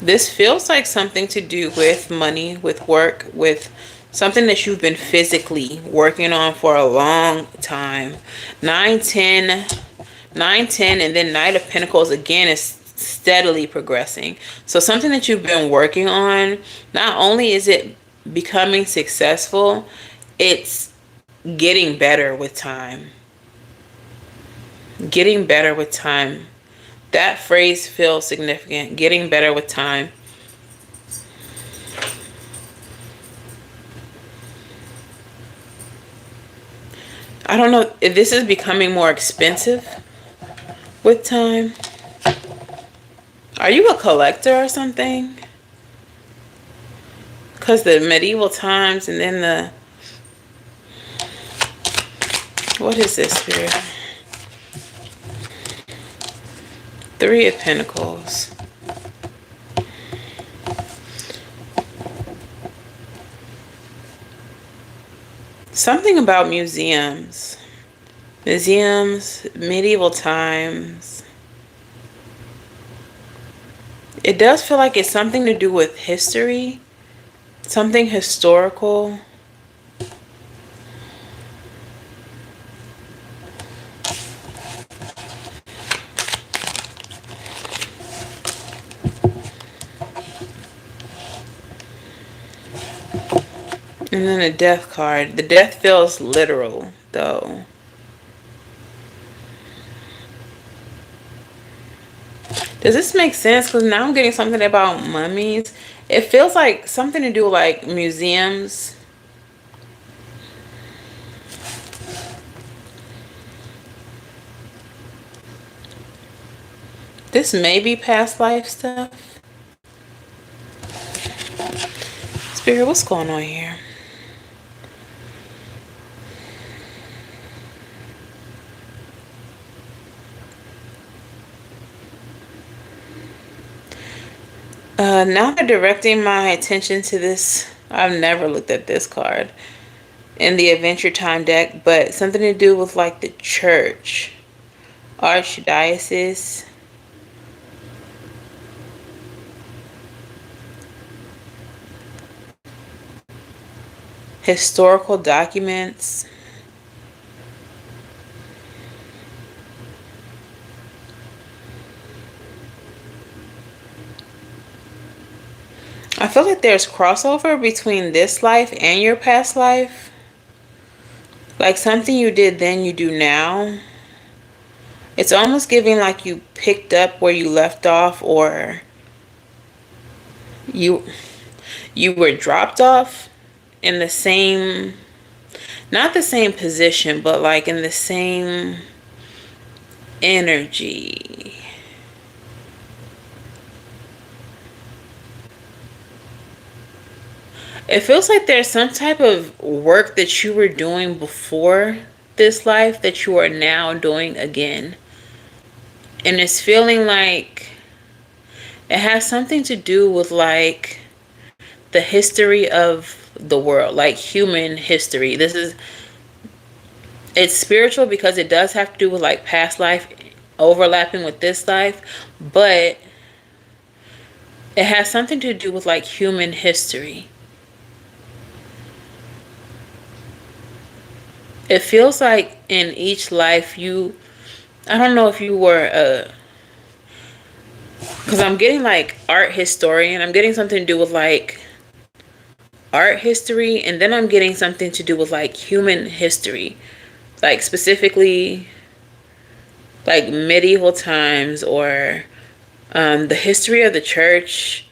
This feels like something to do with money, with work, with something that you've been physically working on for a long time. 9, 10, 9, 10, and then Knight of Pentacles again is steadily progressing. So something that you've been working on, not only is it becoming successful, it's getting better with time. Getting better with time. That phrase feels significant. Getting better with time. I don't know if this is becoming more expensive with time. Are you a collector or something? Because the medieval times and then the... What is this, Spirit? Three of Pentacles. Something about museums. Museums, medieval times. It does feel like it's something to do with history. Something historical. And then a death card. The death feels literal, though. Does this make sense? Because now I'm getting something about mummies. It feels like something to do with like museums. This may be past life stuff. Spirit, what's going on here? Now they're directing my attention to this. I've never looked at this card in the Adventure Time deck, but something to do with like the church, archdiocese. Historical documents. I feel like there's crossover between this life and your past life. Like something you did then you do now. It's almost giving like you picked up where you left off, or you were dropped off in the same, not the same position, but like in the same energy. It feels like there's some type of work that you were doing before this life that you are now doing again. And it's feeling like it has something to do with like the history of the world, like human history. It's spiritual because it does have to do with like past life overlapping with this life, but it has something to do with like human history. It feels like in each life I don't know if you were because I'm getting like art historian. I'm getting something to do with like art history, and then I'm getting something to do with like human history. Like specifically like medieval times, or the history of the church.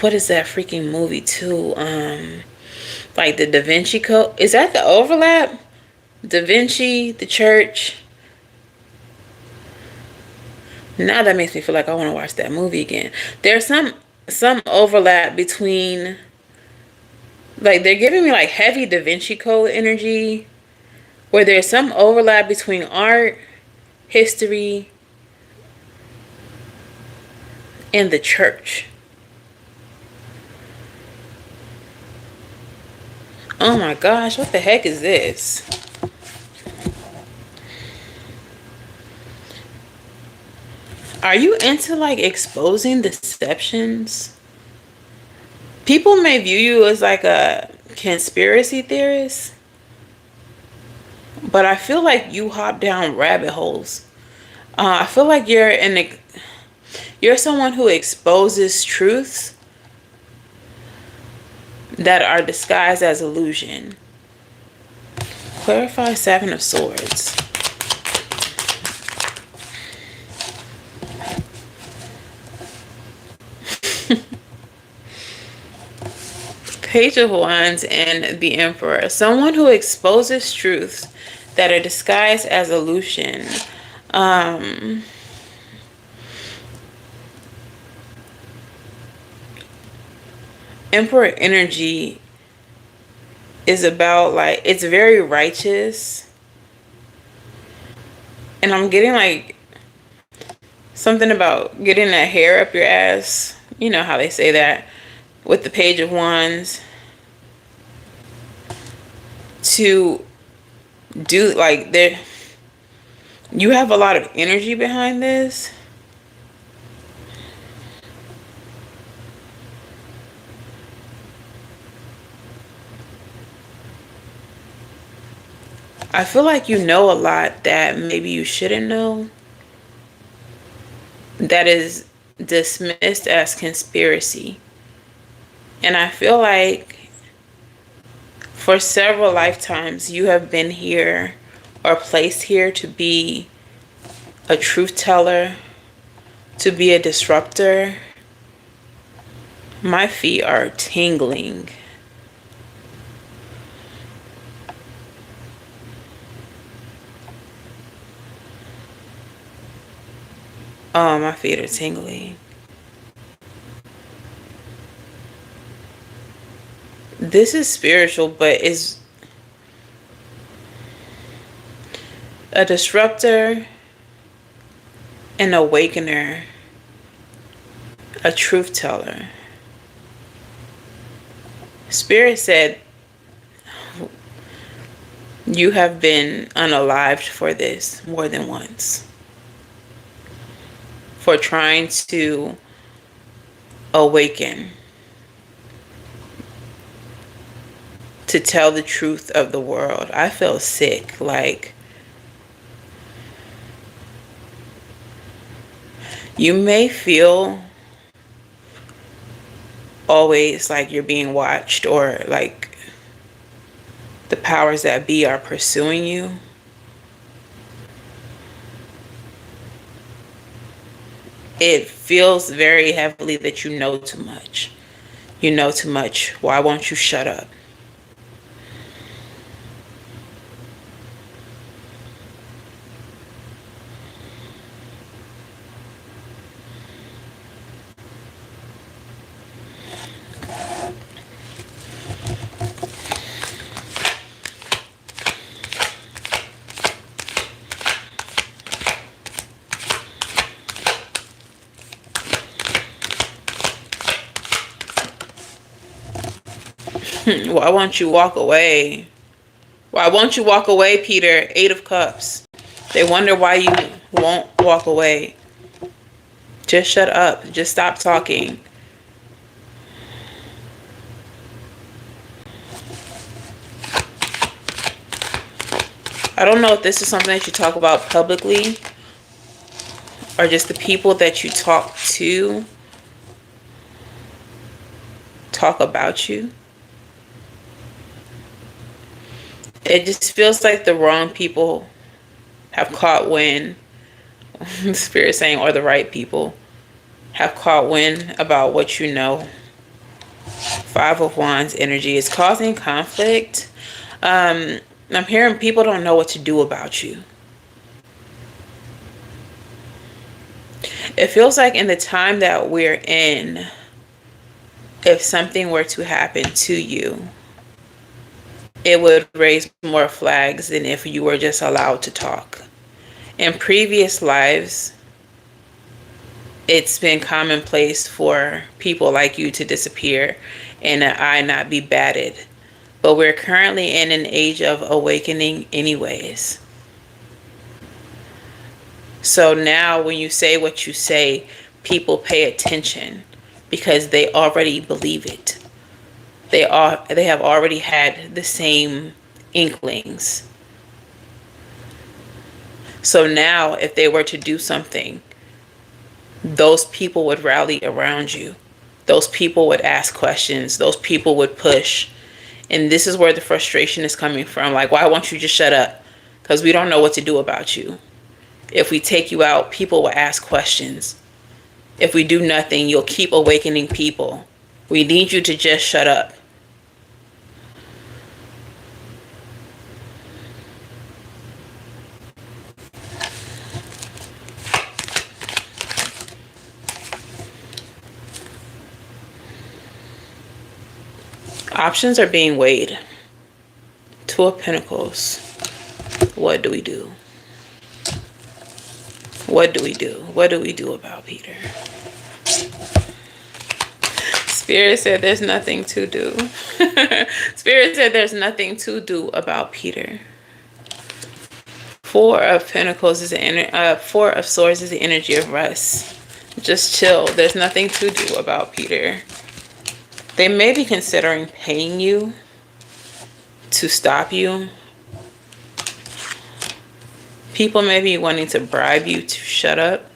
What is that freaking movie too? Like the Da Vinci Code. Is that the overlap? Da Vinci, the church. Now that makes me feel like I want to watch that movie again. There's some overlap between, like, they're giving me like heavy Da Vinci Code energy, where there's some overlap between art, history, and the church. Oh my gosh, what the heck is this? Are you into like exposing deceptions? People may view you as like a conspiracy theorist, but I feel like you hop down rabbit holes. I feel like you're someone who exposes truths that are disguised as illusion. Clarify Seven of Swords. Page of Wands and the Emperor. Someone who exposes truths that are disguised as illusion. Emperor energy is about like, it's very righteous. And I'm getting like something about getting that hair up your ass. You know how they say that with the Page of Wands. To do like there, you have a lot of energy behind this. I feel like you know a lot that maybe you shouldn't know, that is dismissed as conspiracy. And I feel like for several lifetimes you have been here or placed here to be a truth teller, to be a disruptor. My feet are tingling. Oh, my feet are tingling. This is spiritual, but is a disruptor, an awakener, a truth teller. Spirit said you have been unalived for this more than once. For trying to awaken, to tell the truth of the world. I feel sick. Like, you may feel always like you're being watched, or like the powers that be are pursuing you. It feels very heavily that you know too much. You know too much. Why won't you shut up? Why won't you walk away? Why won't you walk away, Peter? 8 of Cups. They wonder why you won't walk away. Just shut up. Just stop talking. I don't know if this is something that you talk about publicly, or just the people that you talk to talk about you. It just feels like the wrong people have caught wind. Spirit saying, or the right people have caught wind about what you know. 5 of Wands energy is causing conflict. I'm hearing people don't know what to do about you. It feels like in the time that we're in, if something were to happen to you, it would raise more flags than if you were just allowed to talk. In previous lives, it's been commonplace for people like you to disappear and an eye not be batted. But we're currently in an age of awakening anyways. So now when you say what you say, people pay attention because they already believe it. They have already had the same inklings. So now if they were to do something, those people would rally around you. Those people would ask questions. Those people would push. And this is where the frustration is coming from. Like, why won't you just shut up? Because we don't know what to do about you. If we take you out, people will ask questions. If we do nothing, you'll keep awakening people. We need you to just shut up. Options are being weighed. Two of Pentacles. What do we do? What do we do? What do we do about Peter? Spirit said there's nothing to do. Spirit said there's nothing to do about Peter. Four of Pentacles is the Four of Swords is the energy of rest. Just chill. There's nothing to do about Peter. They may be considering paying you to stop you. People may be wanting to bribe you to shut up.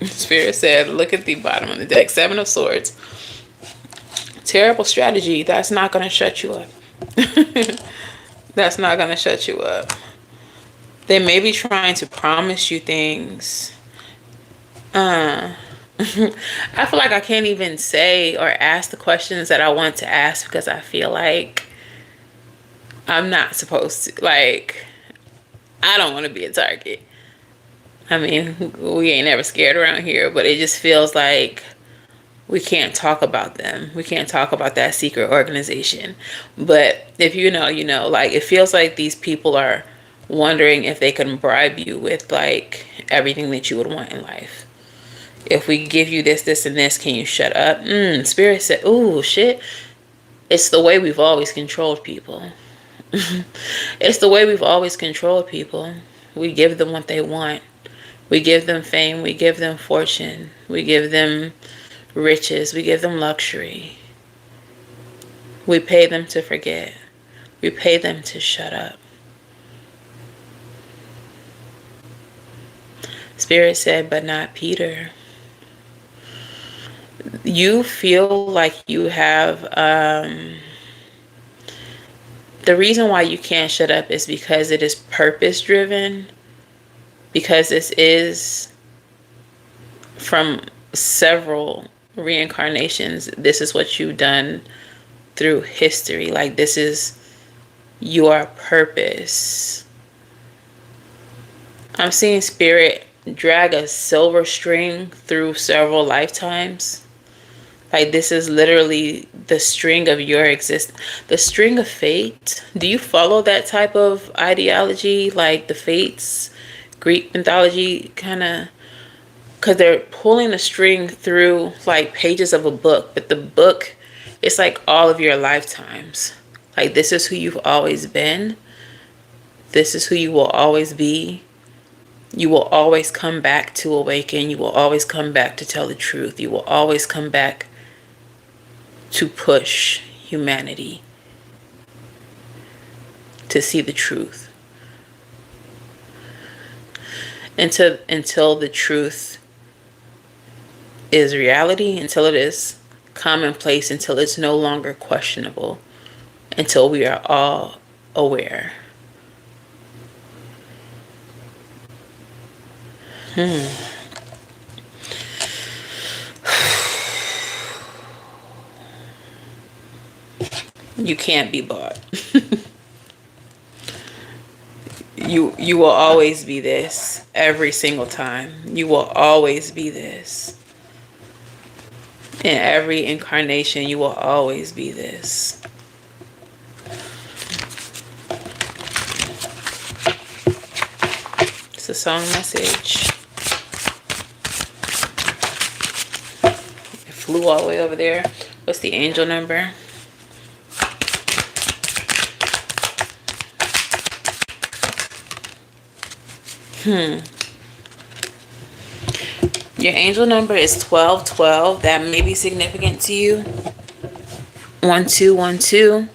Spirit said, look at the bottom of the deck. Seven of Swords. Terrible strategy. That's not going to shut you up. That's not going to shut you up. They may be trying to promise you things. I feel like I can't even say or ask the questions that I want to ask because I feel like I'm not supposed to. Like, I don't want to be a target. I mean, we ain't never scared around here, but it just feels like we can't talk about them. We can't talk about that secret organization. But if you know, you know, like, it feels like these people are wondering if they can bribe you with, like, everything that you would want in life. If we give you this, this, and this, can you shut up? Spirit said, ooh, shit. It's the way we've always controlled people. It's the way we've always controlled people. We give them what they want. We give them fame. We give them fortune. We give them riches. We give them luxury. We pay them to forget. We pay them to shut up. Spirit said, but not Peter. You feel like you have, the reason why you can't shut up is because it is purpose driven. Because this is from several reincarnations. This is what you've done through history. Like, this is your purpose. I'm seeing Spirit drag a silver string through several lifetimes. Like, this is literally the string of your existence. The string of fate. Do you follow that type of ideology? Like the fates, Greek mythology kind of? Because they're pulling a string through like pages of a book. But the book, it's like all of your lifetimes. Like, this is who you've always been. This is who you will always be. You will always come back to awaken. You will always come back to tell the truth. You will always come back to push humanity to see the truth. Until the truth is reality, until it is commonplace, until it's no longer questionable, until we are all aware. You can't be bought. You will always be this every single time. You will always be this. In every incarnation, you will always be this. It's a song message. It flew all the way over there. What's the angel number? Your angel number is 1212. That may be significant to you. 1212.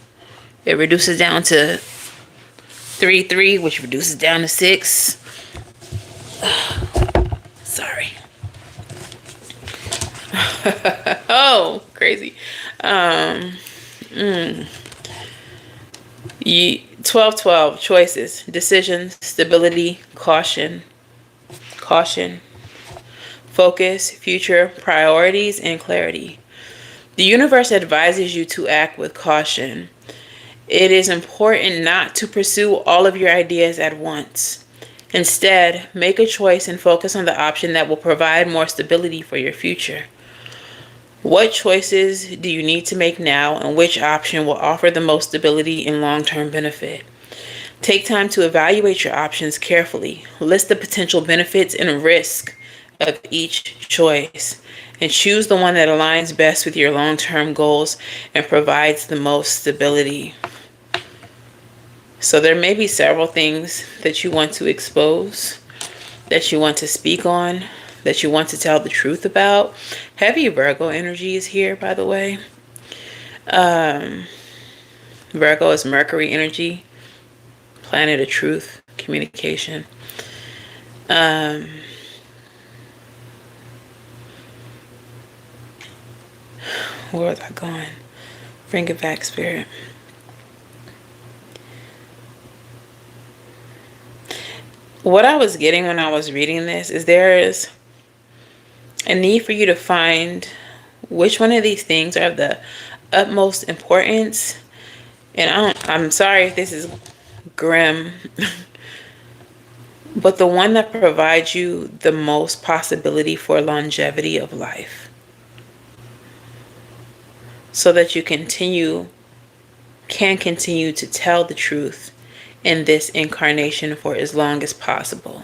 It reduces down to 33, which reduces down to 6. Sorry. Oh, crazy. 1212. Choices, decisions, stability, caution, focus, future, priorities, and clarity. The universe advises you to act with caution. It is important not to pursue all of your ideas at once. Instead, make a choice and focus on the option that will provide more stability for your future. What choices do you need to make now, and which option will offer the most stability and long-term benefit? Take time to evaluate your options carefully. List the potential benefits and risk of each choice, and choose the one that aligns best with your long-term goals and provides the most stability. So there may be several things that you want to expose, that you want to speak on, that you want to tell the truth about. Heavy Virgo energy is here, by the way. Virgo is Mercury energy, planet of truth, communication. Where was I going? Bring it back, Spirit. What I was getting when I was reading this is there is a need for you to find which one of these things are of the utmost importance. And I'm sorry if this is grim, but the one that provides you the most possibility for longevity of life, so that you can continue to tell the truth in this incarnation for as long as possible.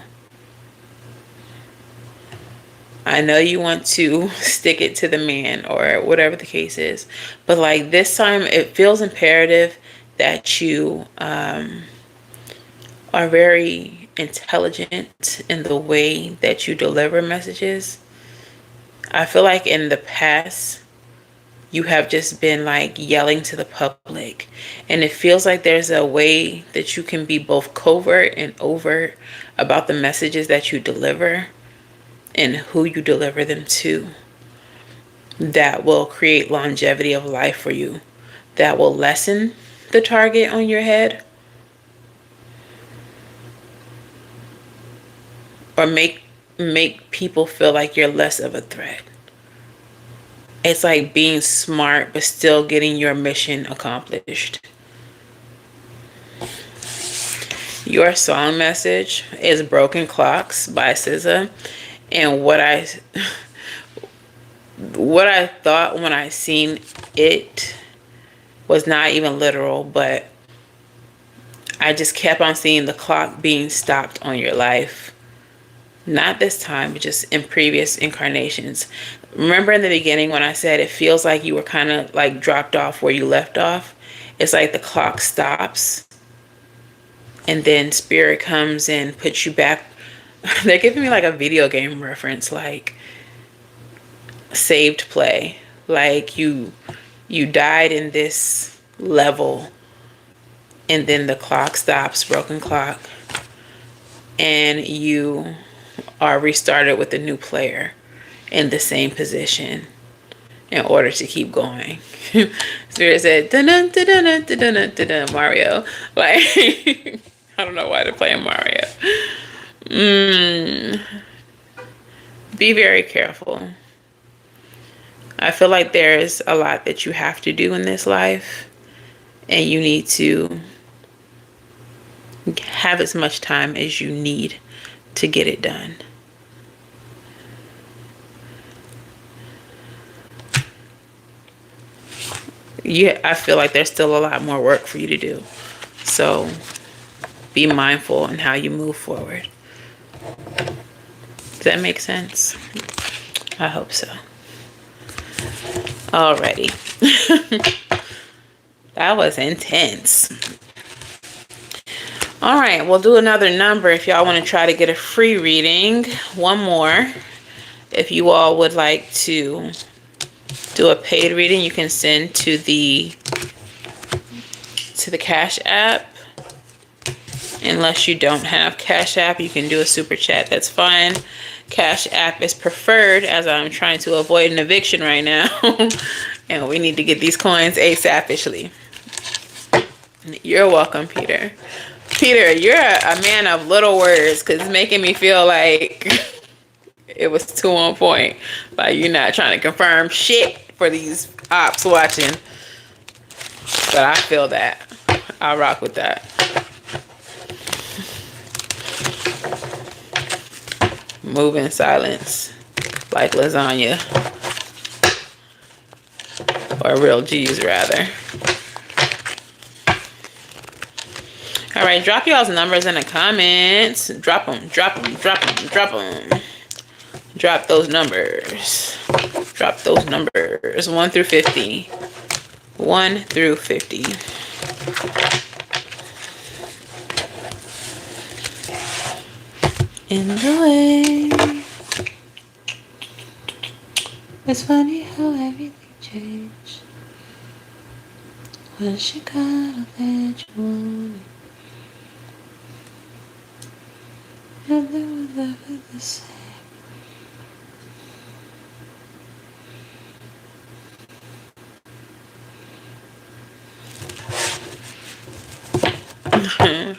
I know you want to stick it to the man or whatever the case is, but like this time it feels imperative that you are very intelligent in the way that you deliver messages. I feel like in the past you have just been like yelling to the public, and it feels like there's a way that you can be both covert and overt about the messages that you deliver and who you deliver them to, that will create longevity of life for you, that will lessen the target on your head, or make people feel like you're less of a threat. It's like being smart but still getting your mission accomplished. Your song message is Broken Clocks by SZA. And what I thought when I seen it was not even literal, but I just kept on seeing the clock being stopped on your life. Not this time, but just in previous incarnations. Remember in the beginning when I said it feels like you were kind of like dropped off where you left off? It's like the clock stops and then spirit comes and puts you back. They're giving me like a video game reference, like saved play. Like you died in this level and then the clock stops, broken clock, and you are restarted with a new player in the same position in order to keep going. Spirit said, dun dun dun dun dun dun dun dun, Mario. Like, I don't know why they're playing Mario. Be very careful. I feel like there's a lot that you have to do in this life. and you need to have as much time as you need to get it done. Yeah, I feel like there's still a lot more work for you to do. So be mindful in how you move forward. Does that make sense? I hope so. Alrighty. That was intense. All right, we'll do another number if y'all want to try to get a free reading. One more. If you all would like to do a paid reading, you can send to the Cash App. Unless you don't have Cash App, you can do a super chat. That's fine. Cash App is preferred as I'm trying to avoid an eviction right now. And we need to get these coins ASAPishly. You're welcome, Peter. Peter, you're a man of little words because it's making me feel like it was too on point. Like you're not trying to confirm shit for these ops watching. But I feel that. I'll rock with that. Move in silence like lasagna. Or real G's, rather. All right, drop y'all's numbers in the comments. Drop them, drop them, drop them, drop them. Drop those numbers. Drop those numbers. 1 through 50. 1 through 50. In the way. It's funny how everything changed when she got all that you wanted. Nothing was ever the same.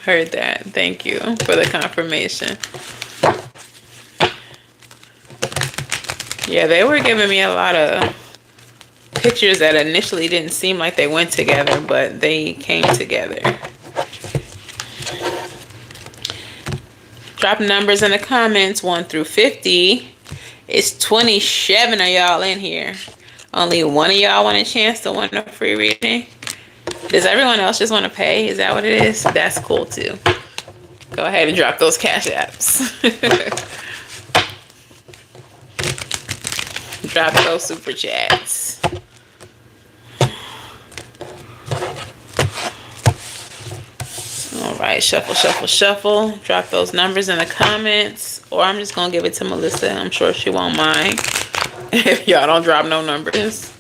Heard that. Thank you for the confirmation. Yeah, they were giving me a lot of pictures that initially didn't seem like they went together, but they came together. Drop numbers in the comments 1 through 50. It's 27 of y'all in here. Only one of y'all want a chance to win a free reading. Does everyone else just want to pay? Is that what it is? That's cool too. Go ahead and drop those Cash Apps. Drop those super chats. All right, shuffle, shuffle, shuffle. Drop those numbers in the comments, or I'm just gonna give it to Melissa. I'm sure she won't mind if y'all don't drop no numbers.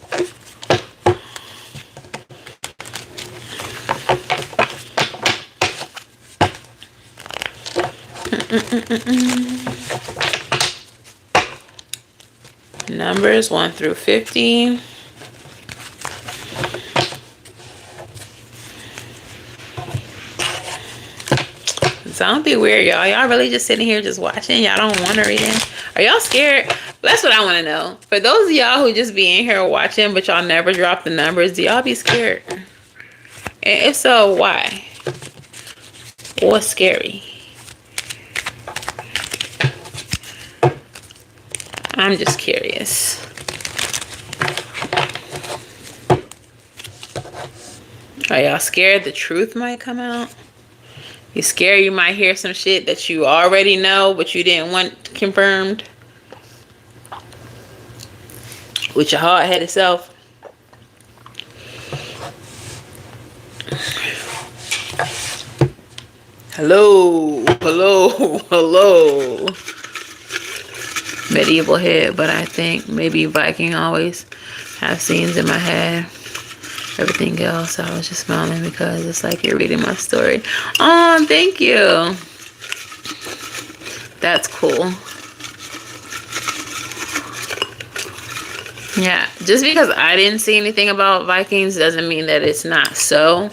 Numbers 1 through 50. Don't be weird, y'all. Y'all really just sitting here just watching? Y'all don't want to read it? Are y'all scared? That's what I want to know. For those of y'all who just be in here watching, but y'all never drop the numbers, do y'all be scared? And if so, why? What's scary? I'm just curious. Are y'all scared the truth might come out? You scared you might hear some shit that you already know, but you didn't want confirmed? With your hard-headed self? Hello, hello, hello. Medieval head, but I think maybe Viking always have scenes in my head. Everything else, I was just smiling because it's like you're reading my story. Oh, thank you. That's cool. Yeah, just because I didn't see anything about Vikings doesn't mean that it's not so.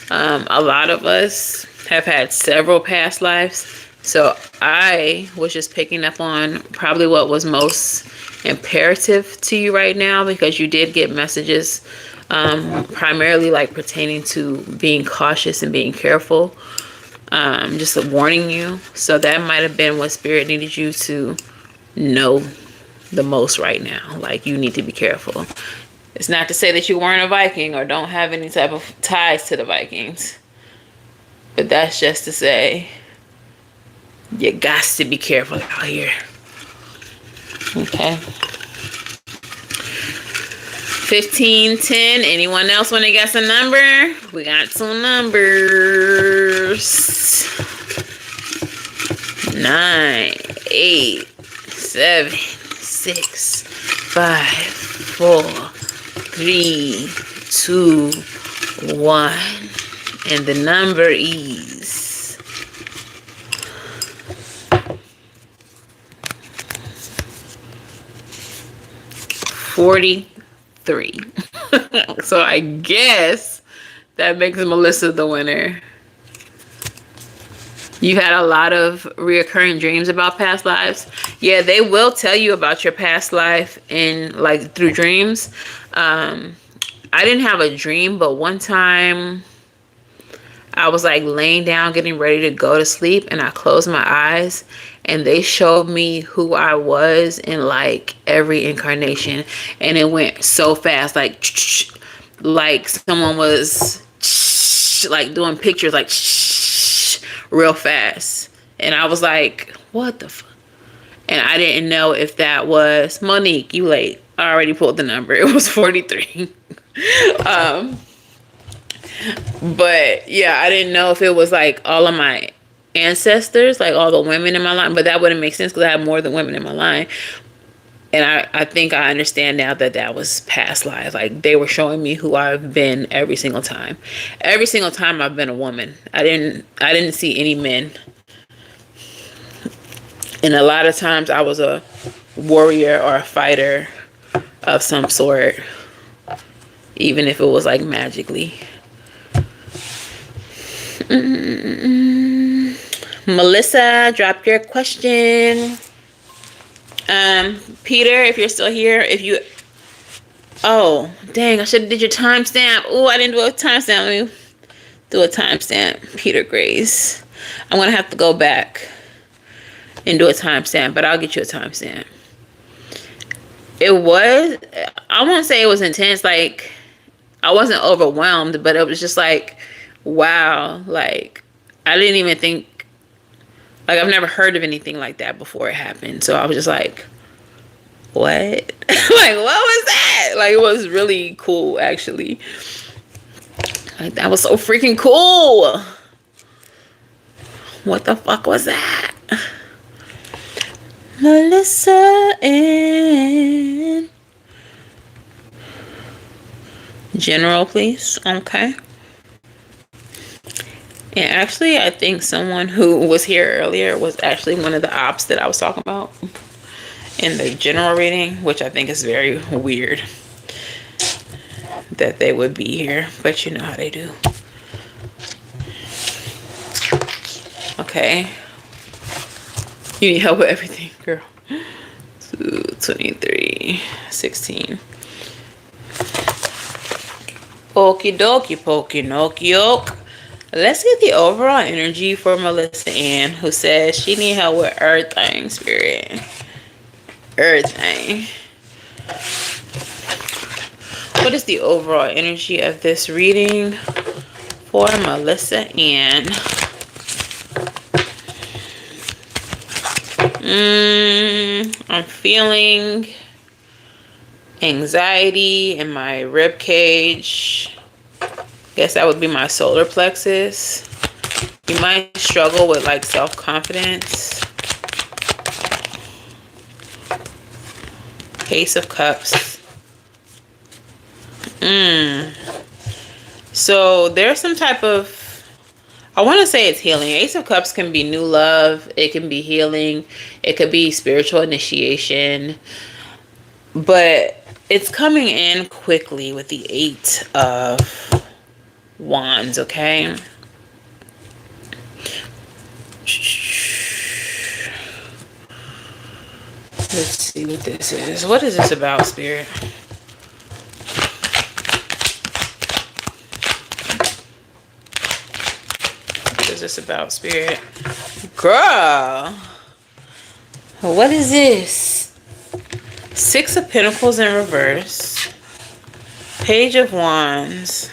A lot of us have had several past lives. So I was just picking up on probably what was most imperative to you right now, because you did get messages primarily like pertaining to being cautious and being careful. Just warning you. So that might have been what Spirit needed you to know the most right now. Like, you need to be careful. It's not to say that you weren't a Viking or don't have any type of ties to the Vikings. But that's just to say, you got to be careful out here. Okay. 1510. Anyone else want to guess a number? We got some numbers. 9, 8, 7, 6, 5, 4, 3, 2, 1. And the number is 43. So I guess that makes Melissa the winner. You had a lot of reoccurring dreams about past lives. Yeah, they will tell you about your past life in like through dreams. I didn't have a dream, but one time I was like laying down getting ready to go to sleep, and I closed my eyes and they showed me who I was in like every incarnation, and it went so fast, like someone was like doing pictures like real fast. And I was like, what the fuck? And I didn't know if that was Monique, you late. I already pulled the number. It was 43. But yeah, I didn't know if it was like all of my ancestors, like all the women in my line, but that wouldn't make sense because I have more than women in my line. And I think I understand now that that was past life. Like, they were showing me who I've been every single time. Every single time I've been a woman. I didn't see any men. And a lot of times I was a warrior or a fighter of some sort. Even if it was like magically. Melissa, drop your question. Peter, if you're still here, oh, dang, I should have did your timestamp. Oh, I didn't do a timestamp. Let me do a timestamp. Peter Grace. I'm going to have to go back and do a timestamp, but I'll get you a timestamp. It was, I won't say it was intense. Like, I wasn't overwhelmed, but it was just like, wow. Like, I didn't even think, like, I've never heard of anything like that before it happened. So I was just like, what? Like, what was that? Like, it was really cool, actually. Like, that was so freaking cool. What the fuck was that? Melissa and General, please. Okay. And actually, I think someone who was here earlier was actually one of the ops that I was talking about in the general reading, which I think is very weird that they would be here, but you know how they do. Okay. You need help with everything, girl. 2, 23, 16. Okie dokie, pokey nokie yoke. Let's get the overall energy for Melissa Ann, who says she need help with everything, spirit. Everything. What is the overall energy of this reading for Melissa Ann? I'm feeling anxiety in my rib cage. Guess that would be my solar plexus. You might struggle with like self-confidence. Ace of Cups. So there's some type of, I want to say it's healing. Ace of Cups can be new love. It can be healing. It could be spiritual initiation. But it's coming in quickly with the 8 of Wands, okay? Let's see what this is. What is this about, spirit? is this about, Spirit? Girl. What is this? Six of Pentacles in reverse. Page of Wands.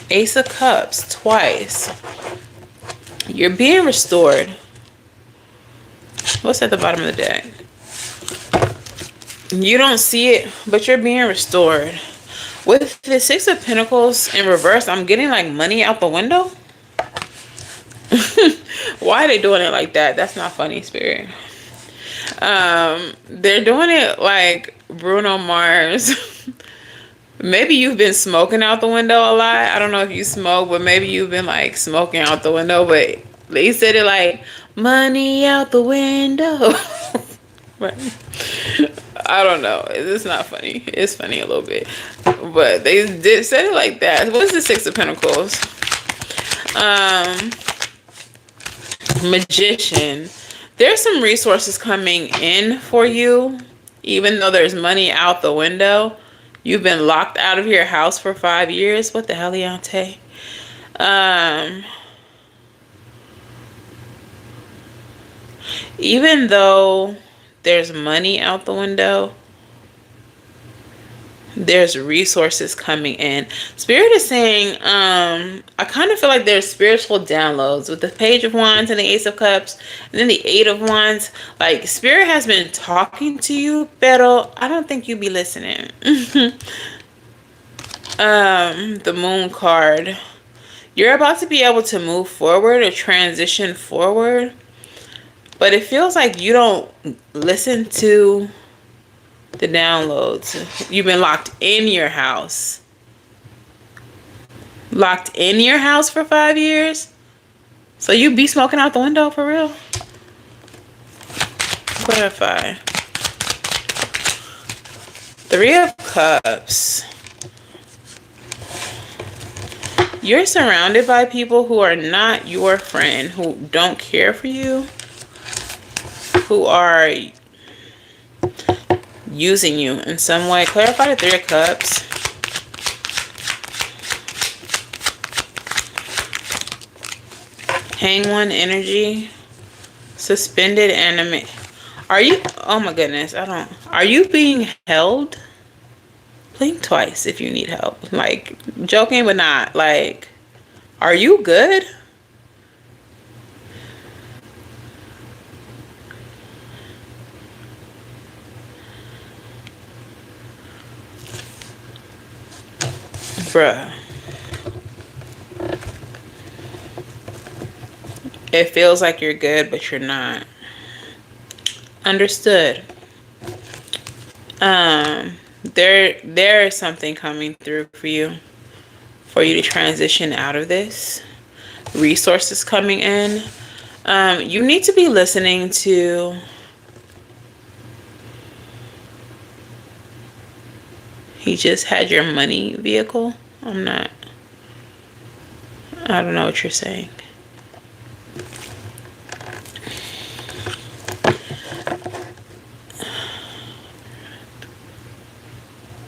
Ace of Cups twice. You're being restored. What's at the bottom of the deck? You don't see it, but you're being restored. With the Six of Pentacles in reverse, I'm getting like money out the window. Why are they doing it like that? That's not funny, Spirit. They're doing it like Bruno Mars. Maybe you've been smoking out the window a lot. I don't know if you smoke, but maybe you've been like smoking out the window. But they said it like money out the window. I don't know. It's not funny. It's funny a little bit, but they did say it like that. What's the Six of Pentacles? Magician. There's some resources coming in for you, even though there's money out the window. You've been locked out of your house for 5 years. What the hell, Leonte? Even though there's money out the window, there's resources coming in. Spirit is saying, I kind of feel like there's spiritual downloads with the Page of Wands and the Ace of Cups and then the Eight of Wands. Like, Spirit has been talking to you, pero I don't think you be listening. The Moon card. You're about to be able to move forward or transition forward, but it feels like you don't listen to the downloads. You've been locked in your house. Locked in your house for 5 years? So you be smoking out the window for real? Clarify. Three of Cups. You're surrounded by people who are not your friend, who don't care for you, who are using you in some way. Clarify the Three of Cups. Hang One energy. Suspended anime. Are you, oh my goodness, are you being held? Blink twice if you need help. Like, joking but not. Like, are you good? Bruh. It feels like you're good, but you're not. Understood. There is something coming through for you to transition out of this. Resources coming in. You need to be listening to he just had your money vehicle. I don't know what you're saying.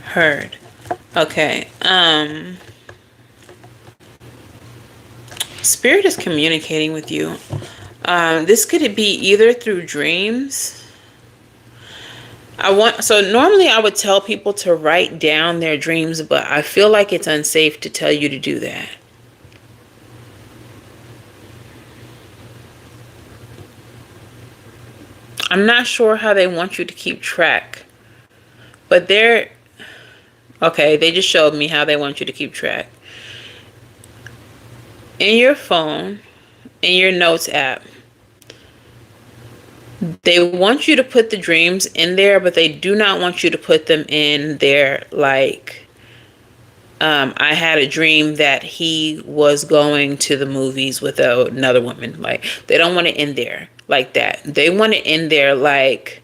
Heard. Okay. Spirit is communicating with you. This could be either through dreams. So normally I would tell people to write down their dreams, but I feel like it's unsafe to tell you to do that. I'm not sure how they want you to keep track, but okay, they just showed me how they want you to keep track. In your phone, in your notes app, they want you to put the dreams in there, but they do not want you to put them in there like, I had a dream that he was going to the movies with another woman. Like, they don't want it in there like that. They want it in there like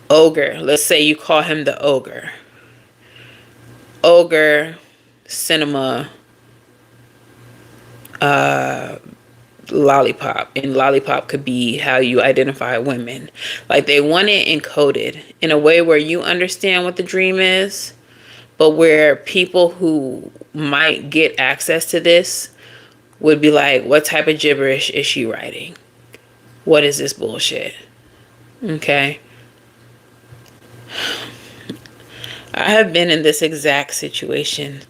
ogre. Let's say you call him the ogre. Ogre, cinema, lollipop. And lollipop could be how you identify women. Like, they want it encoded in a way where you understand what the dream is, But where people who might get access to this would be like, what type of gibberish is she writing? What is this bullshit? Okay. I have been in this exact situation.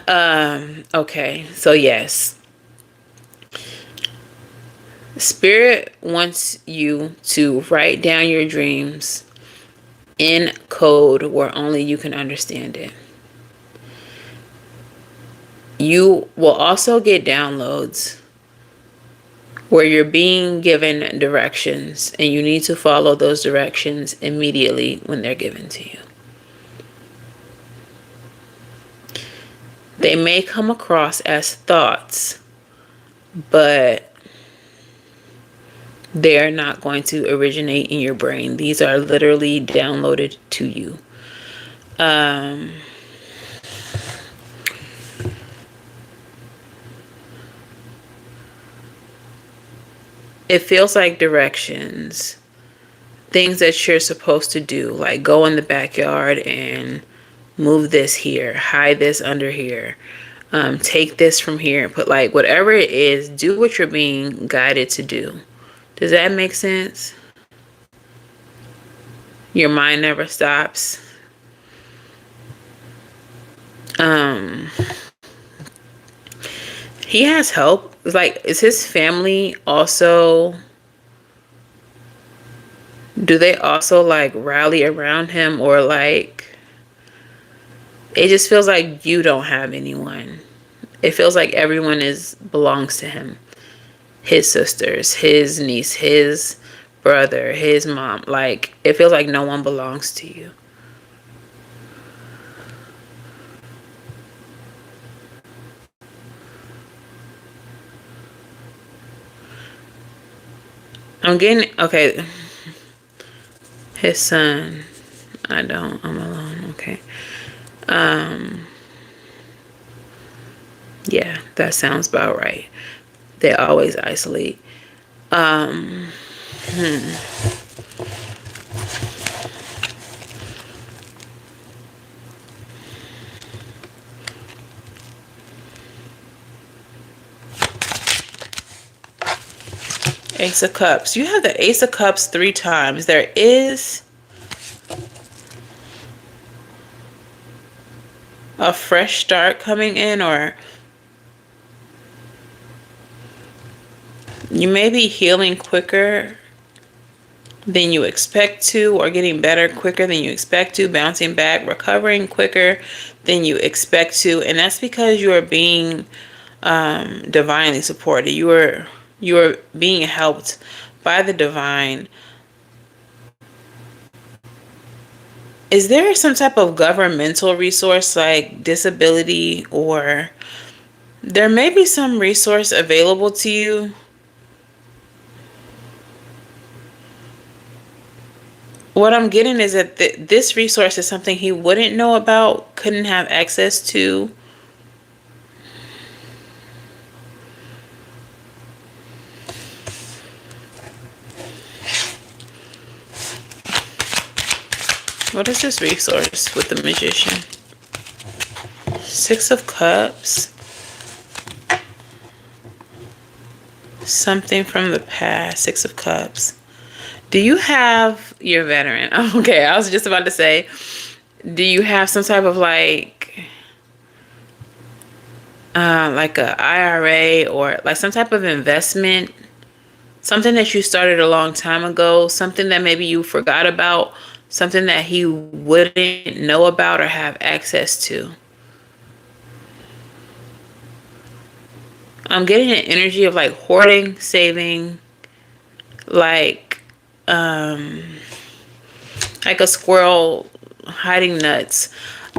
Okay, so yes. Spirit wants you to write down your dreams in code where only you can understand it. You will also get downloads where you're being given directions and you need to follow those directions immediately when they're given to you. They may come across as thoughts, but they are not going to originate in your brain. These are literally downloaded to you. It feels like directions, things that you're supposed to do, like go in the backyard and move this here, hide this under here, take this from here, put like whatever it is, do what you're being guided to do. Does that make sense? Your mind never stops. He has help. It's like, is his family also, do they also like rally around him, or like, it just feels like you don't have anyone. It feels like everyone belongs to him. His sisters, his niece, his brother, his mom. Like, it feels like no one belongs to you. I'm getting, okay. His son. I'm alone. Okay. Yeah, that sounds about right. They always isolate. Ace of Cups. You have the Ace of Cups 3 times. There is a fresh start coming in, or you may be healing quicker than you expect to, or getting better quicker than you expect to, bouncing back, recovering quicker than you expect to. And that's because you are being divinely supported. You are being helped by the divine. Is there some type of governmental resource like disability, or there may be some resource available to you? What I'm getting is that this resource is something he wouldn't know about, couldn't have access to. What is this resource with the Magician? 6 of Cups. Something from the past. 6 of Cups. Do you have your veteran? Okay, I was just about to say, do you have some type of like a IRA, or like some type of investment, something that you started a long time ago, something that maybe you forgot about, something that he wouldn't know about or have access to? I'm getting an energy of like hoarding, saving, like a squirrel hiding nuts.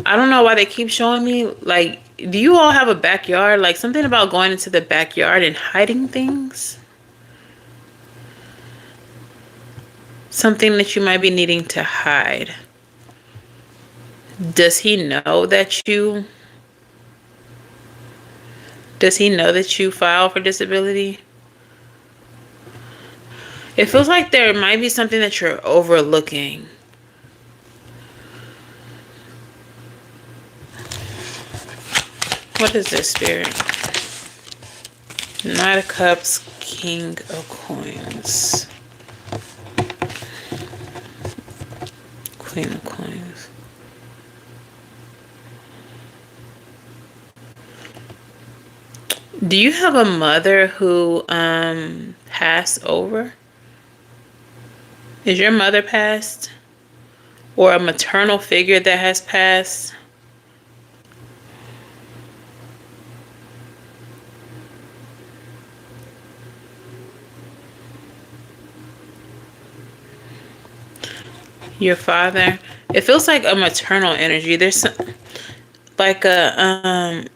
I don't know why they keep showing me, like, do you all have a backyard? Like something about going into the backyard and hiding things? Something that you might be needing to hide. Does he know that you file for disability? It feels like there might be something that you're overlooking. What is this, Spirit? Knight of Cups, King of Coins, Queen of Coins. Do you have a mother who passed over? Is your mother passed? Or a maternal figure that has passed? Your father? It feels like a maternal energy. There's some, like a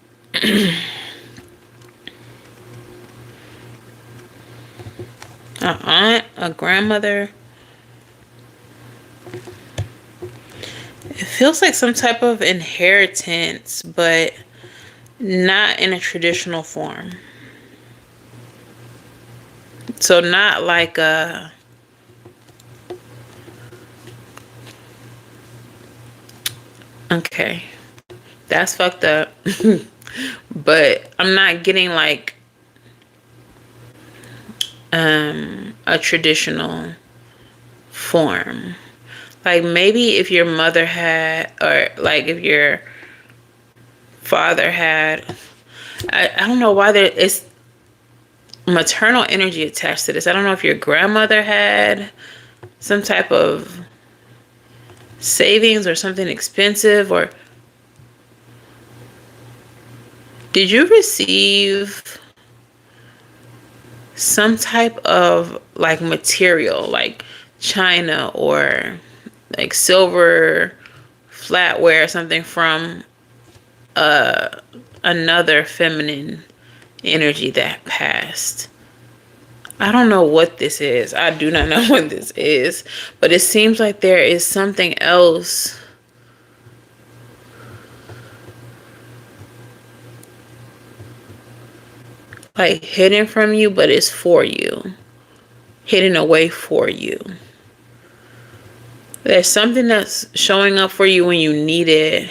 aunt, a grandmother. It feels like some type of inheritance, but not in a traditional form. So not like a... Okay. That's fucked up. But I'm not getting like a traditional form. Like maybe if your mother had, or like if your father had, I don't know why there is maternal energy attached to this. I don't know if your grandmother had some type of savings or something expensive, or did you receive some type of like material, like china or like silver flatware or something from another feminine energy that passed? I don't know what this is. I do not know what this is, but it seems like there is something else like hidden from you, but it's for you, hidden away for you. There's something that's showing up for you when you need it.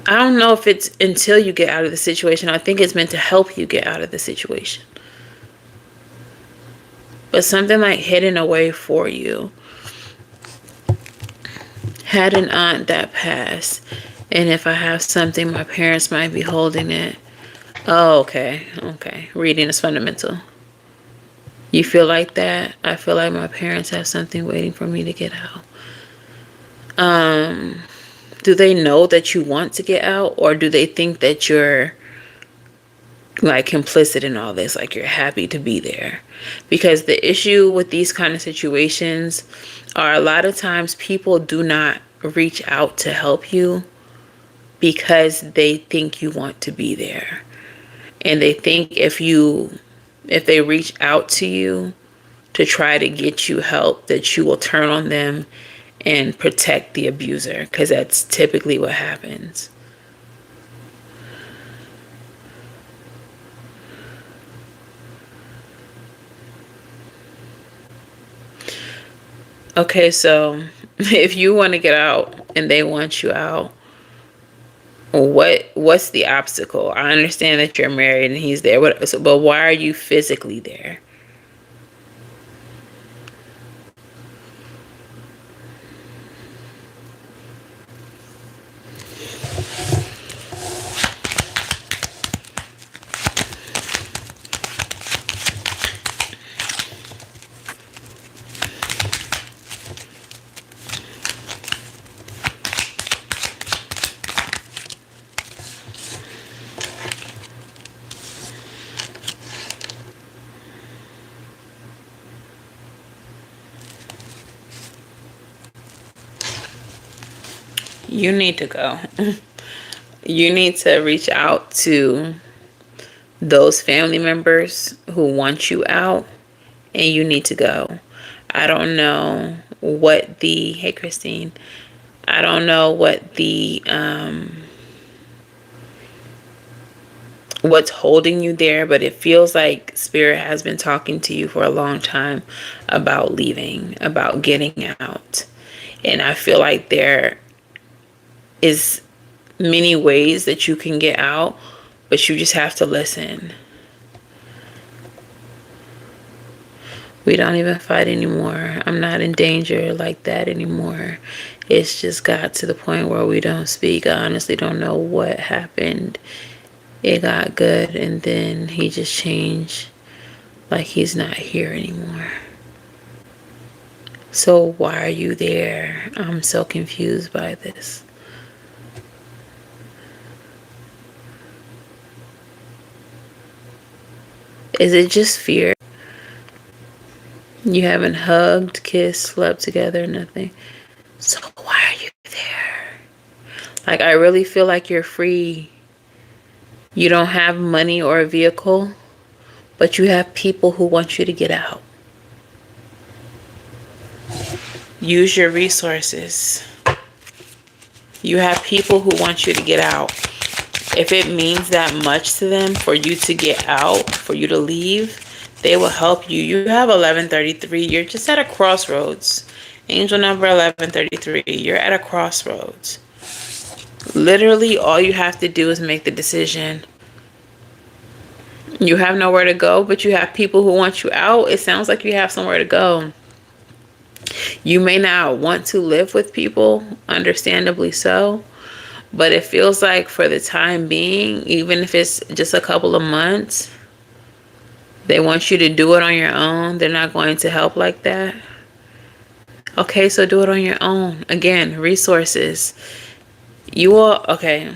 I don't know if it's until you get out of the situation. I think it's meant to help you get out of the situation. But something like hidden away for you. Had an aunt that passed. And if I have something, my parents might be holding it. Oh, okay. Okay. Reading is fundamental. You feel like that? I feel like my parents have something waiting for me to get out. Do they know that you want to get out, or do they think that you're like complicit in all this, like you're happy to be there? Because the issue with these kind of situations are a lot of times people do not reach out to help you because they think you want to be there. And they think if they reach out to you to try to get you help, that you will turn on them and protect the abuser, because that's typically what happens. Okay, so if you want to get out and they want you out, what's the obstacle? I understand that you're married and he's there, but why are you physically there? You need to go. You need to reach out to those family members who want you out, and you need to go. I don't know what the, hey Christine, I don't know what the what's holding you there, but it feels like Spirit has been talking to you for a long time about leaving, about getting out. And I feel like there is many ways that you can get out, but you just have to listen. We don't even fight anymore. I'm not in danger like that anymore. It's just got to the point where we don't speak. I honestly don't know what happened. It got good and then he just changed, like he's not here anymore. So why are you there? I'm so confused by this. Is it just fear? You haven't hugged, kissed, slept together, nothing. So why are you there? Like, I really feel like you're free. You don't have money or a vehicle, but you have people who want you to get out. Use your resources. You have people who want you to get out. If it means that much to them for you to get out, for you to leave, they will help you. You have 1133. You're just at a crossroads. Angel number 1133. You're at a crossroads. Literally, all you have to do is make the decision. You have nowhere to go, but you have people who want you out. It sounds like you have somewhere to go. You may not want to live with people, understandably so. But it feels like for the time being, even if it's just a couple of months, they want you to do it on your own. They're not going to help like that. Okay, so do it on your own. Again, resources. You will, okay.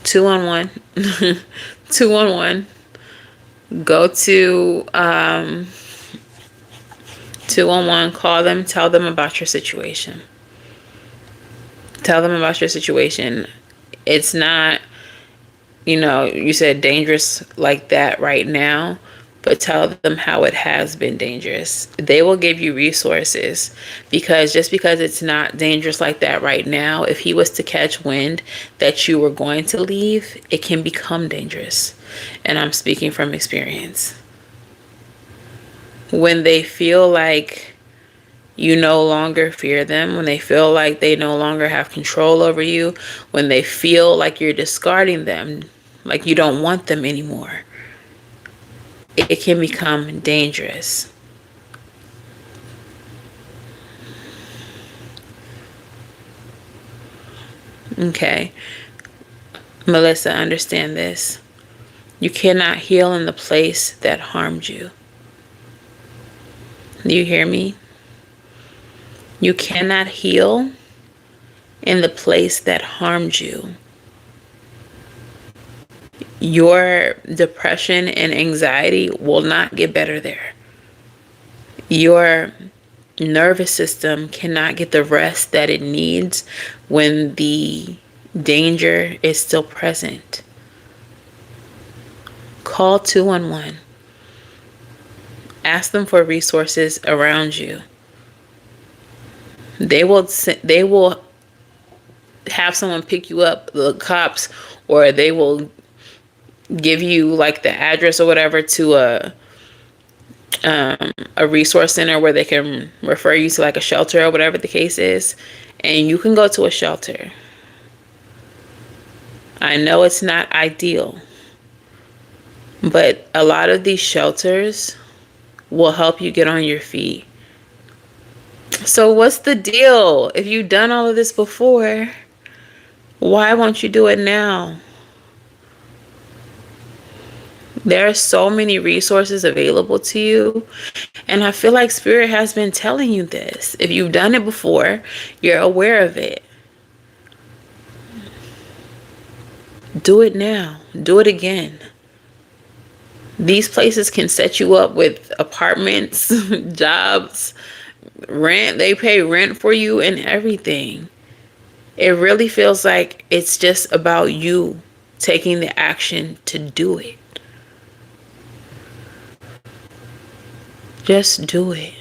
2-on-1. 2-on-1. Go to 2-on-1. Call them. Tell them about your situation. Tell them about your situation. It's not, you know, you said dangerous like that right now, but tell them how it has been dangerous. They will give you resources, because just because it's not dangerous like that right now, if he was to catch wind that you were going to leave, it can become dangerous. And I'm speaking from experience. When they feel like you no longer fear them, when they feel like they no longer have control over you, when they feel like you're discarding them, like you don't want them anymore, it can become dangerous. Okay. Melissa, understand this. You cannot heal in the place that harmed you. Do you hear me? You cannot heal in the place that harmed you. Your depression and anxiety will not get better there. Your nervous system cannot get the rest that it needs when the danger is still present. Call 211. Ask them for resources around you. They will have someone pick you up, the cops, or they will give you like the address or whatever to a resource center where they can refer you to like a shelter or whatever the case is, and you can go to a shelter. I know it's not ideal, but a lot of these shelters will help you get on your feet. So what's the deal? If you've done all of this before, why won't you do it now? There are so many resources available to you. And I feel like Spirit has been telling you this. If you've done it before, you're aware of it. Do it now. Do it again. These places can set you up with apartments, jobs, rent. They pay rent for you and everything. It really feels like it's just about you taking the action to do it. Just do it.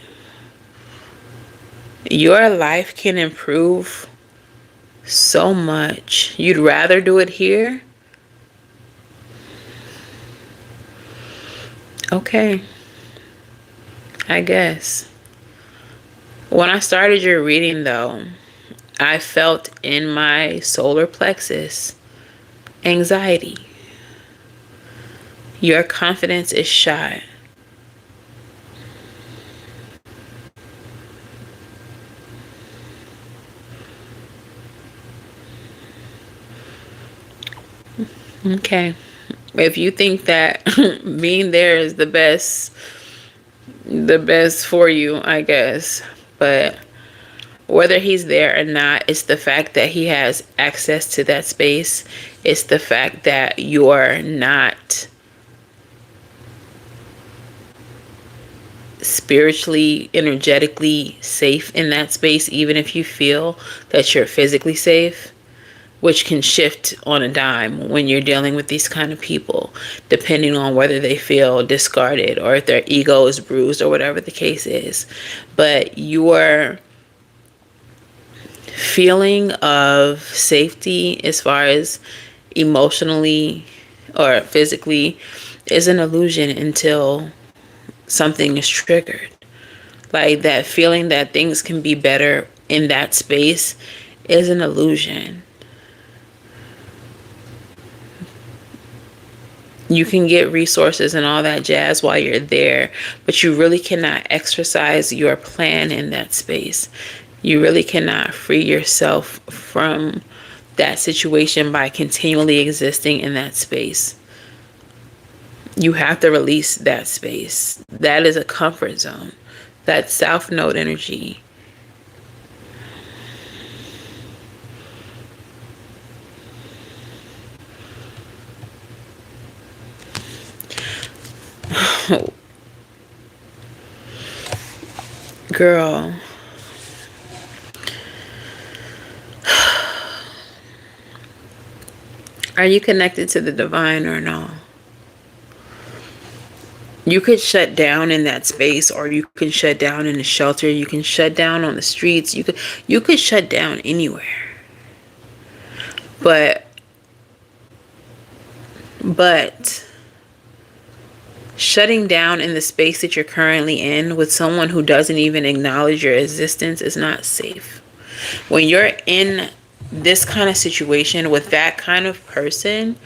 Your life can improve so much. You'd rather do it here? Okay. I guess. When I started your reading though, I felt in my solar plexus anxiety. Your confidence is shot. Okay. If you think that being there is the best for you, I guess. But whether he's there or not, it's the fact that he has access to that space. It's the fact that you're not spiritually, energetically safe in that space, even if you feel that you're physically safe, which can shift on a dime when you're dealing with these kind of people, depending on whether they feel discarded or if their ego is bruised or whatever the case is. But your feeling of safety as far as emotionally or physically is an illusion until something is triggered. Like that feeling that things can be better in that space is an illusion. You can get resources and all that jazz while you're there, but you really cannot exercise your plan in that space. You really cannot free yourself from that situation by continually existing in that space. You have to release that space. That is a comfort zone. That South Node energy. Girl. Are you connected to the divine or no? You could shut down in that space, or you can shut down in the shelter. You can shut down on the streets. You could shut down anywhere. But shutting down in the space that you're currently in with someone who doesn't even acknowledge your existence is not safe. When you're in this kind of situation with that kind of person,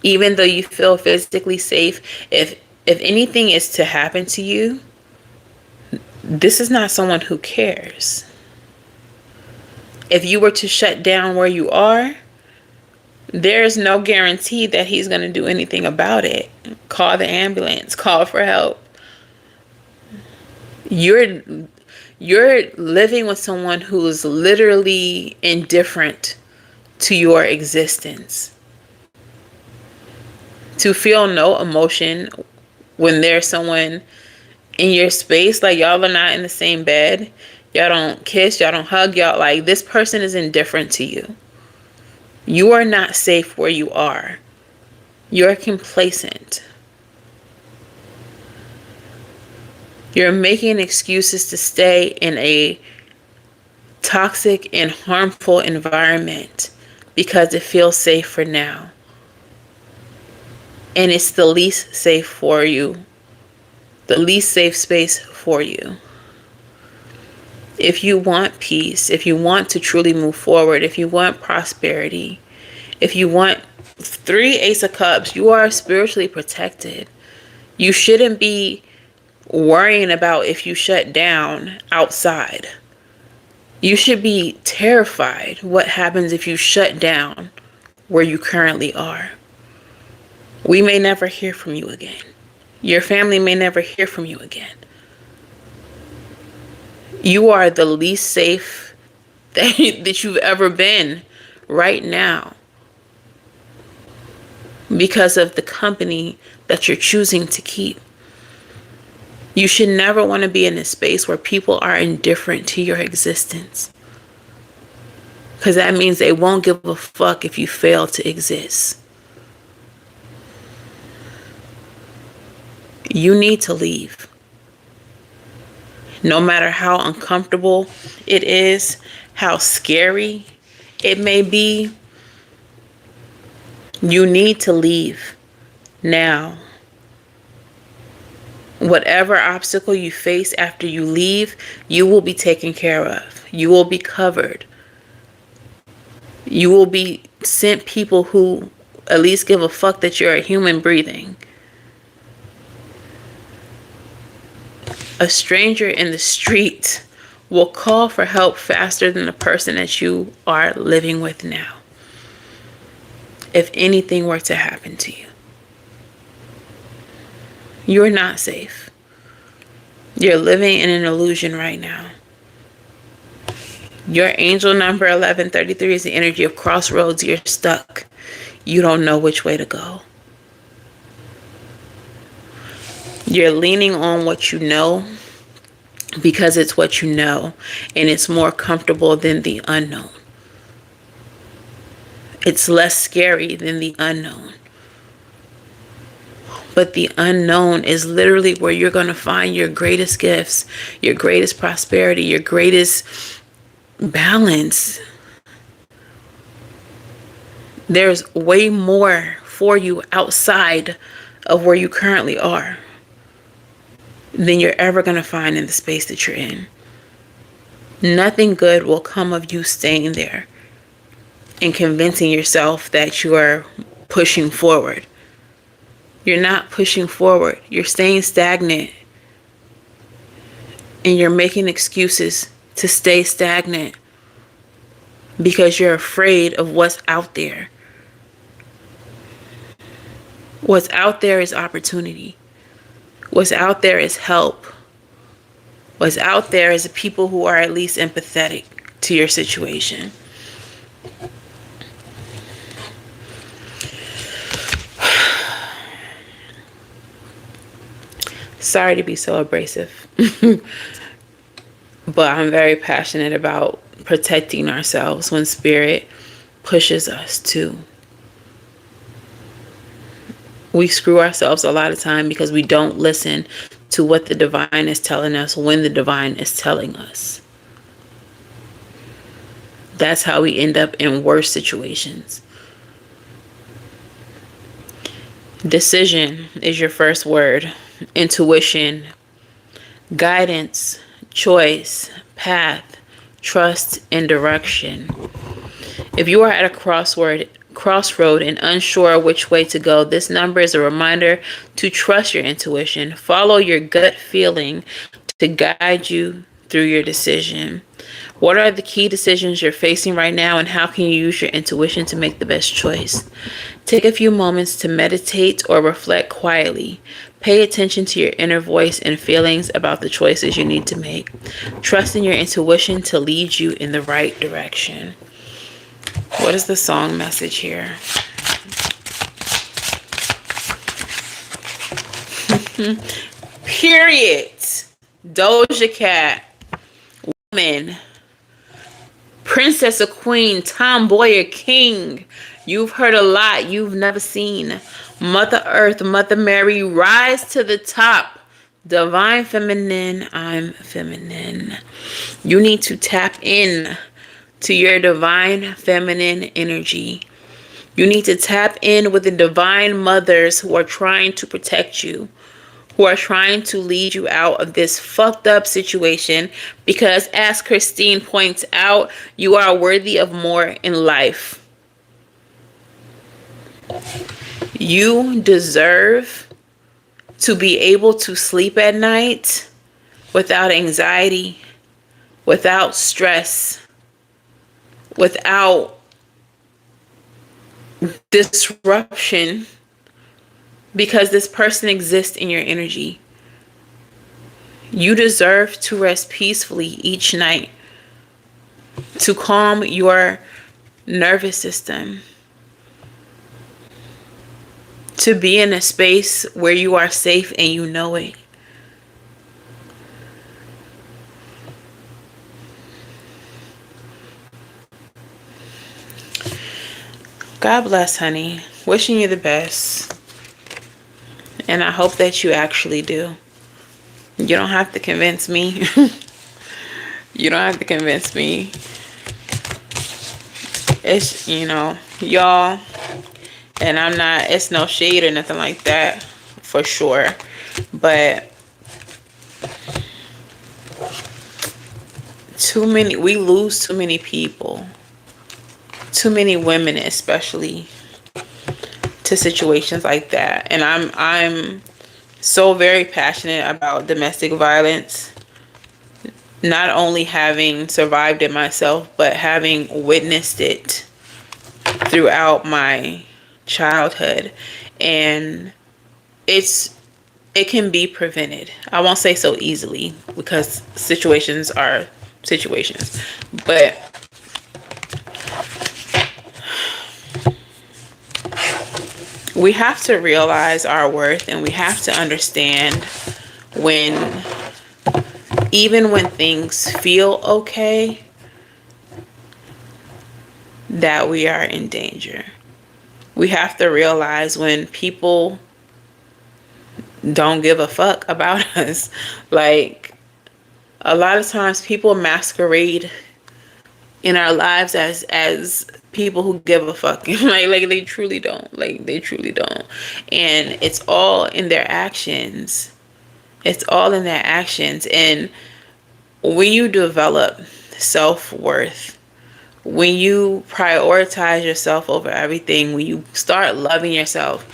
even though you feel physically safe, if anything is to happen to you, this is not someone who cares. If you were to shut down where you are, there's no guarantee that he's going to do anything about it. Call the ambulance, call for help. You're living with someone who is literally indifferent to your existence. To feel no emotion when there's someone in your space, like y'all are not in the same bed, y'all don't kiss, y'all don't hug, y'all like this person is indifferent to you. You are not safe where you are. You're complacent. You're making excuses to stay in a toxic and harmful environment because it feels safe for now. And it's the least safe for you. The least safe space for you. If you want peace, if you want to truly move forward, if you want prosperity, if you want 3 Ace of Cups, you are spiritually protected. You shouldn't be worrying about if you shut down outside. You should be terrified what happens if you shut down where you currently are. We may never hear from you again. Your family may never hear from you again. You are the least safe that you've ever been right now because of the company that you're choosing to keep. You should never want to be in a space where people are indifferent to your existence. Because that means they won't give a fuck if you fail to exist. You need to leave. No matter how uncomfortable it is, how scary it may be, you need to leave now. Whatever obstacle you face after you leave, you will be taken care of. You will be covered. You will be sent people who at least give a fuck that you're a human breathing. A stranger in the street will call for help faster than the person that you are living with now, if anything were to happen to you. You're not safe. You're living in an illusion right now. Your angel number 1133 is the energy of crossroads. You're stuck. You don't know which way to go. You're leaning on what you know because it's what you know, and it's more comfortable than the unknown. It's less scary than the unknown. But the unknown is literally where you're going to find your greatest gifts, your greatest prosperity, your greatest balance. There's way more for you outside of where you currently are than you're ever going to find in the space that you're in. Nothing good will come of you staying there and convincing yourself that you are pushing forward. You're not pushing forward. You're staying stagnant. And you're making excuses to stay stagnant because you're afraid of what's out there. What's out there is opportunity. What's out there is help. What's out there is people who are at least empathetic to your situation. Sorry to be so abrasive, but I'm very passionate about protecting ourselves when spirit pushes us to. We screw ourselves a lot of time because we don't listen to what the divine is telling us when the divine is telling us. That's how we end up in worse situations. Decision is your first word. Intuition, guidance, choice, path, trust, and direction. If you are at a crossroad and unsure which way to go, this number is a reminder to trust your intuition. Follow your gut feeling to guide you through your decision. What are the key decisions you're facing right now, and how can you use your intuition to make the best choice? Take a few moments to meditate or reflect quietly. Pay attention to your inner voice and feelings about the choices you need to make. Trust in your intuition to lead you in the right direction. What is the song message here? Period. Doja Cat. Woman. Princess or queen, tomboy or king. You've heard a lot you've never seen. Mother Earth, Mother Mary, rise to the top. Divine feminine, I'm feminine. You need to tap in to your divine feminine energy. You need to tap in with the divine mothers who are trying to protect you, who are trying to lead you out of this fucked up situation, because as Christine points out, you are worthy of more in life. You deserve to be able to sleep at night without anxiety, without stress, without disruption, because this person exists in your energy. You deserve to rest peacefully each night, to calm your nervous system, to be in a space where you are safe and you know it. God bless, honey. Wishing you the best. And I hope that you actually do. You don't have to convince me. You don't have to convince me. It's, y'all. And I'm not, it's no shade or nothing like that, for sure. But we lose too many people too many women, especially, to situations like that. And I'm so very passionate about domestic violence, not only having survived it myself, but having witnessed it throughout my childhood. And it can be prevented. I won't say so easily, because situations are situations, but we have to realize our worth, and we have to understand when, even when things feel okay, that we are in danger. We have to realize when people don't give a fuck about us. Like, a lot of times people masquerade in our lives as people who give a fuck. like they truly don't. Like, they truly don't. And it's all in their actions. It's all in their actions. And when you develop self-worth, when you prioritize yourself over everything, when you start loving yourself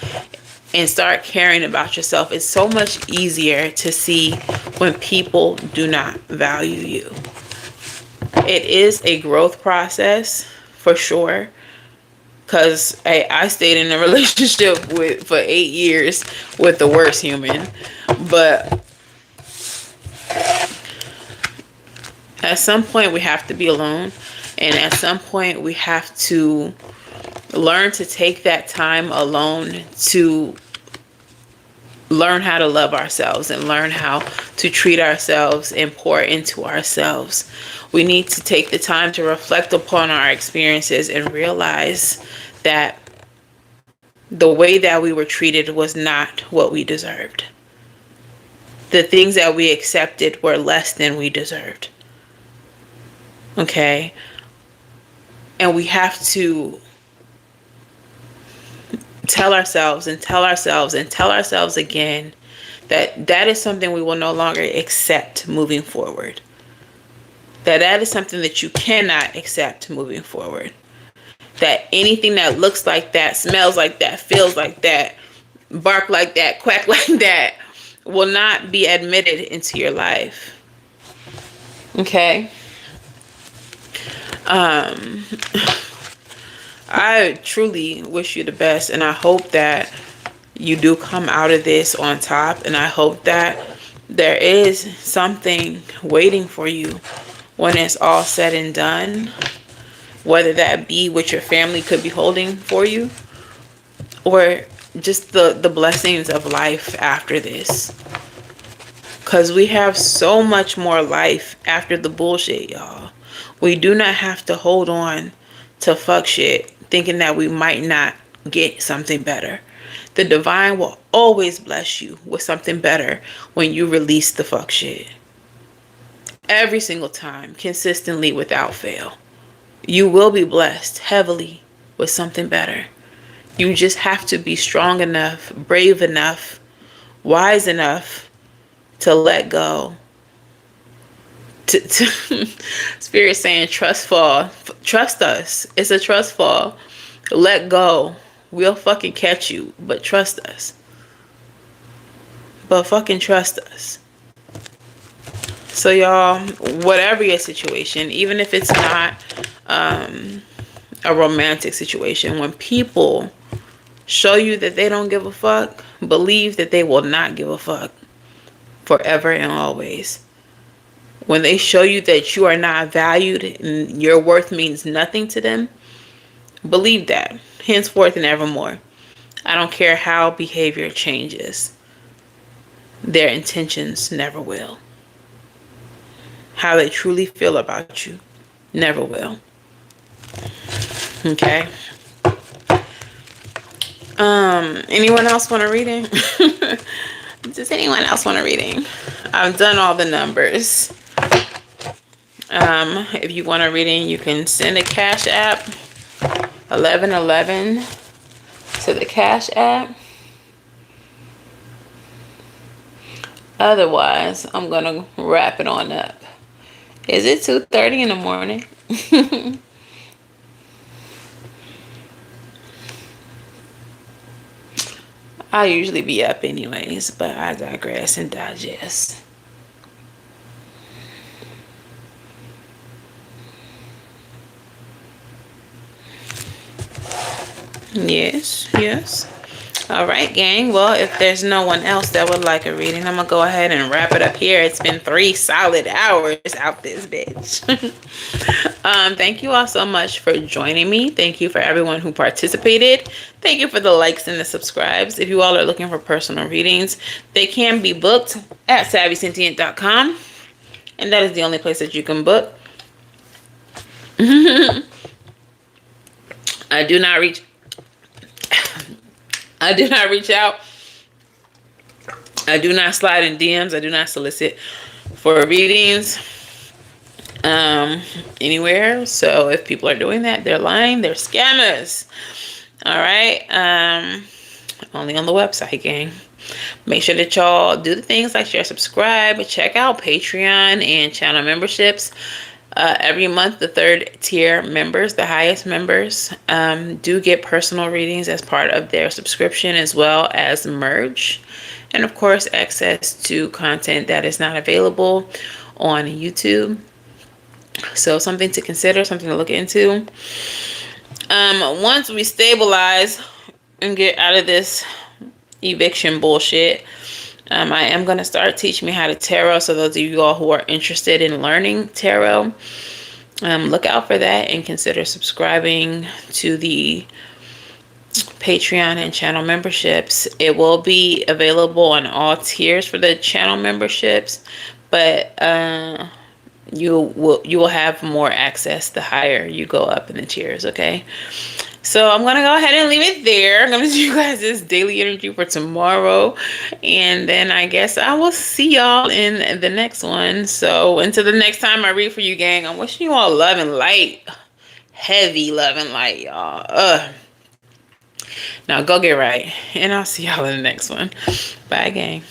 and start caring about yourself, it's so much easier to see when people do not value you. It is a growth process, for sure, because I stayed in a relationship for 8 years with the worst human. But at some point we have to be alone, and at some point we have to learn to take that time alone to learn how to love ourselves and learn how to treat ourselves and pour into ourselves. We need to take the time to reflect upon our experiences and realize that the way that we were treated was not what we deserved. The things that we accepted were less than we deserved. Okay? And we have to tell ourselves and tell ourselves and tell ourselves again that that is something we will no longer accept moving forward. That is something that you cannot accept moving forward. That anything that looks like that, smells like that, feels like that, bark like that, quack like that, will not be admitted into your life. Okay? I truly wish you the best, and I hope that you do come out of this on top, and I hope that there is something waiting for you when it's all said and done, whether that be what your family could be holding for you, or just the blessings of life after this. Because we have so much more life after the bullshit, y'all. We do not have to hold on to fuck shit thinking that we might not get something better. The divine will always bless you with something better when you release the fuck shit. Every single time, consistently, without fail. You will be blessed heavily with something better. You just have to be strong enough, brave enough, wise enough to let go. Spirit saying trust fall. Trust us. It's a trust fall. Let go. We'll fucking catch you, but trust us. But fucking trust us. So y'all, whatever your situation, even if it's not a romantic situation, when people show you that they don't give a fuck, believe that they will not give a fuck forever and always. When they show you that you are not valued and your worth means nothing to them, believe that, henceforth and evermore. I don't care how behavior changes. Their intentions never will. How they truly feel about you never will. Okay? Anyone else want a reading? Does anyone else want a reading? I've done all the numbers. If you want a reading, you can send a Cash App 1111 to the Cash App. Otherwise, I'm gonna wrap it on up. Is it 2:30 in the morning? I'll usually be up anyways, but I digress and digest. Yes, yes. All right, gang. Well, if there's no one else that would like a reading, I'm gonna go ahead and wrap it up here. It's been 3 solid hours out this bitch. Thank you all so much for joining me. Thank you for everyone who participated. Thank you for the likes and the subscribes. If you all are looking for personal readings, they can be booked at SavySentient.com, and that is the only place that you can book. I do not reach out. I do not slide in DMs. I do not solicit for readings anywhere. So if people are doing that, they're lying. They're scammers. All right. Only on the website, gang. Make sure that y'all do the things like share, subscribe, check out Patreon and channel memberships. Every month, the 3rd tier members, the highest members, do get personal readings as part of their subscription, as well as merch. And of course, access to content that is not available on YouTube. So something to consider, something to look into. Once we stabilize and get out of this eviction bullshit, I am going to start teaching me how to tarot. So those of you all who are interested in learning tarot, look out for that and consider subscribing to the Patreon and channel memberships. It will be available on all tiers for the channel memberships, but you will have more access the higher you go up in the tiers. Okay. So I'm going to go ahead and leave it there. I'm going to do you guys this daily energy for tomorrow. And then I guess I will see y'all in the next one. So until the next time I read for you, gang, I'm wishing you all love and light. Heavy love and light, y'all. Now go get right. And I'll see y'all in the next one. Bye, gang.